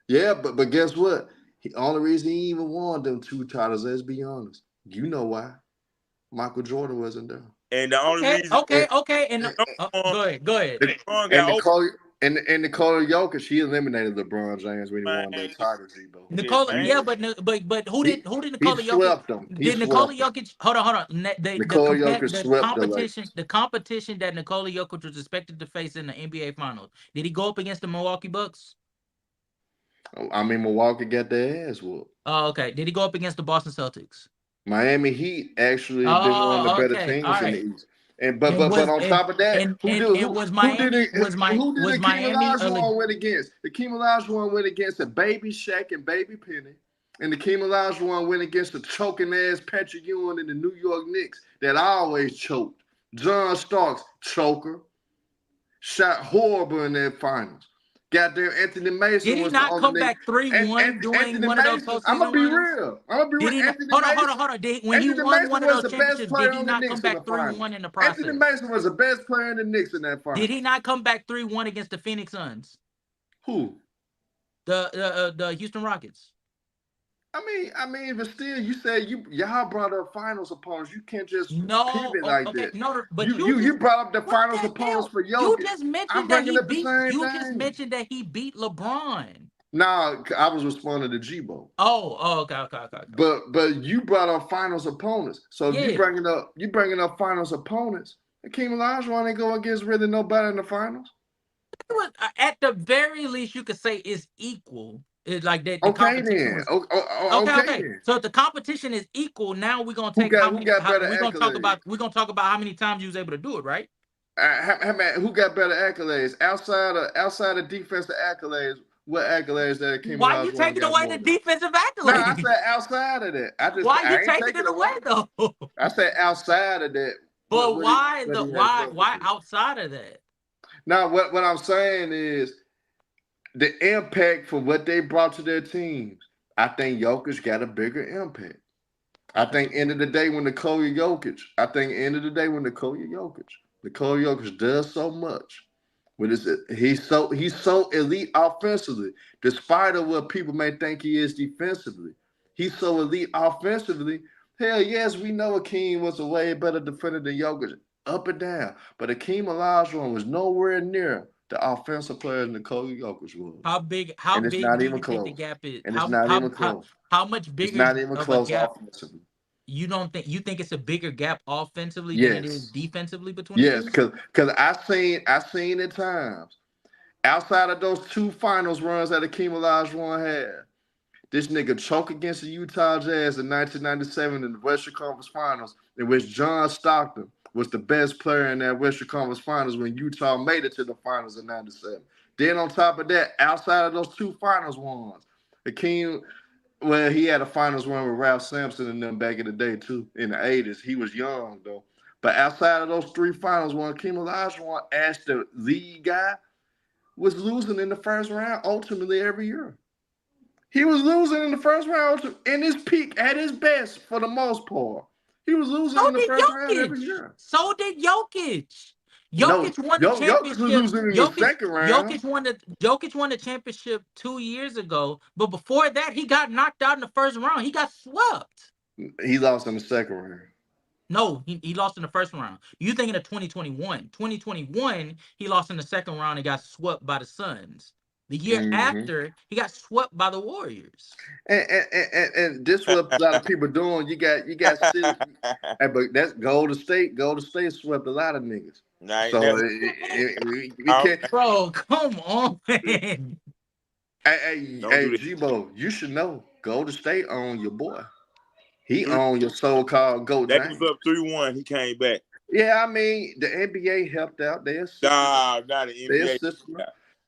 Yeah, but guess what? The only reason he even won them 2 titles, let's be honest. You know why? Michael Jordan wasn't there. And the only reason. Okay. And go ahead. And Nikola Jokic, he eliminated LeBron James when he won that title, G-Bo. But who did Nikola Jokic? Swept him. Did Nikola Jokic? Hold on. The competition that Nikola Jokic was expected to face in the NBA Finals. Did he go up against the Milwaukee Bucks? I mean, Milwaukee got their ass whooped. Oh, okay. Did he go up against the Boston Celtics? Miami Heat actually been one of the better Okay, all teams in the right. East. But on top of that, who did Hakeem Miami Olajuwon win against? Hakeem Olajuwon went against a baby Shaq and baby Penny, and Hakeem Olajuwon went against a choking ass Patrick Ewing in the New York Knicks that always choked. John Starks, choker, shot horrible in their finals. Goddamn, Anthony Mason Did he was not the only come back 3-1 during Anthony one of those Mason, postseason I'm gonna be runs? real. Hold on. When he Anthony won Mason one of was those the best championships, player did he on the not Knicks come in the back finals. 3-1 in the process? Anthony Mason was the best player in the Knicks in that finals. Did he not come back 3-1 against the Phoenix Suns? Who? The Houston Rockets. I mean, but still, you said y'all brought up finals opponents. You can't just pivot like that. No, but you brought up the finals opponents for Jokic. You just mentioned that he beat. You just mentioned that he beat LeBron. No, I was responding to G-Bo. Okay. But you brought up finals opponents. So if you bringing up finals opponents, Hakeem Olajuwon ain't going against really nobody in the finals. At the very least, you could say is equal. It's like that. Okay then. Okay. So if the competition is equal, now we're gonna take who got better accolades? We're gonna talk about how many times you was able to do it, right? Who got better accolades outside of defensive accolades? What accolades that Hakeem Olajuwon? Why are you taking away the defensive accolades? No, I said outside of that. Why are you taking it away though? I said outside of that. But why outside of that? Now, what I'm saying is the impact for what they brought to their teams. I think Jokic got a bigger impact. I think end of the day when Nikola Jokic does so much. He's so elite offensively, despite of what people may think he is defensively. He's so elite offensively. Hell yes, we know Hakeem was a way better defender than Jokic, up and down. But Hakeem Olajuwon was nowhere near the offensive player Nikola Jokic was. How big do you think the gap is? And it's not even close. How much bigger? It's not even close offensively. You think it's a bigger gap offensively than it is defensively between? Yes, because I seen at times outside of those two finals runs that Hakeem Olajuwon had, this nigga choke against the Utah Jazz in 1997 in the Western Conference Finals, in which John Stockton was the best player in that Western Conference Finals when Utah made it to the finals in 97. Then on top of that, outside of those two finals ones, Hakeem, well, he had a finals run with Ralph Sampson and them back in the day too, in the 80s. He was young though. But outside of those three finals, when Hakeem Olajuwon, as the lead guy, was losing in the first round ultimately every year. He was losing in the first round in his peak, at his best for the most part. He was losing in the first round every year. So did Jokic. Jokic won the championship. Jokic was losing in the second round. Jokic won the championship 2 years ago, but before that, he got knocked out in the first round. He got swept. He lost in the second round. No, he lost in the first round. You thinking of 2021. 2021, he lost in the second round and got swept by the Suns. The year after, he got swept by the Warriors. And this what a lot of people doing. You got but that's Golden State. Golden State swept a lot of niggas. So we can't. Bro, come on, man. Hey, G-Bo, you should know Golden State owned your boy. He owned your so-called GOAT. That was up 3-1. He came back. Yeah, I mean the NBA helped out. Not the NBA.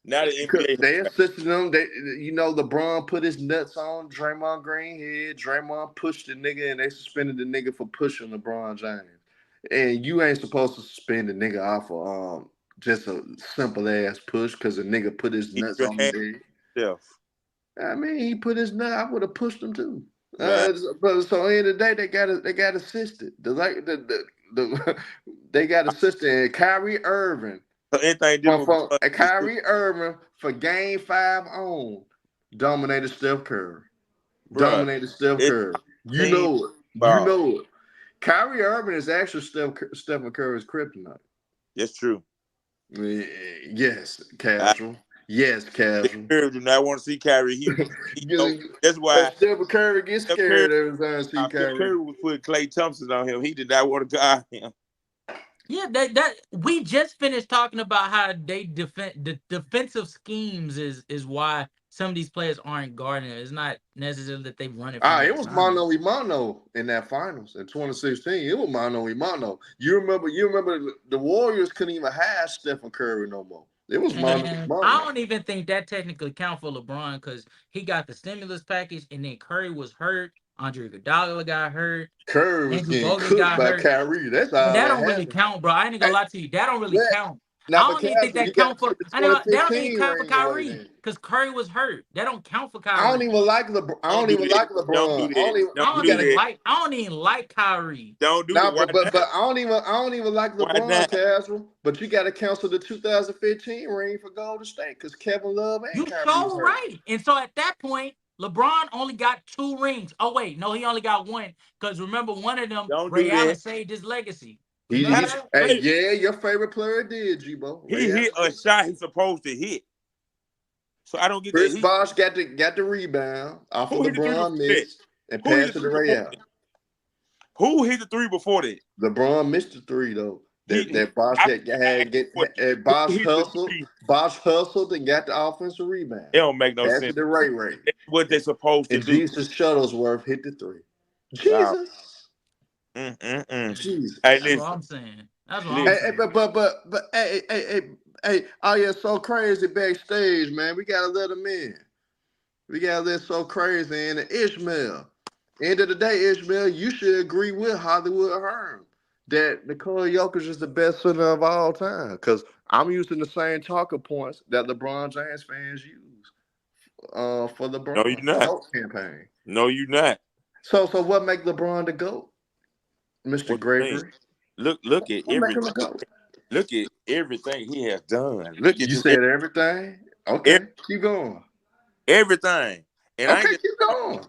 Now the NBA. They assisted them. LeBron put his nuts on Draymond Green head. Draymond pushed the nigga, and they suspended the nigga for pushing LeBron James. And you ain't supposed to suspend the nigga off of just a simple ass push because the nigga put his nuts on his head. Yeah. I mean, he put his nut. I would have pushed him too. But so at the end of the day, they got assisted. They got assisted. And Kyrie Irving. Kyrie Irving for Game 5 on dominated Steph Curry. You know it. Kyrie Irving is actually Stephen Curry's kryptonite. That's true. Yes, casual. Curry do not want to see Kyrie. That's why Stephen Curry gets scared every time I see Kyrie. Curry would put Klay Thompson on him. He did not want to guard him. Yeah, that we just finished talking about how they defend the defensive schemes is why some of these players aren't guarding it. It's not necessarily that they run it. It was mano y mano in that finals in 2016. It was mano y mano. You remember the Warriors couldn't even have Stephen Curry no more. It was mano y mano. I don't even think that technically count for LeBron because he got the stimulus package and then Curry was hurt. Andre Iguodala got hurt. Curry was getting cooked by Kyrie. That's all. That don't really count, bro. I ain't gonna lie to you. That don't really count. Now, I don't even think that count for. That don't even count for Kyrie because Curry was hurt. That don't count for Kyrie. I don't even like LeBron. I don't even like LeBron. I don't even like Kyrie. Don't do that. But I don't even like LeBron, casual. But you got to cancel the 2015 ring for Golden State because Kevin Love ain't. You so right. And so at that point, LeBron only got 2 rings. Oh wait, no, he only got 1. Because remember, one of them, Ray Allen saved his legacy. Hey, your favorite player did, G-Bo. He hit a shot he's supposed to hit. So I don't get Chris that. Bosh got the rebound off of LeBron missed and passed it to Ray Allen. Who hit the 3 before that? LeBron missed the 3 though. That Bosh hustled and got the offensive rebound. It don't make no sense. Passed it to Ray. That's what they supposed to do. Jesus Shuttlesworth hit the 3. Jesus. Jesus. Hey, that's what I'm saying. That's what I'm saying. But hey, oh yeah, so crazy backstage, man. We gotta let him in. We gotta let so crazy in. And Ishmael. End of the day, Ishmael, you should agree with Hollywood Herm that Nikola Jokic is the best center of all time. Because I'm using the same talking points that LeBron James fans use for LeBron. No, you're not. Campaign. No, you're not. So what make LeBron the GOAT? Mr. Gregory. Look at everything. Look at everything he has done. Look at you said everything. Okay, keep going. Everything. And okay, keep going.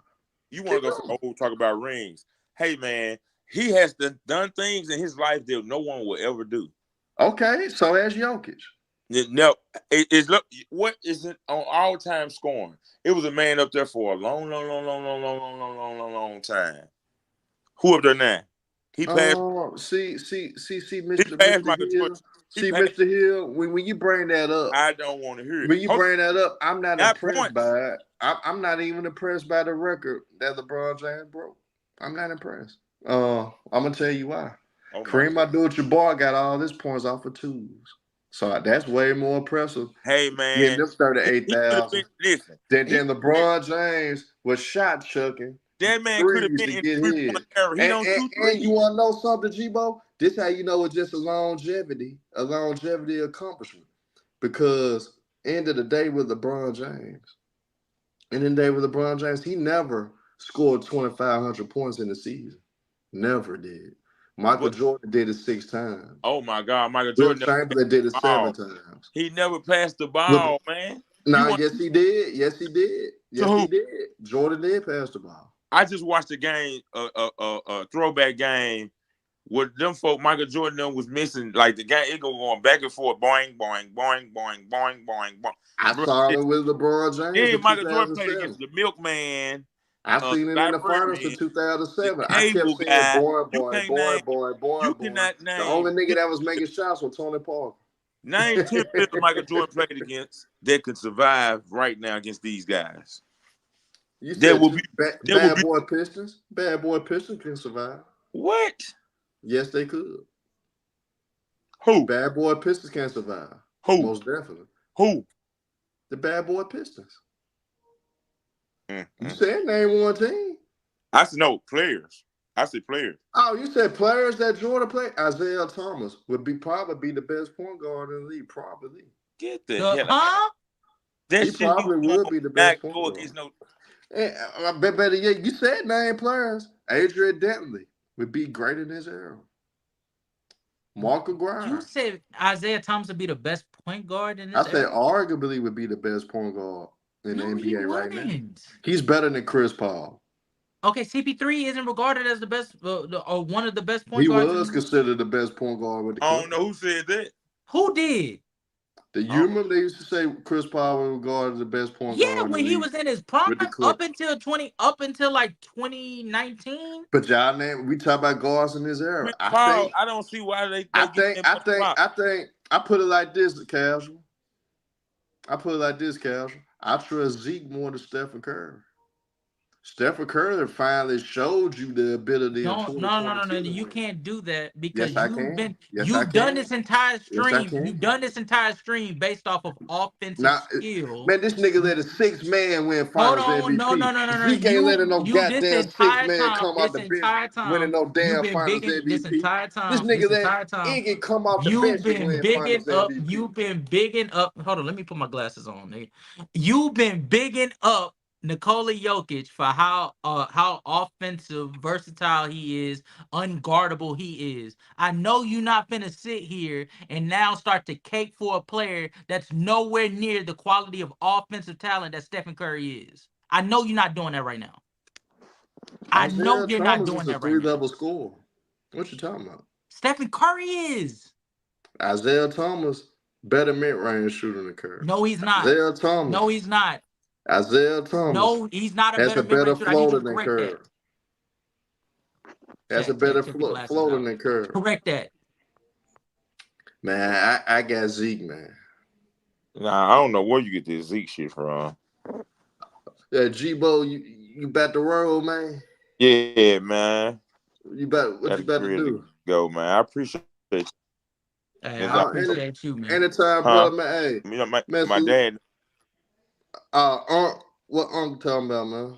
You want to go talk about rings? Hey man, he has done things in his life that no one will ever do. Okay, so as Jokic. No, what is it on all-time scoring? It was a man up there for a long time. Who up there now? He passed. See, Mr. Hill. See, Mr. Hill, when you bring that up, I don't want to hear it. When you bring that up, I'm not impressed by it. I'm not even impressed by the record that LeBron James broke. I'm not impressed. I'm gonna tell you why. Kareem Abdul-Jabbar got all his points off of 2s. So that's way more impressive. Hey man, getting them 38,000. Then LeBron James was shot chucking. That man could have been in 3-point era. He don't shoot 3. And you want to know something, G-Bo? This how you know it's just a longevity accomplishment. Because end of the day with LeBron James, he never scored 2,500 points in the season. Never did. Michael Jordan did it 6 times. Oh my God, Michael Jordan. Chamberlain did it 7 times. He never passed the ball, man. Yes, he did. Yes, he did. He did. Jordan did pass the ball. I just watched a game, a throwback game, where them folk Michael Jordan was missing. Like the game, it going back and forth, boing, boing, boing, boing, boing, boing, boing. I saw it with LeBron James. Yeah, Michael Jordan played against the Milkman. I seen it in the finals in 2007. I kept saying, boy. The only nigga that was making shots was Tony Parker. Name 10 players Michael Jordan played against that could survive right now against these guys. You said bad boy Pistons. Bad boy Pistons can survive. What? Yes, they could. Who? Bad boy Pistons can survive. Who? Most definitely. Who? The bad boy Pistons. You said name one team. I said no players. I said players. Oh, you said players that Jordan played. Isaiah Thomas would probably be the best point guard in the league. Probably. Get the hell out. He probably would be the best point guard. Better yet, you said name players. Adrian Dantley would be great in his era. Marco Grimes. You said Isaiah Thomas would be the best point guard in this era? I said arguably would be the best point guard in the NBA right now. He's better than Chris Paul. Okay, CP3 isn't regarded as the best or one of the best point guards. He was considered the best point guard with the Clippers. I don't know who said that. Who did? You remember they used to say Chris Paul was regarded as the best point guard? Yeah, when he was in his prime up until like 2019. But y'all we talk about guards in his era. I don't see why they. I put it like this, casual. I put it like this, Cal. I trust Zeke more than Stephen Curry. Stephen Curry finally showed you the ability in 2022. No. You can't do that because Yes, I can. Yes, I you've done can. this entire Yes, I stream. can. You've done this entire stream based off of offensive Now, skill. man, this nigga let a 6-man win Hold Finals on, MVP. no. Zeke ain't letting no You this goddamn entire 6-man time, come out the bench winning no you've damn been Finals bigging this MVP. entire This time. nigga let Iggy come off the bench You've and been win Finals bigging up. MVP. You've been bigging up. Hold on, let me put my glasses on, nigga. You've been bigging up Nikola Jokic for how offensive, versatile he is, unguardable he is. I know you're not finna sit here and now start to cake for a player that's nowhere near the quality of offensive talent that Stephen Curry is. I know you're not doing that right now. I know you're not doing that right now. Three-level score. What you talking about? Stephen Curry is. Isaiah Thomas, better mid-range shooter than Curry. No, he's not. Isaiah Thomas. No, he's not. Isaiah Thomas. No, he's not has a better floater than Curry. That's a better floater than Curry. Correct that. Man, I got Zeke, man. Nah, I don't know where you get this Zeke shit from. Yeah, G-Bo, you about to roll, man? Yeah, man. What you about to do? Go, man. I appreciate you. Hey, I appreciate you, man. Anytime, brother, man. Hey, you know, my man, dad. What Uncle talking about, man?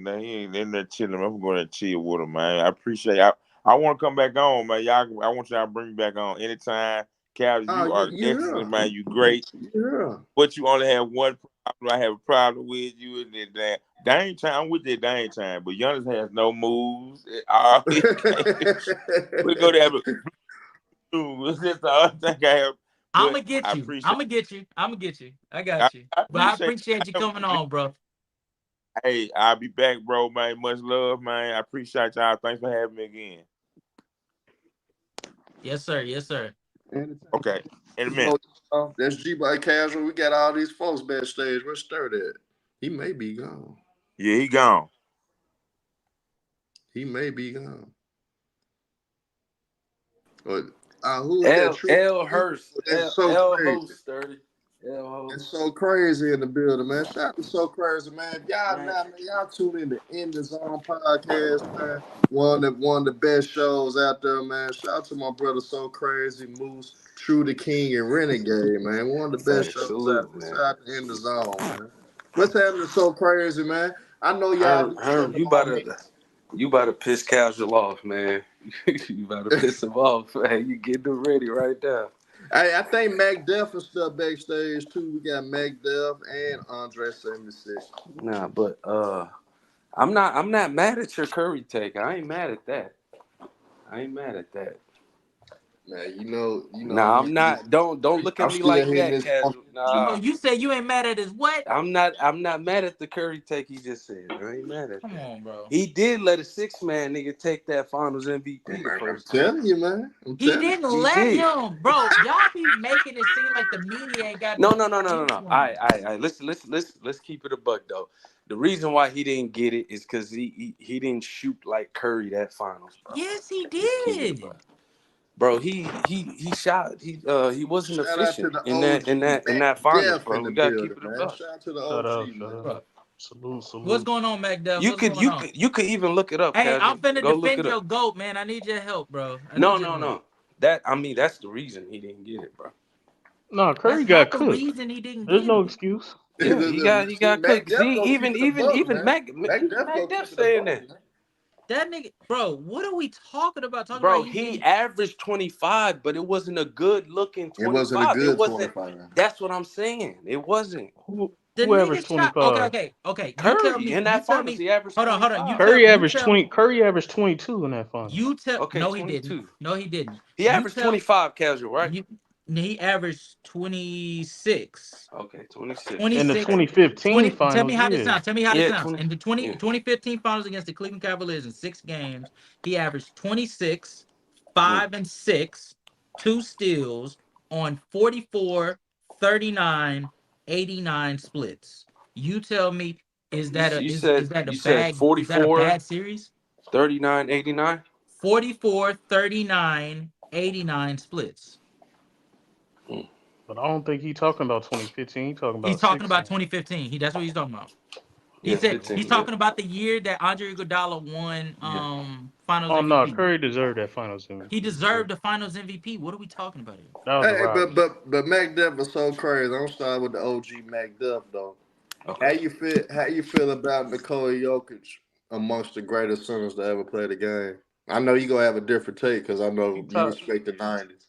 Man, he ain't in there chilling. I'm going to chill with him, man. I appreciate it. I want to come back on, man. Y'all, I want y'all to bring me back on anytime. Cal, you are excellent, man. You great. Yeah. But you only have one problem. I have a problem with you, and that Dame time. I'm with that Dame time, but Giannis has no moves. We go there. It's just the other thing I have. I'm gonna get you. I got you. But I appreciate you coming on, bro. Hey, I'll be back, bro, man. Much love, man. I appreciate y'all. Thanks for having me again. Yes, sir. Yes, sir. Okay. In a minute. That's G-Boy Casual. We got all these folks backstage. Where's Sturt at? He may be gone. Yeah, he gone. He may be gone. But who L Hurst. That's so L crazy. Host, Sturdy. It's so crazy in the building, man. Shout out to So Crazy, man. Y'all tune in to In the Zone podcast, man. One of the best shows out there, man. Shout out to my brother So Crazy, Moose, True the King, and Renegade, man. One of the best shows out there. Shout out to In the Zone, man. What's happening So Crazy, man? I know y'all. Herm, you about to piss Casual off, man. You about to piss him off, man. You getting him ready right now. Hey, I think Mac Def is still backstage too. We got Mac Def and Andre 76. Nah, but I'm not mad at your Curry take. I ain't mad at that. Man, you know. Nah, I'm not. Don't look at me like that, Casual. Nah. You say you ain't mad at his what? I'm not mad at the Curry take he just said. I ain't mad at that. Come on, bro. He did let a 6-man nigga take that Finals MVP the first time. I'm telling you, man. He didn't let him, bro. Y'all be making it seem like the media ain't got No. I listen. Let's keep it a buck though. The reason why he didn't get it is because he didn't shoot like Curry that Finals, bro. Yes, he did. Bro, he shot. He wasn't efficient in that Finals, bro. We gotta keep it a buck. Shout out to the OG. Salute. What's going on, Mac Def? You could even look it up. Hey, Casual. I'm finna Go defend look it your up. GOAT, man. I need your help, bro. No. That's the reason he didn't get it, bro. No, Curry got cooked. The reason he didn't There's get no it. excuse. Yeah, he got cooked. See, even Mac Def saying that. That nigga, bro, what are we talking about? Bro, he averaged 25, but it wasn't a good looking 25. It wasn't a good 25. That's what I'm saying. It wasn't. Who averaged 25? Okay. Curry in that Finals, he averaged 25. Hold on. Curry averaged 20. Curry averaged 22 in that Finals. No, he didn't. No, he didn't. He averaged 25 Casual, right? He averaged 26. Okay, 26. In the 2015 Finals, tell me how this sounds. In the 2015 Finals against the Cleveland Cavaliers in 6 games, he averaged 26, 5 and 6, 2 steals on 44, 39, 89 splits. You tell me, is that a bad series? 39, 89? 44, 39, 89 splits. But I don't think he's talking about 2015. He's talking about He's talking 16. about 2015. That's what he's talking about. He Yeah, said 15, he's talking about the year that Andre Iguodala won Finals Oh no, MVP. Curry deserved that Finals MVP. He deserved the Finals MVP. What are we talking about here? That was a Hey, robbery. but Mac Duff is so crazy. I'm starting with the OG Mac Duff though. Okay. How you feel about Nikola Jokic amongst the greatest centers to ever play the game? I know you gonna have a different take because I know you respect the '90s.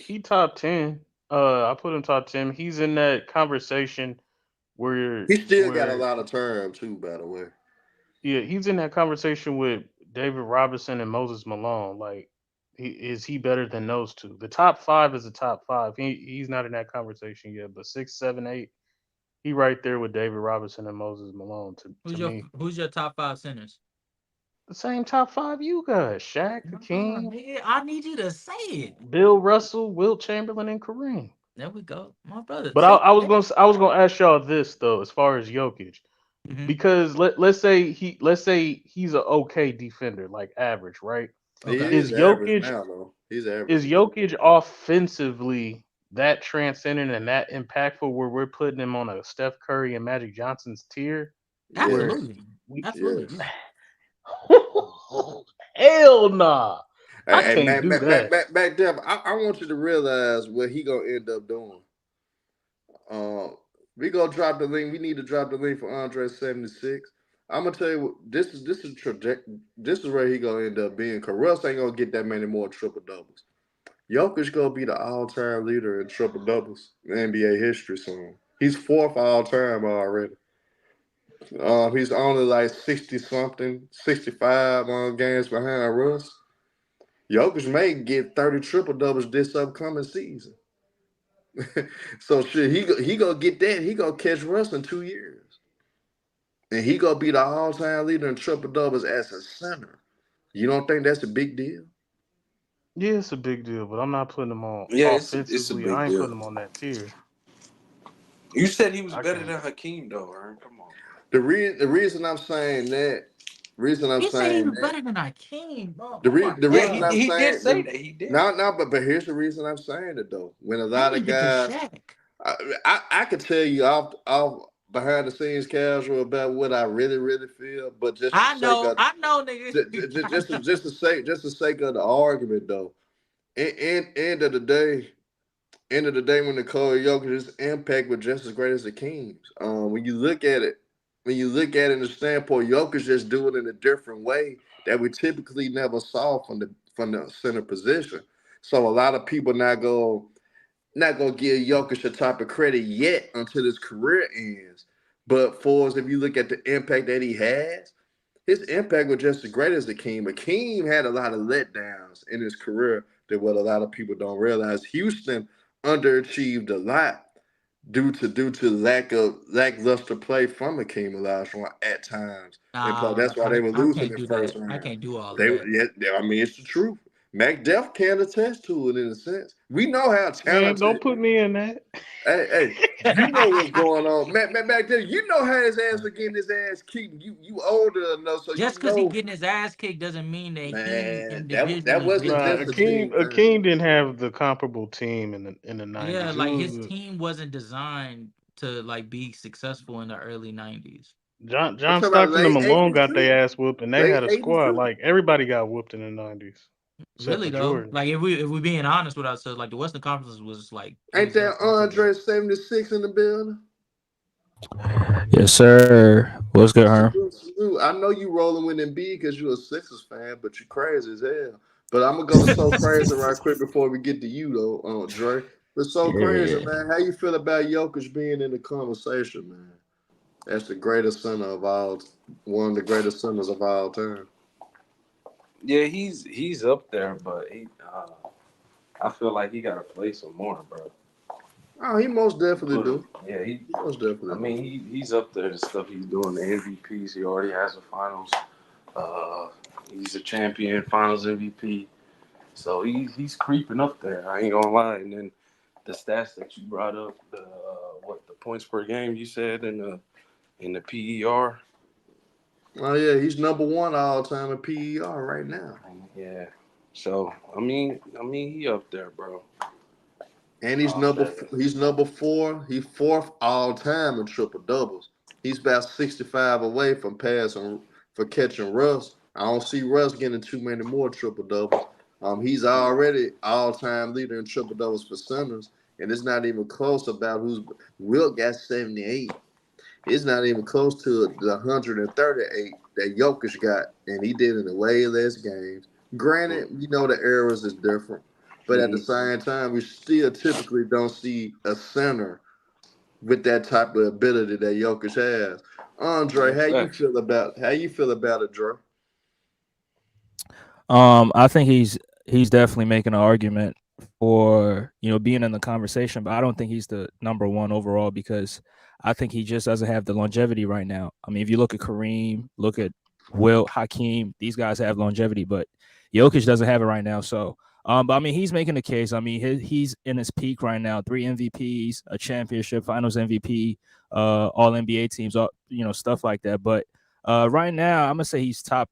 He top 10. I put him top 10. He's in that conversation where He still got a lot of time too, by the way. Yeah, he's in that conversation with David Robinson and Moses Malone. Like, is he better than those two? The top 5 is the top 5. He's not in that conversation yet, but 6, 7, 8, he right there with David Robinson and Moses Malone. Who's your top 5 centers? The same top 5 you got: Shaq, Hakeem. I need you to say it. Bill Russell, Wilt Chamberlain, and Kareem. There we go, my brother. But I was gonna ask y'all this though, as far as Jokic, because let's say he's an okay defender, like average, right? He Is is average Jokic now though. He's average. Is Jokic offensively that transcendent and that impactful where we're putting him on a Steph Curry and Magic Johnson's tier? Absolutely. Absolutely. Hell nah. I can't do that. Back there, I want you to realize what he gonna end up doing. We gonna drop the link. We need to drop the link for Andre 76. I'm gonna tell you what, this is where he gonna end up being. Cause Russ ain't gonna get that many more triple doubles. Jokic gonna be the all-time leader in triple doubles in NBA history soon. He's 4th all-time already. He's only like 60-something, 65 games behind Russ. Jokic may get 30 triple doubles this upcoming season. So shit, he gonna get that. He gonna catch Russ in 2 years, and he gonna be the all-time leader in triple doubles as a center. You don't think that's a big deal? Yeah, it's a big deal, but I'm not putting him on offensively. It's a big I ain't deal. putting him on that tier. You said he was better than Hakeem, though, Aaron. Come on. The reason I'm saying that. He said he was better than Hakeem. The reason I'm he saying did say that. He did. No, but here's the reason I'm saying it though. When a lot of guys, I could tell you off behind the scenes casual about what I really feel, but just I know, nigga. just the sake of the argument though. End of the day, when Nikola Jokic's impact was just as great as Hakeem's. When you look at it in the standpoint, Jokic just do it in a different way that we typically never saw from the center position. So a lot of people not gonna give Jokic the type of credit yet until his career ends. But for us, if you look at the impact that he has, his impact was just as great as Hakeem. Hakeem had a lot of letdowns in his career that what a lot of people don't realize. Houston underachieved a lot due to lackluster play from Hakeem Olajuwon at times. And that's why they were losing in the first round. I can't do all of that. I mean, it's the truth. Mac Def can attest to it in a sense. We know how talented. Man, don't put me in that. Hey, you know what's going on, Mac Def. You know how his ass was getting his ass kicked. You older enough, so just because he getting his ass kicked doesn't mean that he individually. That wasn't just Hakeem didn't have the comparable team in the 90s. Yeah, like his team wasn't designed to like be successful in the early 90s. John Stockton and Malone got their ass whooped, and they had a squad. Like everybody got whooped in the 90s. Really though, Jordan. like if we being honest with ourselves, like the Western Conference was like. Ain't that Andre 76 in the building? Yes, sir. What's good, Herm? I know you rolling with Embiid because you're a Sixers fan, but you crazy as hell. But I'm gonna go to So Crazy right quick before we get to you though, Dre. But So Crazy, man. How you feel about Jokic being in the conversation, man? That's the greatest center of one of the greatest centers of all time. Yeah, he's up there, but I feel like he got to play some more, bro. Oh, he most definitely do. Yeah, he most definitely. I mean, he's up there. The stuff he's doing, the MVPs. He already has a finals. He's a champion, finals MVP. So he's creeping up there. I ain't gonna lie. And then the stats that you brought up, the points per game you said in the PER. Oh yeah, he's number 1 all time in PER right now. Yeah. So I mean, he up there, bro. And he's number 4. He's 4th all time in triple doubles. He's about 65 away from passing for catching Russ. I don't see Russ getting too many more triple doubles. He's already all time leader in triple doubles for centers, and it's not even close about who's. Wilt got 78. It's not even close to the 138 that Jokic got, and he did in way less games. Granted, the errors is different. But at the same time, we still typically don't see a center with that type of ability that Jokic has. Andre, how you feel about it, Dre? I think he's definitely making an argument for being in the conversation, but I don't think he's the number one overall because I think he just doesn't have the longevity right now. I mean, if you look at Kareem, look at Wilt, Hakeem, these guys have longevity, but Jokic doesn't have it right now. So, but I mean, he's making a case. I mean, he's in his peak right now. 3 MVPs, a championship, Finals MVP, all NBA teams, stuff like that. But right now, I'm gonna say he's top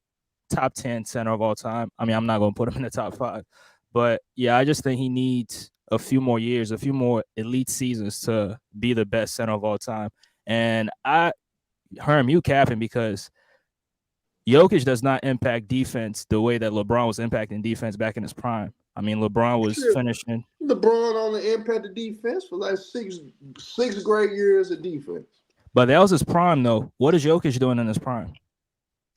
10 center of all time. I mean, I'm not gonna put him in the top 5, but yeah, I just think he needs a few more years, a few more elite seasons to be the best center of all time. And Herm, you capping because Jokic does not impact defense the way that LeBron was impacting defense back in his prime. I mean, LeBron was finishing. LeBron only impacted defense for like six great years of defense. But that was his prime, though. What is Jokic doing in his prime?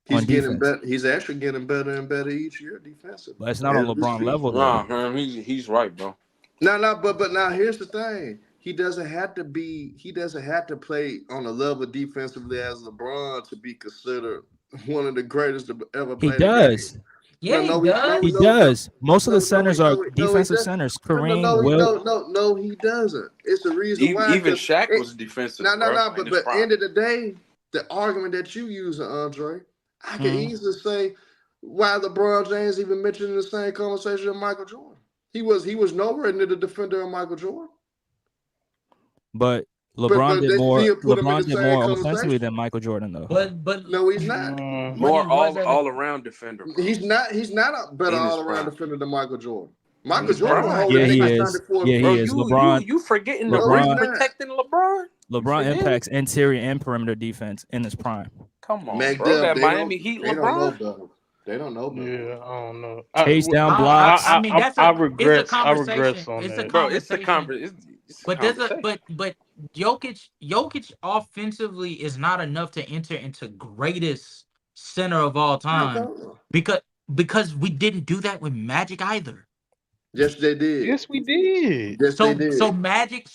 He's getting better. He's actually getting better and better each year defensively. But it's not on LeBron level, though. Nah, Herm, he's right, bro. But now here's the thing. He doesn't have to play on a level defensively as LeBron to be considered one of the greatest to ever play. He does. Yeah, he does. Most of the centers are defensive centers. Kareem, Wilt. No, he doesn't. It's the reason why. Even Shaq was defensive. No. But end of the day, the argument that you use, Andre, I can easily say why LeBron James even mentioned in the same conversation with Michael Jordan. He was nowhere near the defender of Michael Jordan. But LeBron did more. LeBron did more offensively than Michael Jordan, though. But no, he's not. More all around defender. Bro. He's not a better all around defender than Michael Jordan. Michael Jordan, he is. Yeah, he is. LeBron, you forgetting LeBron protecting LeBron? LeBron impacts interior and perimeter defense in his prime. Come on, bro. That Miami Heat LeBron. They don't know. Yeah, I don't know. Chase down blocks. I mean, I regress on that. Bro, it's the conversation. But Jokic offensively is not enough to enter into greatest center of all time because we didn't do that with Magic either. Yes, they did. Yes, we did. Yes, they did. So Magic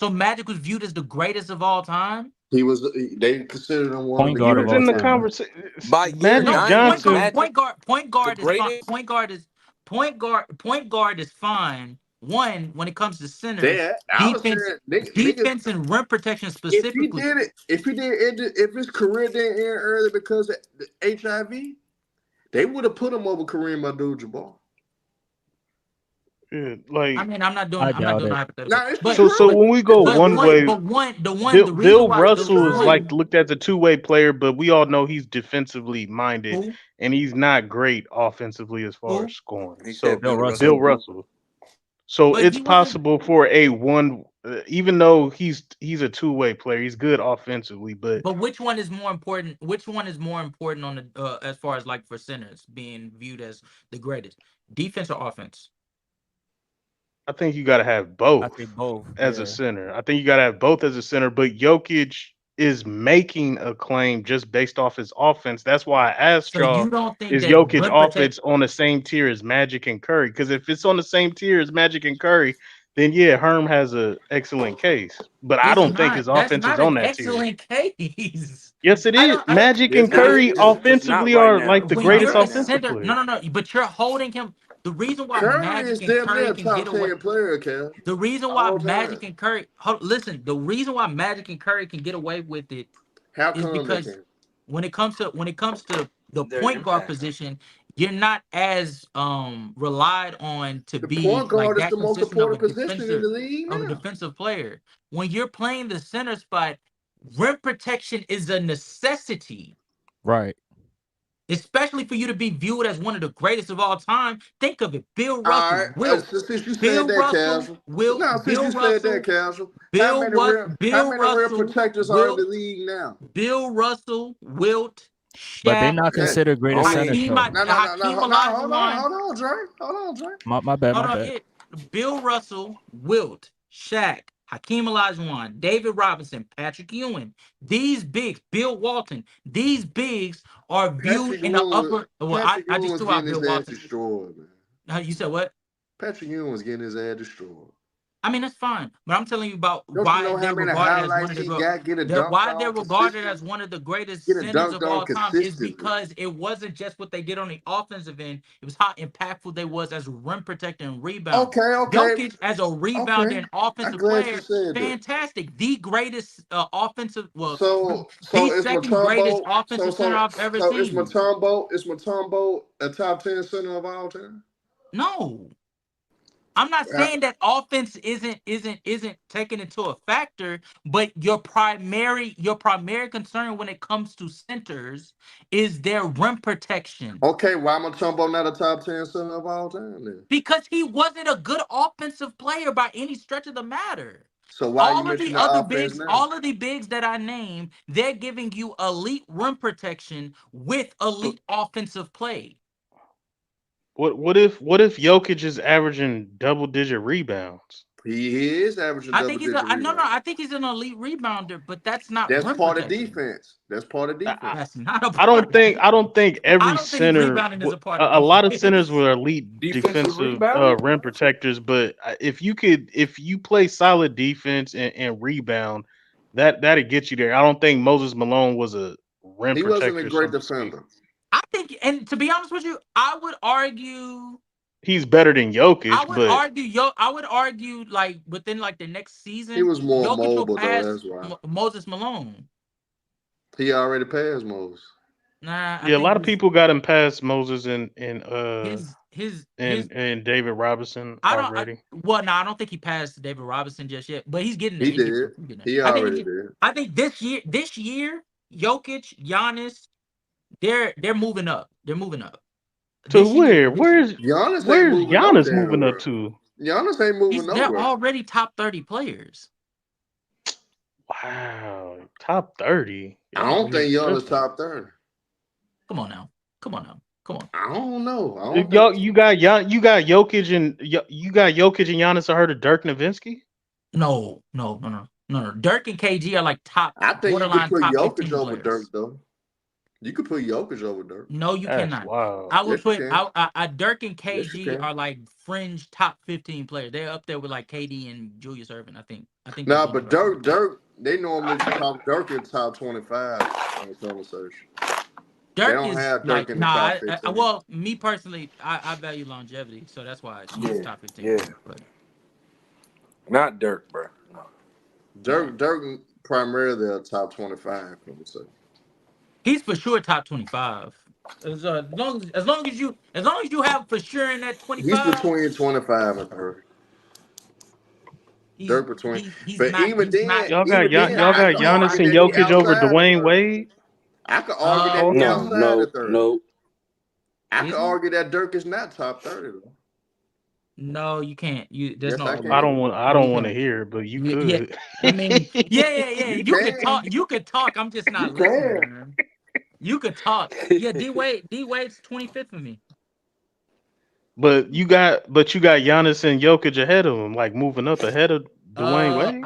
was viewed as the greatest of all time. He was. They considered him one point guard of all time. He was in the conversation. Magic Johnson. Point guard is fine. Point guard is fine. One, when it comes to center, defense and rim protection specifically. If his career didn't end early because of HIV, they would have put him over Kareem Abdul-Jabbar. Yeah, like I mean, I'm not doing hypothetical. So when we go Bill Russell is looked at the two-way player, but we all know he's defensively minded, and he's not great offensively as far as scoring. So Bill Russell. So it's possible for a one, even though he's a two-way player, he's good offensively, but which one is more important? Which one is more important on the as far as for centers being viewed as the greatest, defense or offense? I think you got to have both. I think both as a center. I think you got to have both as a center. But Jokic is making a claim just based off his offense. That's why I asked y'all: is Jokic offense on the same tier as Magic and Curry? Because if it's on the same tier as Magic and Curry, then yeah, Herm has an excellent case. But I don't think his offense is on that tier. Excellent case. Yes, it is. Magic and Curry offensively are like the greatest offensive players. No. But you're holding him. The reason why Magic and Curry can get away, the reason why Magic and Curry, the reason why Magic and Curry can get away with it is because when it comes to the point guard position, you're not as relied on to be point guard like is the most important position in the league of a defensive player. When you're playing the center spot, rim protection is a necessity. Right. Especially for you to be viewed as one of the greatest of all time. Think of it. Bill All Russell, right. Since you said Bill that, Russell, Casual. Since you said that, Casual. How many Bill real Russell, protectors are in the league now? Bill Russell, Wilt, But they're Shaq, not considered greatest centers, Hakeem though. Olajuwon. Hold on, Dre. Hold on, Dre. My bad. Hold on, Bill Russell, Wilt, Shaq, Hakeem Olajuwon, David Robinson, Patrick Ewing. These bigs, Bill Walton. These bigs are viewed in the upper. Well, I just threw out Bill Walton. Destroyed, man. You said what? Patrick Ewing was getting his ass destroyed. I mean, that's fine, but I'm telling you about Don't why you know they're how many regarded as one highlights of he the got getting dunked why on they're regarded consistently? as one of the greatest Getting centers of dunked on all time is consistently. because it wasn't just what they did on the offensive end; it was how impactful they was as rim protector and rebound. Okay. Jokic as a rebounder and offensive I'm glad player, you said that. fantastic. The greatest offensive, So the it's second greatest Mutombo. offensive center I've ever seen. It's Mutombo a top 10 center of all time? No. I'm not saying that offense isn't taken into a factor, but your primary concern when it comes to centers is their rim protection. Okay, why Mutombo not a top 10 center of all time then? Because he wasn't a good offensive player by any stretch of the matter. So why all you of mentioning the the other offense bigs, now? all of the bigs that I named, they're giving you elite rim protection with elite offensive play. What if Jokic is averaging double-digit rebounds? He is averaging double-digit rebounds. I think he's an elite rebounder, but that's not That's rim part protection. of defense. That's part of defense. That's not a part I don't think every center. rebounding is a part of a lot of defense. centers were elite defensive rim protectors, but if you play solid defense and rebound, that'd get you there. I don't think Moses Malone was a rim He protector. wasn't a great defender. I think, and to be honest with you, I would argue he's better than Jokic. I would argue like within like the next season, he was more Jokic mobile will pass though. That's why Moses Malone. He already passed Moses. Nah, a lot of people got him past Moses and David Robinson already. I don't think he passed David Robinson just yet, but he's getting there. He did. He already did. I think this year, Jokic, Giannis, they're moving up. They're moving up. To where? Where's Giannis moving up to? Giannis ain't moving nowhere. They're already top 30 players. Wow, top 30. I don't think Giannis top 30. Come on now. I don't know. You got Jokic and Giannis ahead of Dirk Nowitzki? No. Dirk and KG are like top. I think you could put Jokic over players. Dirk though. You could put Jokic over Dirk. No, you cannot. Wow. I would put Dirk and KG are like fringe top 15 players. They're up there with like KD and Julius Erving. I think. No, but Dirk, they normally top Dirk in top 25 in the conversation. Dirk they don't is have Dirk like in the top 15. well, me personally, I value longevity, so that's why he's top 15. Yeah. But not Dirk, bro. No. Dirk primarily a top 25 conversation. He's for sure top 25. As long as you have for sure in that 25. He's between 25 and 30. Dirk between. But even then, y'all got Giannis and Jokic over Dwayne Wade. I could argue that outside of 30. No. I could argue that Dirk is not top 30 though. No, you can't. There's no. I don't want to hear it, but you could. Yeah. I mean, yeah. You can talk. You could talk. I'm just not listening. Man. You could talk. Yeah, D Wade's 25th for me. But you got Giannis and Jokic ahead of him, like moving up ahead of Dwayne Wade.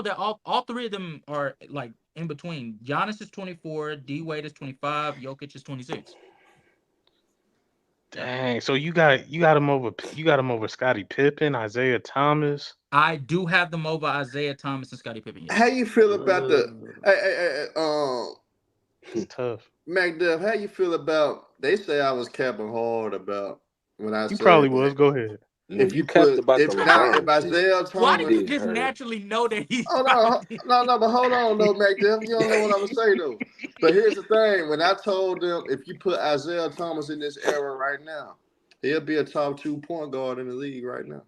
They're all three of them are like in between. Giannis is 24, D Wade is 25, Jokic is 26. Dang, so you got him over Scottie Pippen, Isaiah Thomas. I do have them over Isaiah Thomas and Scottie Pippen. Yes. How you feel about it's tough. MacDuff, how you feel about? They say I was capping hard about when I. You probably was. Go ahead. If you put, if Isaiah Thomas, why did you just naturally know that he's? Oh no, but hold on, though, MacDuff. You don't know what I'm gonna say though. But here's the thing: when I told them if you put Isaiah Thomas in this era right now, he'll be a top 2 point guard in the league right now.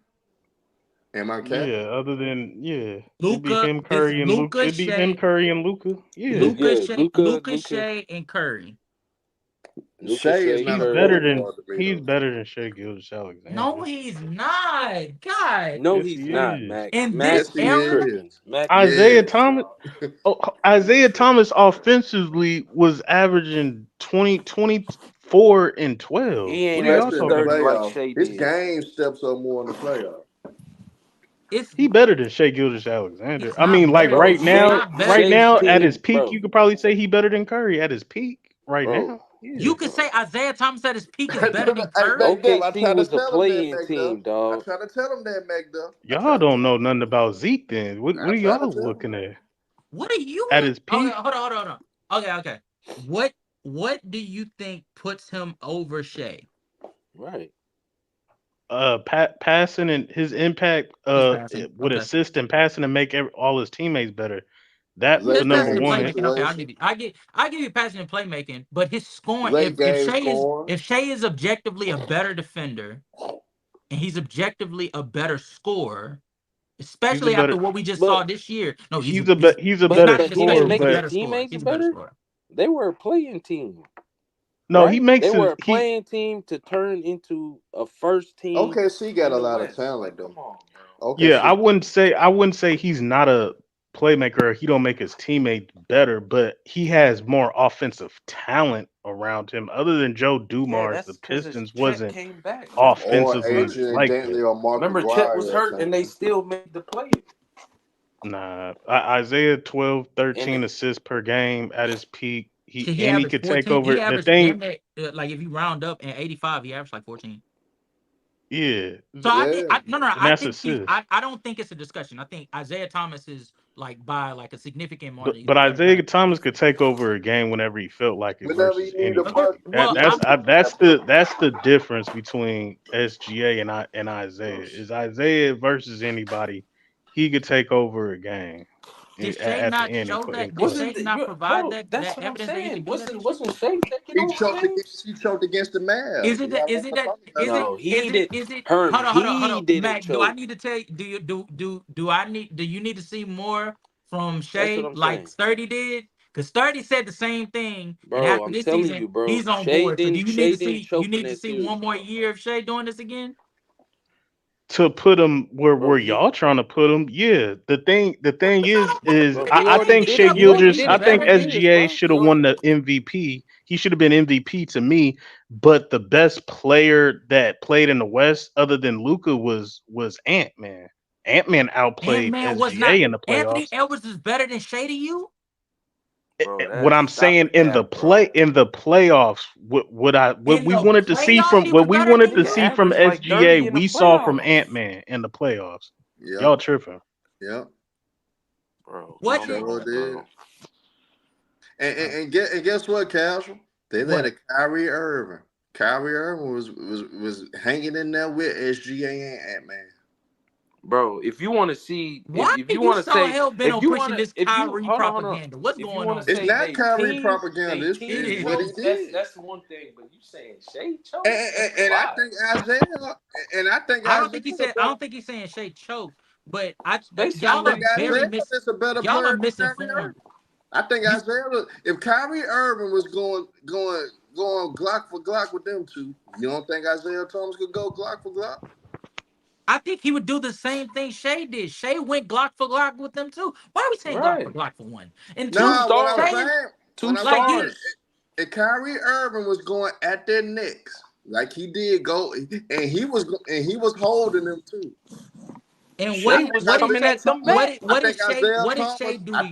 Am I capping? Yeah. Other than Luka, him, Curry, and Luka. It'd be him, Curry, and Luka. Yeah. Luka, Shea, and Curry. Shea is not a better point than guard to me, he's though. better than Shea Gilgeous-Alexander. No, he's not. God. No, Yes, he's he not, is. Mac. In Mac this Yes, he is era, is. tripping. Mac Isaiah Yes. Thomas. Isaiah Thomas offensively was averaging 24 and 12. He ain't What are y'all averaging Especially in the talking 30 about? like playoffs. Shea His did. game steps up more in the playoffs. it's He better than Shea Gilgeous-Alexander. he's I not mean, like better. Bro, right He's now, not better. Shea's at his team, peak, you could probably say he better than Curry at his peak right bro. now. Yeah. You could say Isaiah Thomas at his peak is better than Hey, Curry. Mac Dub, I OKC tried to was a tell him that, play-in Mac team, Dub. I dog. tried to tell him that, Mac Dub. Y'all don't know nothing about Zeke then. What I are tried to y'all tell him. looking at? What are you At his Okay, peak? hold on. Okay. What do you think puts him over Shea? Right. Passing and his impact Passing. with Okay. assist and passing to make all his teammates better. That Late for number Passing game and one. playmaking. Okay, situation. I give you passing and playmaking, but his scoring. Late game scoring. If Shea is objectively a better defender, and he's objectively a better scorer, especially after what we just saw this year. No, he's a better He's scorer, He didn't make his but teammates He's a better better. scorer. They were a playing team. no, right? he makes They were his a playing team to turn into a first team. OKC got in a the lot of West. talent, Like, though. come on, OKC. Yeah, I wouldn't say he's not a playmaker. He don't make his teammates better, but he has more offensive talent around him. Other than Joe Dumars, the Pistons wasn't came back. Or offensively Adrian like Dantley that. or Mark Remember, McGuire Chet was at hurt, and they times. still made the play. Nah, Isaiah 12, 13 And assists per game at his peak. He He averaged could take 14. over He the averaged thing. like if you round up in 85, he averaged like 14. Yeah, So I think and I that's think assists. I don't think it's a discussion. I think Isaiah Thomas is like by like a significant margin. But Isaiah Thomas could take over a game whenever he felt like it Whenever versus you need a anybody. Well, That's the difference between SGA and Isaiah. Is Isaiah versus anybody, he could take over a game did Shea at the not end show and that? Did clutch. Shea not provide that that's what I'm evidence that he saying. could do that? Wasn't Shea taking over games? He choked against the Mavs. Is it that? Is it that? Is No, it? he Is it? did. Is it? Herm, Hold he on. didn't Mac, do I choke. need to tell you? Do I need? Do you need to see more from That's Shea what I'm like saying. Sturdy did? Because Sturdy said the same thing, and Bro, after I'm this telling season, you, bro. he's on Shea board. So do didn't you need to see? You choke in need to that see series, one more bro. year of Shea doing this again? To put him where Bro, y'all trying to put him, yeah. The thing is Bro, he I already think did Shea it. He already Gilgeous, did I it think 2 years, SGA bro. should have won the MVP. He should have been MVP to me. But the best player that played in the West, other than Luca, was Ant-Man. Ant-Man outplayed Ant-Man was not. SGA in the Anthony playoffs. Edwards is better than Shea to you? Bro, What I'm stop saying the in the cap, bro. playoffs, what In we the wanted to see playoffs, he was what we better wanted than to you? see from Averaged like 30 SGA, in the we saw from playoffs. Ant-Man in the playoffs. Yeah. Y'all tripping. Yeah. Bro, What? Sure did. bro. And guess what, Casual? They let a Kyrie Irving. Kyrie Irving was hanging in there with SGA and Ant-Man. Bro, if you want to see, Why if are you you want to so say, hell bent if on you pushing want to, this if you Kyrie hold on, propaganda? What's if you going want on? to It's say, not hey, Kyrie teams, propaganda. hey, It's teams what he chose, did. that's one thing. But you saying Shea chose? That's And I wild. think Isaiah. I don't think he said. I don't think he's saying Shea choked, but Based on y'all I are what think he said. Isaiah is a better y'all are player than Kyrie misinformed. Irving. I think if Kyrie Irving was going Glock for Glock with them two, you don't think Isaiah Thomas could go Glock for Glock? I think he would do the same thing Shea did. Shea went Glock for Glock with them too. Why are we saying Glock for Glock for one? And two, What I'm Shea is, saying, two what I'm like saying, if Kyrie Irving was going at their necks like he did go, and he was holding them too. And Shea was coming at them back. what did Shea do to you?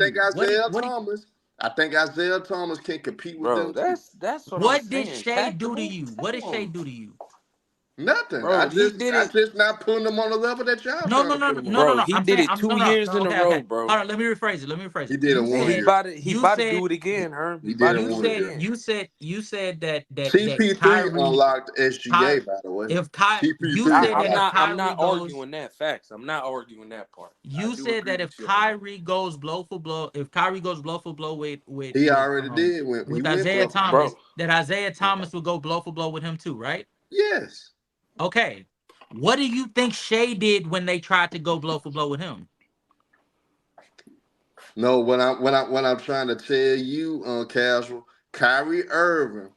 I think Isaiah Thomas can compete with Bro, them too. that's what I'm What did saying. Shea do to you? What did Shea do to you? Nothing. Bro, I just not putting them on the level that y'all No. trying to put them on. Bro, he did it 2 years in a row, bro. All right, let me rephrase it. He did it And 1 he year. about to do it again, Herm. He did it 1 year. You said that CP3 Kyrie unlocked SGA, by the way. if you CP3 said that if I'm Kyrie not goes, arguing that facts. I'm not arguing that part. you said that if Kyrie goes blow for blow, with he already did when with he Isaiah went Thomas, that Isaiah Thomas would go blow for blow with him too, right? Yes. Okay. What do you think Shea did when they tried to go blow for blow with him? No, when I'm trying to tell you, Casual, Kyrie Irving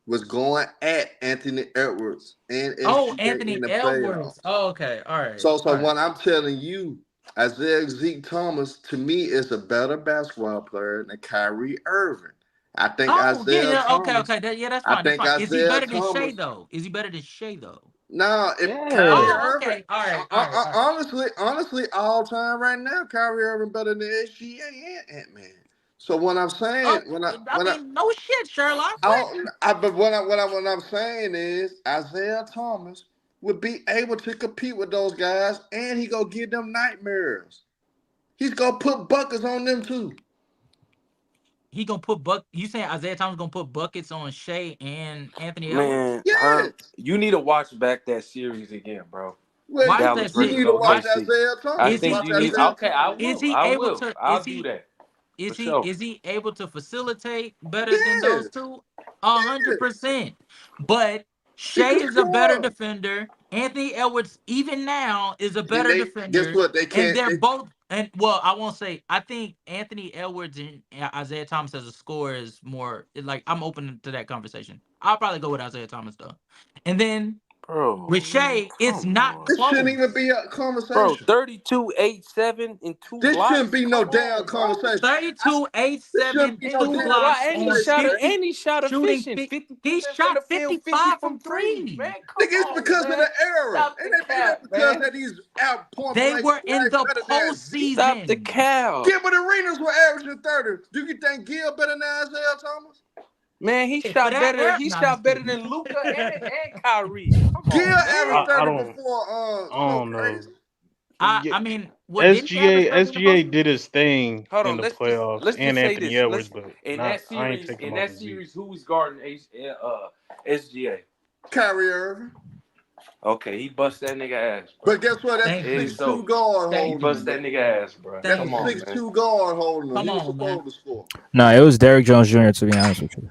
was going at Anthony Edwards and SGA Anthony in the Edwards. playoffs. Oh, okay. All right. So All right. what I'm telling you, Isaiah Zeke Thomas, to me, is a better basketball player than Kyrie Irving. I think Isaiah Thomas. Okay. That's I fine. That's think fine. Is he Isaiah better than Shea Thomas. though? Is he better than Shea though? No, if Yeah. Kyrie Oh, Irving. okay. All right. Honestly, all time right now, Kyrie Irving better than SGA and Ant-Man. So what I'm saying, no shit, Sherlock. but what I'm saying is Isaiah Thomas would be able to compete with those guys, and he gonna give them nightmares. He's gonna put buckets on them too. He gonna put You saying Isaiah Thomas gonna put buckets on Shea and Anthony Man, Edwards? Herm, you need to watch back that series again, bro. Well, Why Dallas is that versus you need to watch OKC. Isaiah Thomas. I think you need. Okay, I will. Is he I able will. to? I'll do that. Is For he sure. is he able to facilitate better than those two? 100%. But Shea is a better defender. Anthony Edwards, even now, is a better defender. Guess what? They can't. And they're both. And well, I won't say. I think Anthony Edwards and Isaiah Thomas as a scorer is more like I'm open to that conversation. I'll probably go with Isaiah Thomas though. And then with Shea, it's not This close. shouldn't even be a conversation. Bro, 32, 8, 7, and 2 This blocks. shouldn't be no damn conversation. 32, 8, 7, 2 Bro, blocks. and he shot efficient. 50% He shot 55 from 3. Man, Nigga, it's because of the error. Stop And the it's cap, because man. that he's out point They blank were in right the better than Zeke. Stop the postseason. cow. Gilbert Arenas were averaging 30. Do you think Gil better than Isaiah Thomas? Man, he Hey, shot for that better. era- He Nah, shot just better kidding. than Luka and Kyrie. Come on, Gil man. averaged 30 don't- before I don't know. crazy. I mean, what didn't he average 30 in the SGA postseason? did his thing Hold in on, the let's playoffs just and say Anthony this. Edwards, but In not, that I ain't series, taking in off that the Zeke. series, who was guarding SGA? Kyrie Irving. Okay, he bust that nigga ass. Bro. But guess what? That's Thank a you. 6'2" guard Thank He holding bust him. that nigga ass, bro. Thank Come you. on, That's a man. 6'2" guard holding him. Come He was on, man. supposed to score. No, it was Derrick Jones Jr. to be honest with you,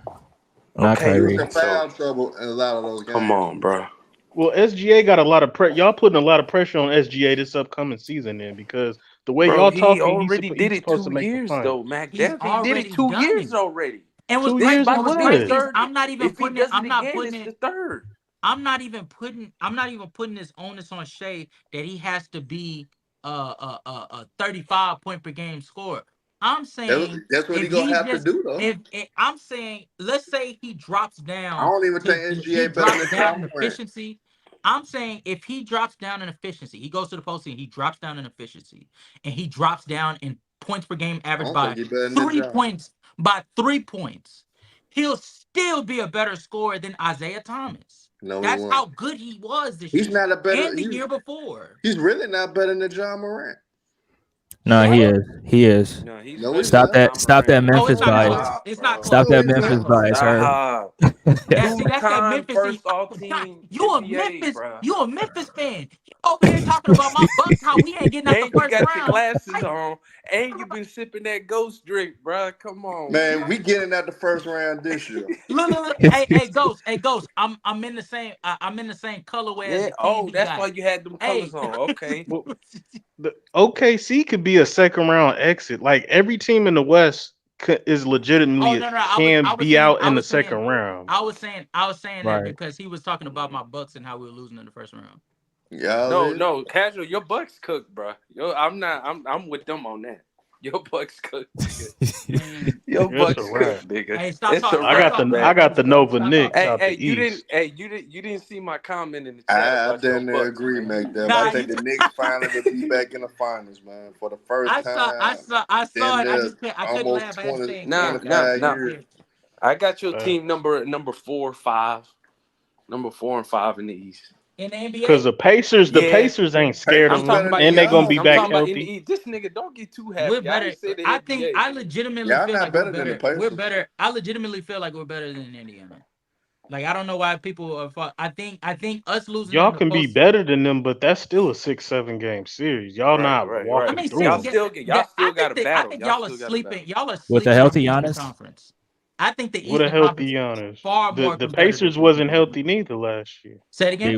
not Okay, He was Kyrie. in foul trouble in a lot of those games. Come on, bro. Well, SGA got a lot of pressure. Y'all putting a lot of pressure on SGA this upcoming season, then, because the way Bro, y'all he talking, already he's did it supposed to 2 make the years finals. though, Mac. He's He did it already 2 done years it. already. And what's 2 crazy, years About and to what's be what? crazy the is third. I'm not even If he putting it. does I'm it not again, putting it's it. the third. I'm not even putting this onus on Shea that he has to be a 35 point per game scorer. I'm saying That's what if he gonna he's have to just do, though. if I'm saying let's say he drops I down don't even to think he SGA better drops than down in John Morant. efficiency. I'm saying if he drops down in efficiency, he goes to the postseason, he drops down in efficiency, and he drops down in points per game I average don't by think he better than 3 John. points. By 3 points, he'll still be a better scorer than Isaiah Thomas. No, he That's won't. how good he was this He's year not a better. and the year before. He's really not better than John Morant. No, he is. He is. No, he's No, he's Stop not. that. Stop that Oh, Memphis it's not bias. close. It's not close. Stop No, that he's Memphis not. bias, Herb. That's that UConn Memphis. first God, all-team you a NBA, Memphis. bro. You a Memphis fan. You over here talking about my Bucks, how we ain't getting out the And you first got your round. glasses on, and you been sipping that ghost drink, bro. Come on, Man, we getting out the first round this year. Look. Hey, Ghost. I'm in the same. I'm in the same colorway as Yeah. the Oh, candy that's guy. why you had them colors on. Okay. Well, the OKC could be a second round exit. Like every team in the West is legitimately No. can I was be saying. out I in the was saying. second round. I was saying that Right. because he was talking about my Bucks and how we were losing in the first round. Yeah. No, casual. Your Bucks cooked, bro. I'm with them on that. Your Bucks cooked. Your It's Bucks a wrap. cooked, nigga. Hey, stop It's a talking. wrap, I got the Nova Stop Knicks talking. out the East. You didn't see my comment in the chat I about your definitely Bucks, agree, man. McDuff. Nah, I think the Knicks finally will be back in the finals, man, for the first I saw time. it. I couldn't laugh. I had to say it. Nah. 25 years. I got your team number 4 or 5. Number 4 and 5 in the East. In the NBA, Because the Pacers ain't scared I'm of talking them, about and the they're gonna East. be I'm back talking about in the healthy. East. This nigga don't get too happy. we're better. I say the I NBA. think I legitimately Y'all feel not like better we're than the better. We're Pacers. better. I legitimately feel like we're better than Indiana. Like I don't know why people are. I think us losing Y'all in the can be post. better than them, but that's still a 6-7 game series. Y'all not I walking mean, through Y'all them. still got to I battle. think Y'all y'all are still got to sleeping. battle. Y'all are With sleeping a on healthy the Eastern Giannis? Conference. I think the With a Eastern healthy Conference Giannis, far more the competitive. Pacers wasn't healthy neither last year. Say it again.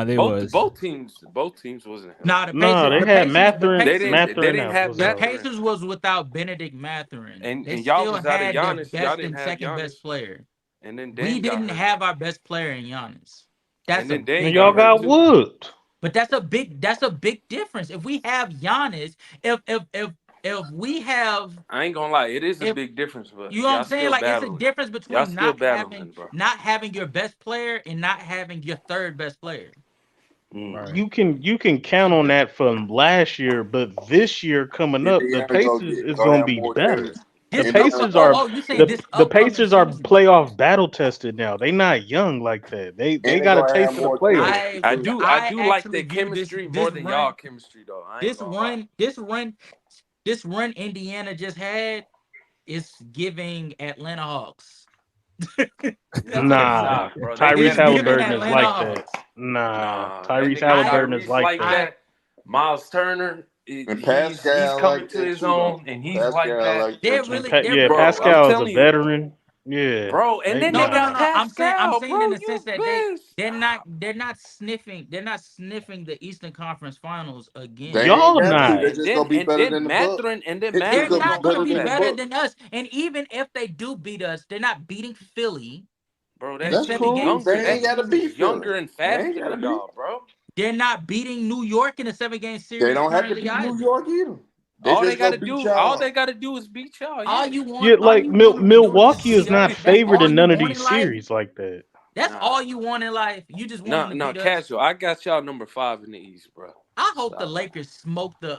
They was. Both teams wasn't healthy. Nah, the No, Pacers. they The had Pacers. Mathurin. They Mathurin didn't have was The out. Pacers was without Benedict Mathurin. And They y'all still was out of had their Giannis. Y'all best didn't and have second Giannis. best player. And then we Dame got didn't hurt. have our best player in Giannis. That's And then a Dame And big y'all got too. whooped. But that's a big difference. If we have Giannis, if we have, I ain't gonna lie, it is a big difference, but you know what y'all I'm saying? still Like, it's a battling. difference Y'all between still battling, bro. not having your best player and not having your third best player. Mm. You can count on that from last year, but this year coming up, the Pacers is gonna be better. The Pacers are you saying this the upcoming Pacers are season? playoff battle tested now. They not young like that. They got a taste of the playoffs. I do I like actually their view chemistry this more than run, y'all chemistry though. I ain't gonna lie. this run Indiana just had is giving Atlanta Hawks. Nah, Bro, they Tyrese had a Halliburton is Atlanta like Hawks. that. Nah, that Tyrese nigga Halliburton is Tyrese like like that. that. Miles Turner, And he's Pascal coming like to that his too, though. own, and he's like Pascal that. like that too. Bro, I'm Pascal is a telling you, veteran. Yeah, bro. And then they No. got I'm Pascal, saying bro. in the You sense that best. they're not sniffing the Eastern Conference Finals again. They ain't Y'all got to. not. They're just gonna be better than the Bucks. They're They're just gonna be not going to better be than the better Bucks. than us. And even if they do beat us, they're not beating Philly. Bro, in that a team is 7-game younger. series. That team is younger and faster than y'all, bro. They're not beating New York in a 7-game series. They don't have to currently beat New either. York either. They All just they gotta gonna beat do, y'all. is beat y'all. All Yeah. you want, Yeah, like Milwaukee is beat not us. That's favored all in you none of want these in life. series like that. That's all you want in life. You just want them to No, beat us. casual. I got y'all number 5 in the East, bro. I hope the Lakers smoke the.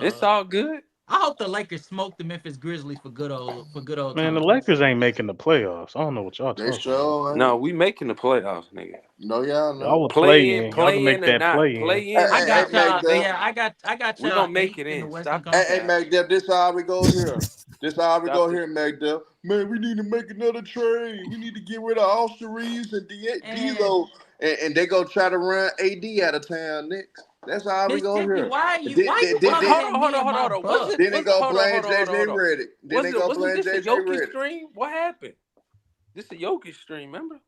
It's all good. I hope the Lakers smoke the Memphis Grizzlies for good old Man, the times. Lakers ain't making the playoffs. I don't know what y'all They talking about. sure ain't. No, we making the playoffs, nigga. No, y'all Y'all not. will Play in Y'all can make or that not. play in. Play in or I got not. y'all. Yeah, I got We y'all gonna make 8 it in the in. Western Stop the Conference. Hey, McDev, this how we go here. This how we go Stop here, McDev. Man, we need to make another trade. We need to get rid of Austin Reeves and D'Lo, and they go try to run AD out of town next. That's how we go here. Why are you coming at me and my Bucks? Then they go blame JJ Redick. Then they go blame Wasn't this a JJ Jokic Redick. stream? What happened? This a Jokic stream, remember?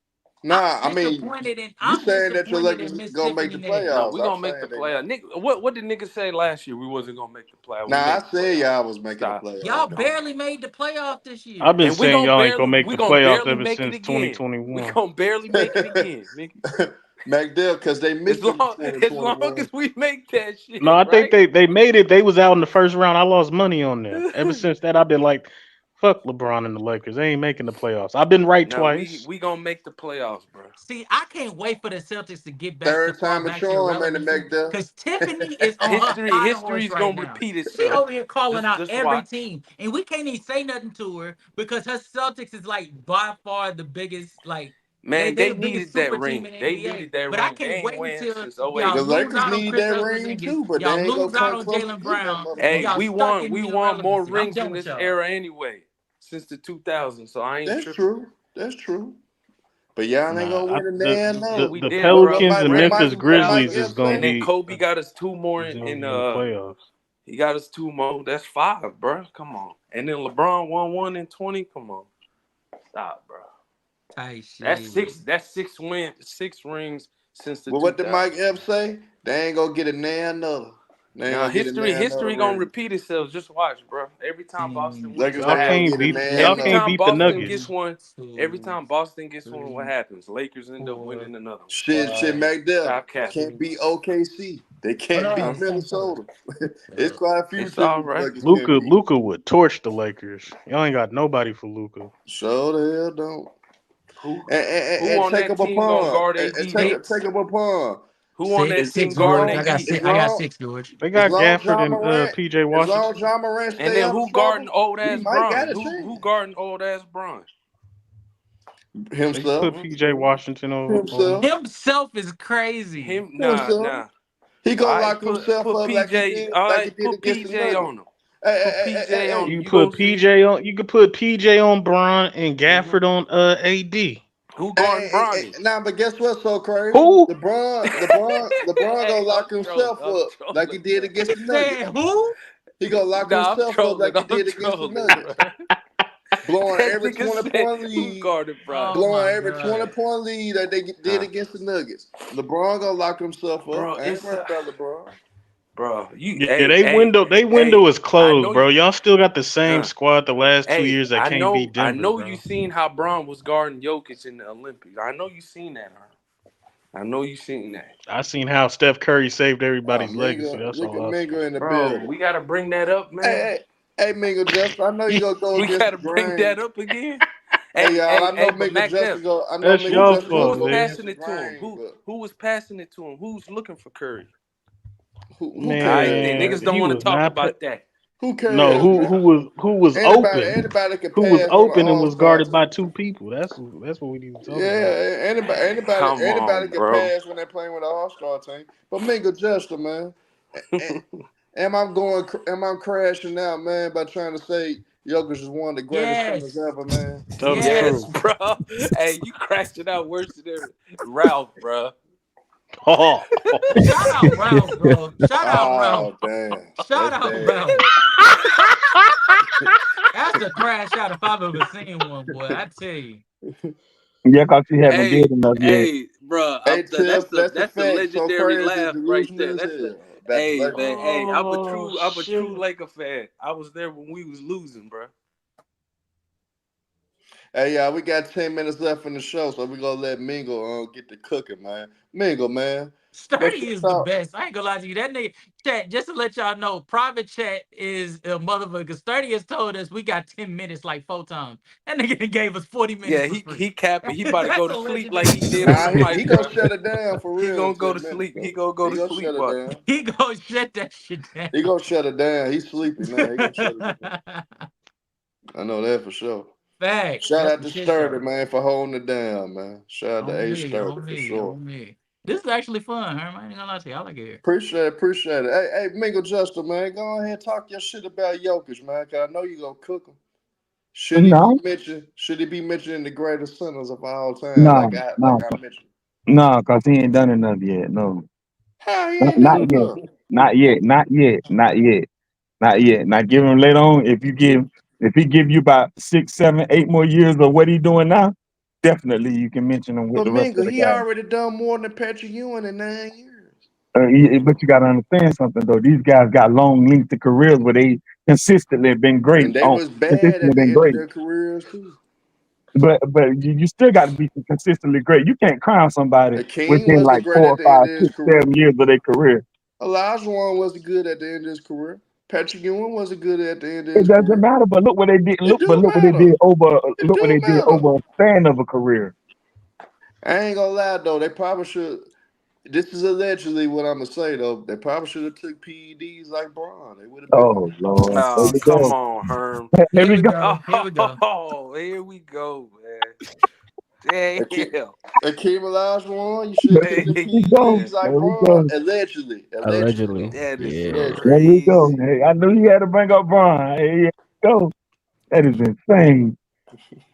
Nah, I mean, you saying that your disappointed Lakers in Miss gonna make the Tiffany Nair. No, playoffs? we I'm gonna make the saying they playoff. Nick, what did niggas say last year? We wasn't gonna make the playoff. Nah, I said y'all was making the playoffs. Y'all barely made the playoff this year. I've been And we saying gonna y'all ain't gonna make the playoffs barely ever make it since again. We 2021. gonna barely make it again, nigga. McDill, because they missed it in As long 2021. as we make that shit, No, I think right? they made it. They was out in the first round. I lost money on them. Ever since that, I've been like, fuck LeBron and the Lakers. They ain't making the playoffs. I've been right No, twice. we gonna make the playoffs, bro. See, I can't wait for the Celtics to get back Third fall time a back to charm, man, to irrelevancy. make that. Because Tiffany is on her high horse History's right gonna now. repeat She itself. over here calling out Just every watch. team, and we can't even say nothing to her because her Celtics is like by far the biggest. Like Man, they they the biggest needed that super team ring. in the They NBA. needed that But I ring. They can't ain't wait win until since y'all 08. The lose Lakers out on need Chris that ring Porzingis. too, but Y'all they ain't gonna lose out come on close to Jalen getting that Brown. Hey, Y'all we stuck won in the more irrelevancy. I'm rings done in with this y'all. era anyway, since the 2000s. So I ain't That's tripping. true. That's true. But y'all ain't gonna win a damn Yeah, no. we The did, Pelicans bro. and Ring Memphis 2000, Grizzlies is gonna and then be Kobe got us 2 more in in the playoffs. he got us 2 more. That's 5, bro. Come on. And then LeBron won 1 in 20. Come on. Stop, bro. That's 6 rings since the But what 2000s. did Mike Epps say? They ain't gonna get a damn another. They ain't Now gonna get a damn history another gonna ring. repeat itself. Just watch, bro. Every time Boston wins, Lakers what Y'all ain't gonna happens? can't get a beat damn y'all Every can't another. time beat the Boston Nuggets. gets one, what happens? Lakers end up winning another one. Shit, McDuff Stop capping. can't beat OKC. They can't beat Minnesota. It's quite a few It's teams all the right. Lakers can't beat. Luka would torch the Lakers. Y'all ain't got nobody for Luka. Sure the hell don't. Who And on take that up a team gonna pawn. guard AD? And take up a pawn. Who on that team Six, guarding George. I AD? got six. As I got long 6, George. They as got long Gafford John and Morant, PJ as long Washington. John Morant And stay then out who of trouble, guarding old he ass might got Bron? a Who chance. guarding old ass Bron? They Himself. put PJ Washington on. Himself is crazy. Nah. He gonna All right, lock himself put up like he PJ. did All like he right, did put against the PJ Nuggets. on him. Hey, Put PJ on him. You You can gonna put see PJ on. You can put PJ on Bron and Gafford on AD. who guarding Bronny? Nah, but guess what's so crazy? Who? LeBron gonna lock I'm himself up like he did against the Nuggets. Who? He gonna lock I'm himself up like he trolling. did against the Nuggets. Bro. Blowing That every nigga 20 said point who lead. guarded Bronny? Blowing every 20 point lead that they did against the Nuggets. LeBron gonna lock himself up. Bro, I ain't worried about LeBron. bro. They window is closed, bro. Y'all still got the same squad the last 2 years that can't beat Denver. I know bro. you seen how Bron was guarding Jokic in the Olympics. I know you seen that, I know you seen that. I seen how Steph Curry saved everybody's legacy. That's look at all. Mingo in the Bro, building. we gotta bring that up, man. Hey, Mingo Justin. I know you gonna go we against gotta the bring grain. that up again. Hey, y'all. I know but Mingo Mac Justin Neff, go. I know That's Mingo your Justin who fault, was go man. against passing the it to him? grain. Who was passing it to him? Who's looking for Curry? Who Man, cares? Niggas don't he want to was talk not. about that. Who cares? No, Man? who was open? Anybody can Who was pass on the open and was All-Star guarded by team. 2 people? That's what we need to talk about. Yeah, Come anybody on, can bro. pass when they're playing with an All-Star team. But Mingo Justin, man, am I crashing out, man, by trying to say Jokic is one of the greatest centers ever, man? Tell the Yes, truth. bro. Hey, you crashed it out worse than Ralph, bro. Oh, Shout out Ralph, bro. Shout out Ralph. Oh, damn. Shout That's out bad. Ralph. That's a crash out if I've ever seen one, boy. I tell you. Yeah, because he haven't did enough yet. Bro, Hey, that's Tiff, that's a the fact. So legendary crazy, laugh right there. delusional as That's the hell. That's man. legendary. Hey, I'm Oh, a shit. true Laker fan. I was there when we was losing, bro. Hey, y'all, we got 10 minutes left in the show, so we're going to let Mingo get to cooking, man. Mingo, man. Sturdy is the best. I ain't gonna lie to you. That nigga chat, just to let y'all know, private chat is a motherfucker. Sturdy has told us we got 10 minutes like 4 times. That nigga gave us 40 minutes. Yeah, for free. he capping. He about to go to sleep like he did Nah, on the mic, he bro. gonna shut it down for real. He gonna go 10 to minutes, sleep. though. He gonna go to gonna sleep. shut it down. He gonna shut that shit down. He gonna shut it down. He's sleepy now. He gonna shut it down. I know that for sure. Facts. Shout That's out the to shit, Sturdy, though. man, for holding it down, man. Shout out to A Sturdy On for me, sure. on me. This is actually fun, Herm. I ain't gonna lie to you. I like it here. Appreciate it. Hey, Mingo Justin, man, go ahead and talk your shit about Jokic, man, because I know you gonna cook him. Should he be mentioned in the greatest centers of all time, like I mentioned? No, because he ain't done enough yet. No. How he ain't Not done yet. enough? Not yet. Not yet. Not yet. Not yet. Now give him later on. If he give you about 6, 7, 8 more years of what he doing now, definitely you can mention him with But the rest Mingo, of the he guys. already done more than Patrick Ewing in 9 years. But you got to understand something though. These guys got long, lengthy careers where they consistently been great. And they was bad Consistently at the been end of great. their careers too. But you still got to be consistently great. You can't crown somebody King within wasn't like great 4, at the end 5, of his 6, career. 7 years of their career. Olajuwon wasn't good at the end of his career. Patrick Ewing wasn't good at the end of It his doesn't career. matter. But look what they did. Look what they matter. did over. It Look what do they did matter. over a span of a career. I ain't gonna lie though, they probably should. This is allegedly what I'm gonna say though. They probably should have took PEDs like Bron. They would have been. Oh Lord! Oh, come on, Herm. Here we go. Here we go. Oh, here we go, man. Damn. Akeem Olajuwon, you should have took the PEDs like There we Bron. go. Allegedly. Allegedly. That is Yeah. so There we go. crazy. Hey, I knew you had to bring up Bron. Hey, here we go. That is insane.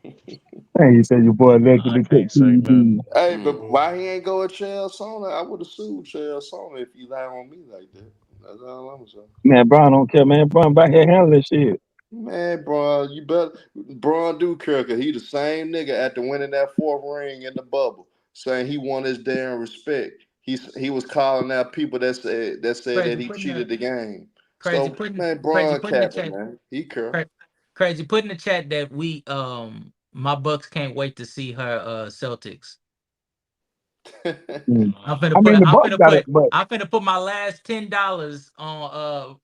Hey, you said your boy allegedly took PEDs. Hey, but why he ain't go with Chael Sonnen? I would have sued Chael Sonnen if he lied on me like that. That's all I'm saying. Man, Bron don't care, man. Bron back here handling shit. Man, Bron, you better. Bron do care because he the same nigga after winning that 4th ring in the bubble, saying he won his damn respect. He was calling out people that said that he cheated the game. So man, Bron capping, man. He care. Crazy. Put in the chat that my Bucks can't wait to see her Celtics. I'm finna put my last $10 on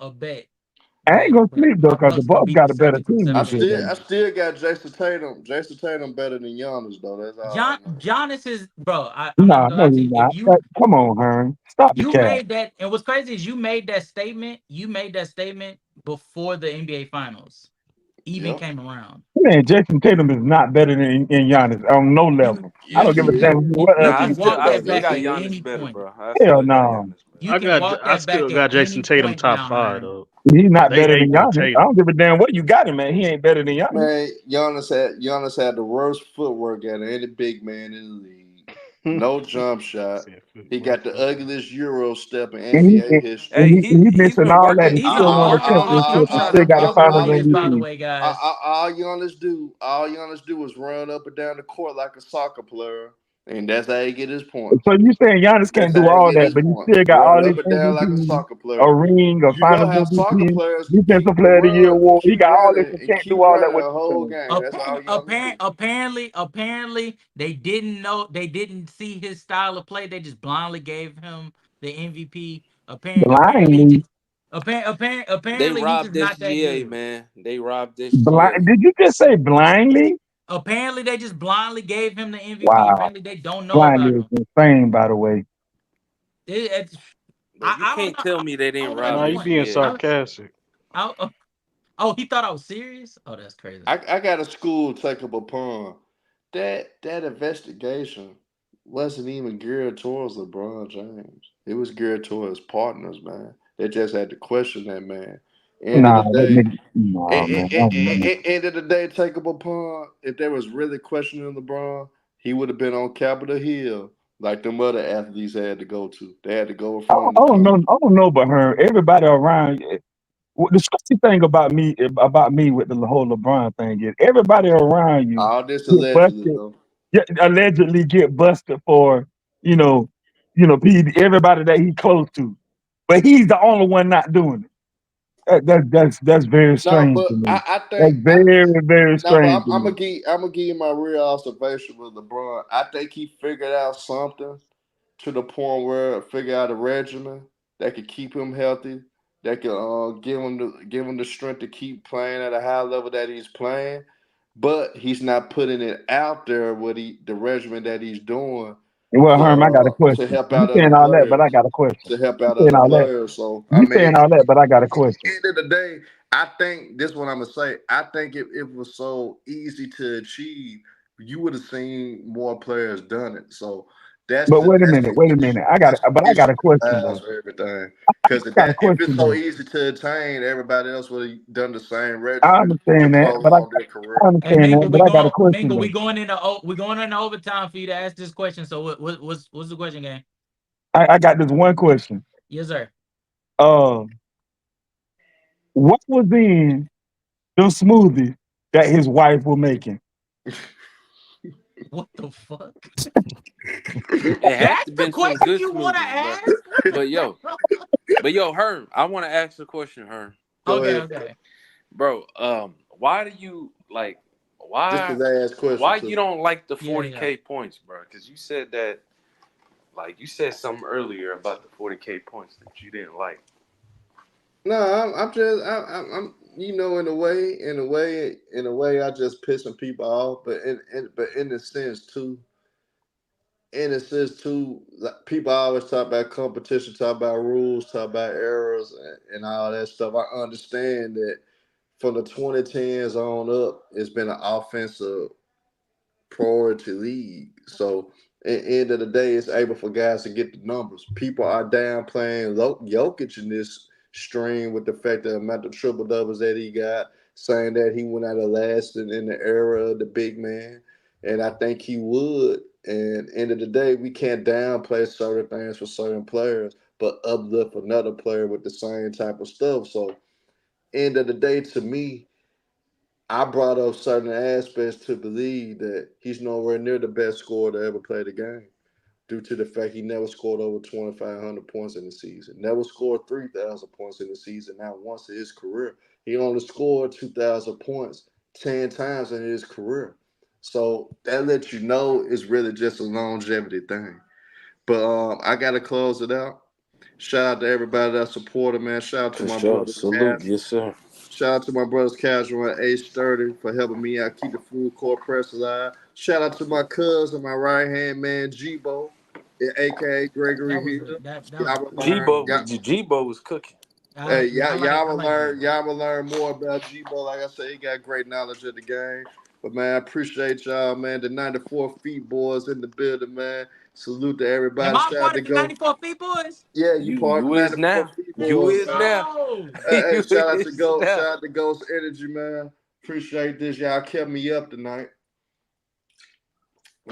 a bet. I ain't gonna sleep though, because the Bucks got a better team. I still got Jason Tatum. Jason Tatum better than Giannis though. That's all. Giannis is, bro. No, he's not. Come on, Herm. Stop the You cap. made that, and what's crazy is you made that statement. You made that statement before the NBA Finals even came around. Man, Jason Tatum is not better than Giannis on no level. I don't give a damn what Nah, else I you still say. got Giannis better, bro. Hell no. I still got Jason Tatum top 5 though. He's not They better than hate on Giannis. Tatum. I don't give a damn what you got him, man. He ain't better than Giannis. Man, Giannis had the worst footwork out of any big man in the league. No jump shot. He got the ugliest Euro step in NBA history. And he missing all that. He still won a championship and still got a finals MVP. All Giannis do is run up and down the court like a soccer player And that's how he get his points. So you saying Giannis can't That's do how he all get that, his but he points. still got all Run these up and down like a MVP, soccer player. a ring, a You gonna Finals have soccer MVP, players defensive keep player of the year and award. He keep got all this running and and can't keep do all that. running What a you whole saying? game. That's all Giannis do. Apparently, they didn't see his style of play. They just blindly gave him the MVP. Blindly. They Apparently, he's just robbed not that SGA, good. man. They robbed Blind? SGA. Did you just say blindly? Apparently, they just blindly gave him the MVP. Wow. Apparently, they don't know about Blindly him. is insane, by the way. But you can't tell me they didn't rob Nah, you being SGA. sarcastic. He thought I was serious? Oh, that's crazy. I got a school take up a pun. That investigation wasn't even geared towards LeBron James. It was geared towards partners, man. They just had to question that man. End of Nah, the that day, nigga. Nah, man. end of the day, take up a pun. If they was really questioning LeBron, he would have been on Capitol Hill like them other athletes had to go to. They had to go in front of the I don't know, but her everybody around. The scary thing about me with the whole LeBron thing is everybody around you all this get allegedly busted. though. Allegedly get busted for everybody that he close to, but he's the only one not doing it. That's very No, strange but to me. I That's think very very no, but strange to I'm me. gonna give you my real observation with LeBron. I think he figured out something to the point where figure out a regimen that could keep him healthy, that could give him the strength to keep playing at a high level that he's playing. But he's not putting it out there with the regimen that he's doing Well, Herm, I got a to question. help You out other saying all that, but I players. got a question. To help You out saying other all that? players. So I You mean, saying all that, but I got a question. end of the day, I think this is what I'm gonna say. I think if it was so easy to achieve, you would have seen more players done it. So that's But the wait a that's minute, the wait a issue. minute. I got a question Lies though. for everything. Because I got a if it's question so though. easy to attain, everybody else would have done the same I regimen to understand that, but prolong their career. I Hey, understand that, but I got a question Mingle, though. we going into overtime for you to ask this question. So what's the question, gang? I got this one question. Yes, sir. What was in the smoothie that his wife was making? What the fuck? It has That's to the been some question good you want to smoothies, ask? but yo, Herm, I want to ask a question, Herm. Go Okay, ahead. okay. Bro, why do you like Just because I asked questions. why you don't like the Yeah, 40K points, bro? Because you said that, like, you said something earlier about the 40K points that you didn't like. No, I'm just I'm in a way I just pissing people off, but in a sense too. Like, people always talk about competition, talk about rules, talk about errors, and all that stuff. I understand that from the 2010s on up, it's been an offensive priority league. So at the end of the day, it's able for guys to get the numbers. People are downplaying Jokic in this stream with the fact that the amount of triple doubles that he got, saying that he went out of last in the era of the big man. And I think he would. And end of the day, we can't downplay certain things for certain players, but uplift another player with the same type of stuff. So end of the day, to me, I brought up certain aspects to believe that he's nowhere near the best scorer to ever play the game due to the fact he never scored over 2,500 points in the season, never scored 3,000 points in the season, not once in his career. He only scored 2,000 points 10 times in his career. So that lets you know it's really just a longevity thing. But I got to close it out. Shout out to everybody that supported, man. Shout out to For my sure. brothers, Salute. Cash. Yes, sir. Shout out to my brothers Casual and H30 for helping me out keep the full court press alive. Shout out to my cousin, my right hand man, G-Bo, aka Gregory Hill. Y'all will learn. G-Bo was cooking. Hey, y'all will learn more about G-Bo. Like I said, he got great knowledge of the game. But man, I appreciate y'all, man. The 94 Feet boys in the building, man. Salute to everybody. Am I Shout out part to of the 94 Feet boys? Yeah, you part of the 94 Feet boys, man. Hey, shout out to Ghost. Shout out to Ghost Energy, man. Appreciate this. Y'all kept me up tonight.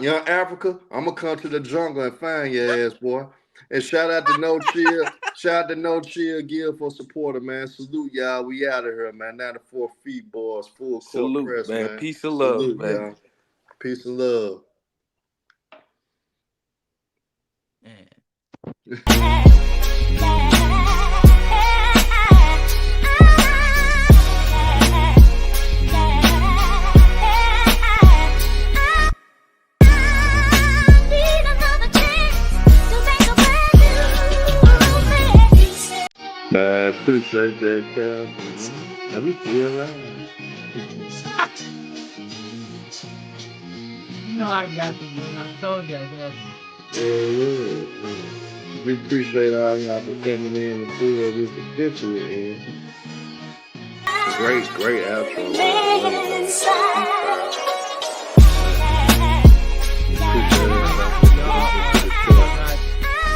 Young Africa, I'm gonna come to the jungle and find your ass, boy. And shout out to No Chill. Shout out to No Chill Gill for supporting, man. Salute y'all. We out of here, man. 94 Feet boys, full court Salute, press, man. man. Peace and love, Salute, baby. y'all. Peace and love. I appreciate that, Cal. Let me feel right. You know I got you, man. I told you I got you. Yeah. We appreciate all y'all for coming in and doing this eventually, man. Great outro.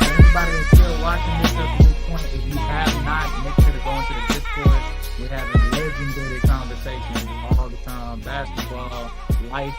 Anybody that's still watching this up to this point, if you have not, make sure to go into the Discord. We're having legendary conversations all the time. Basketball, life,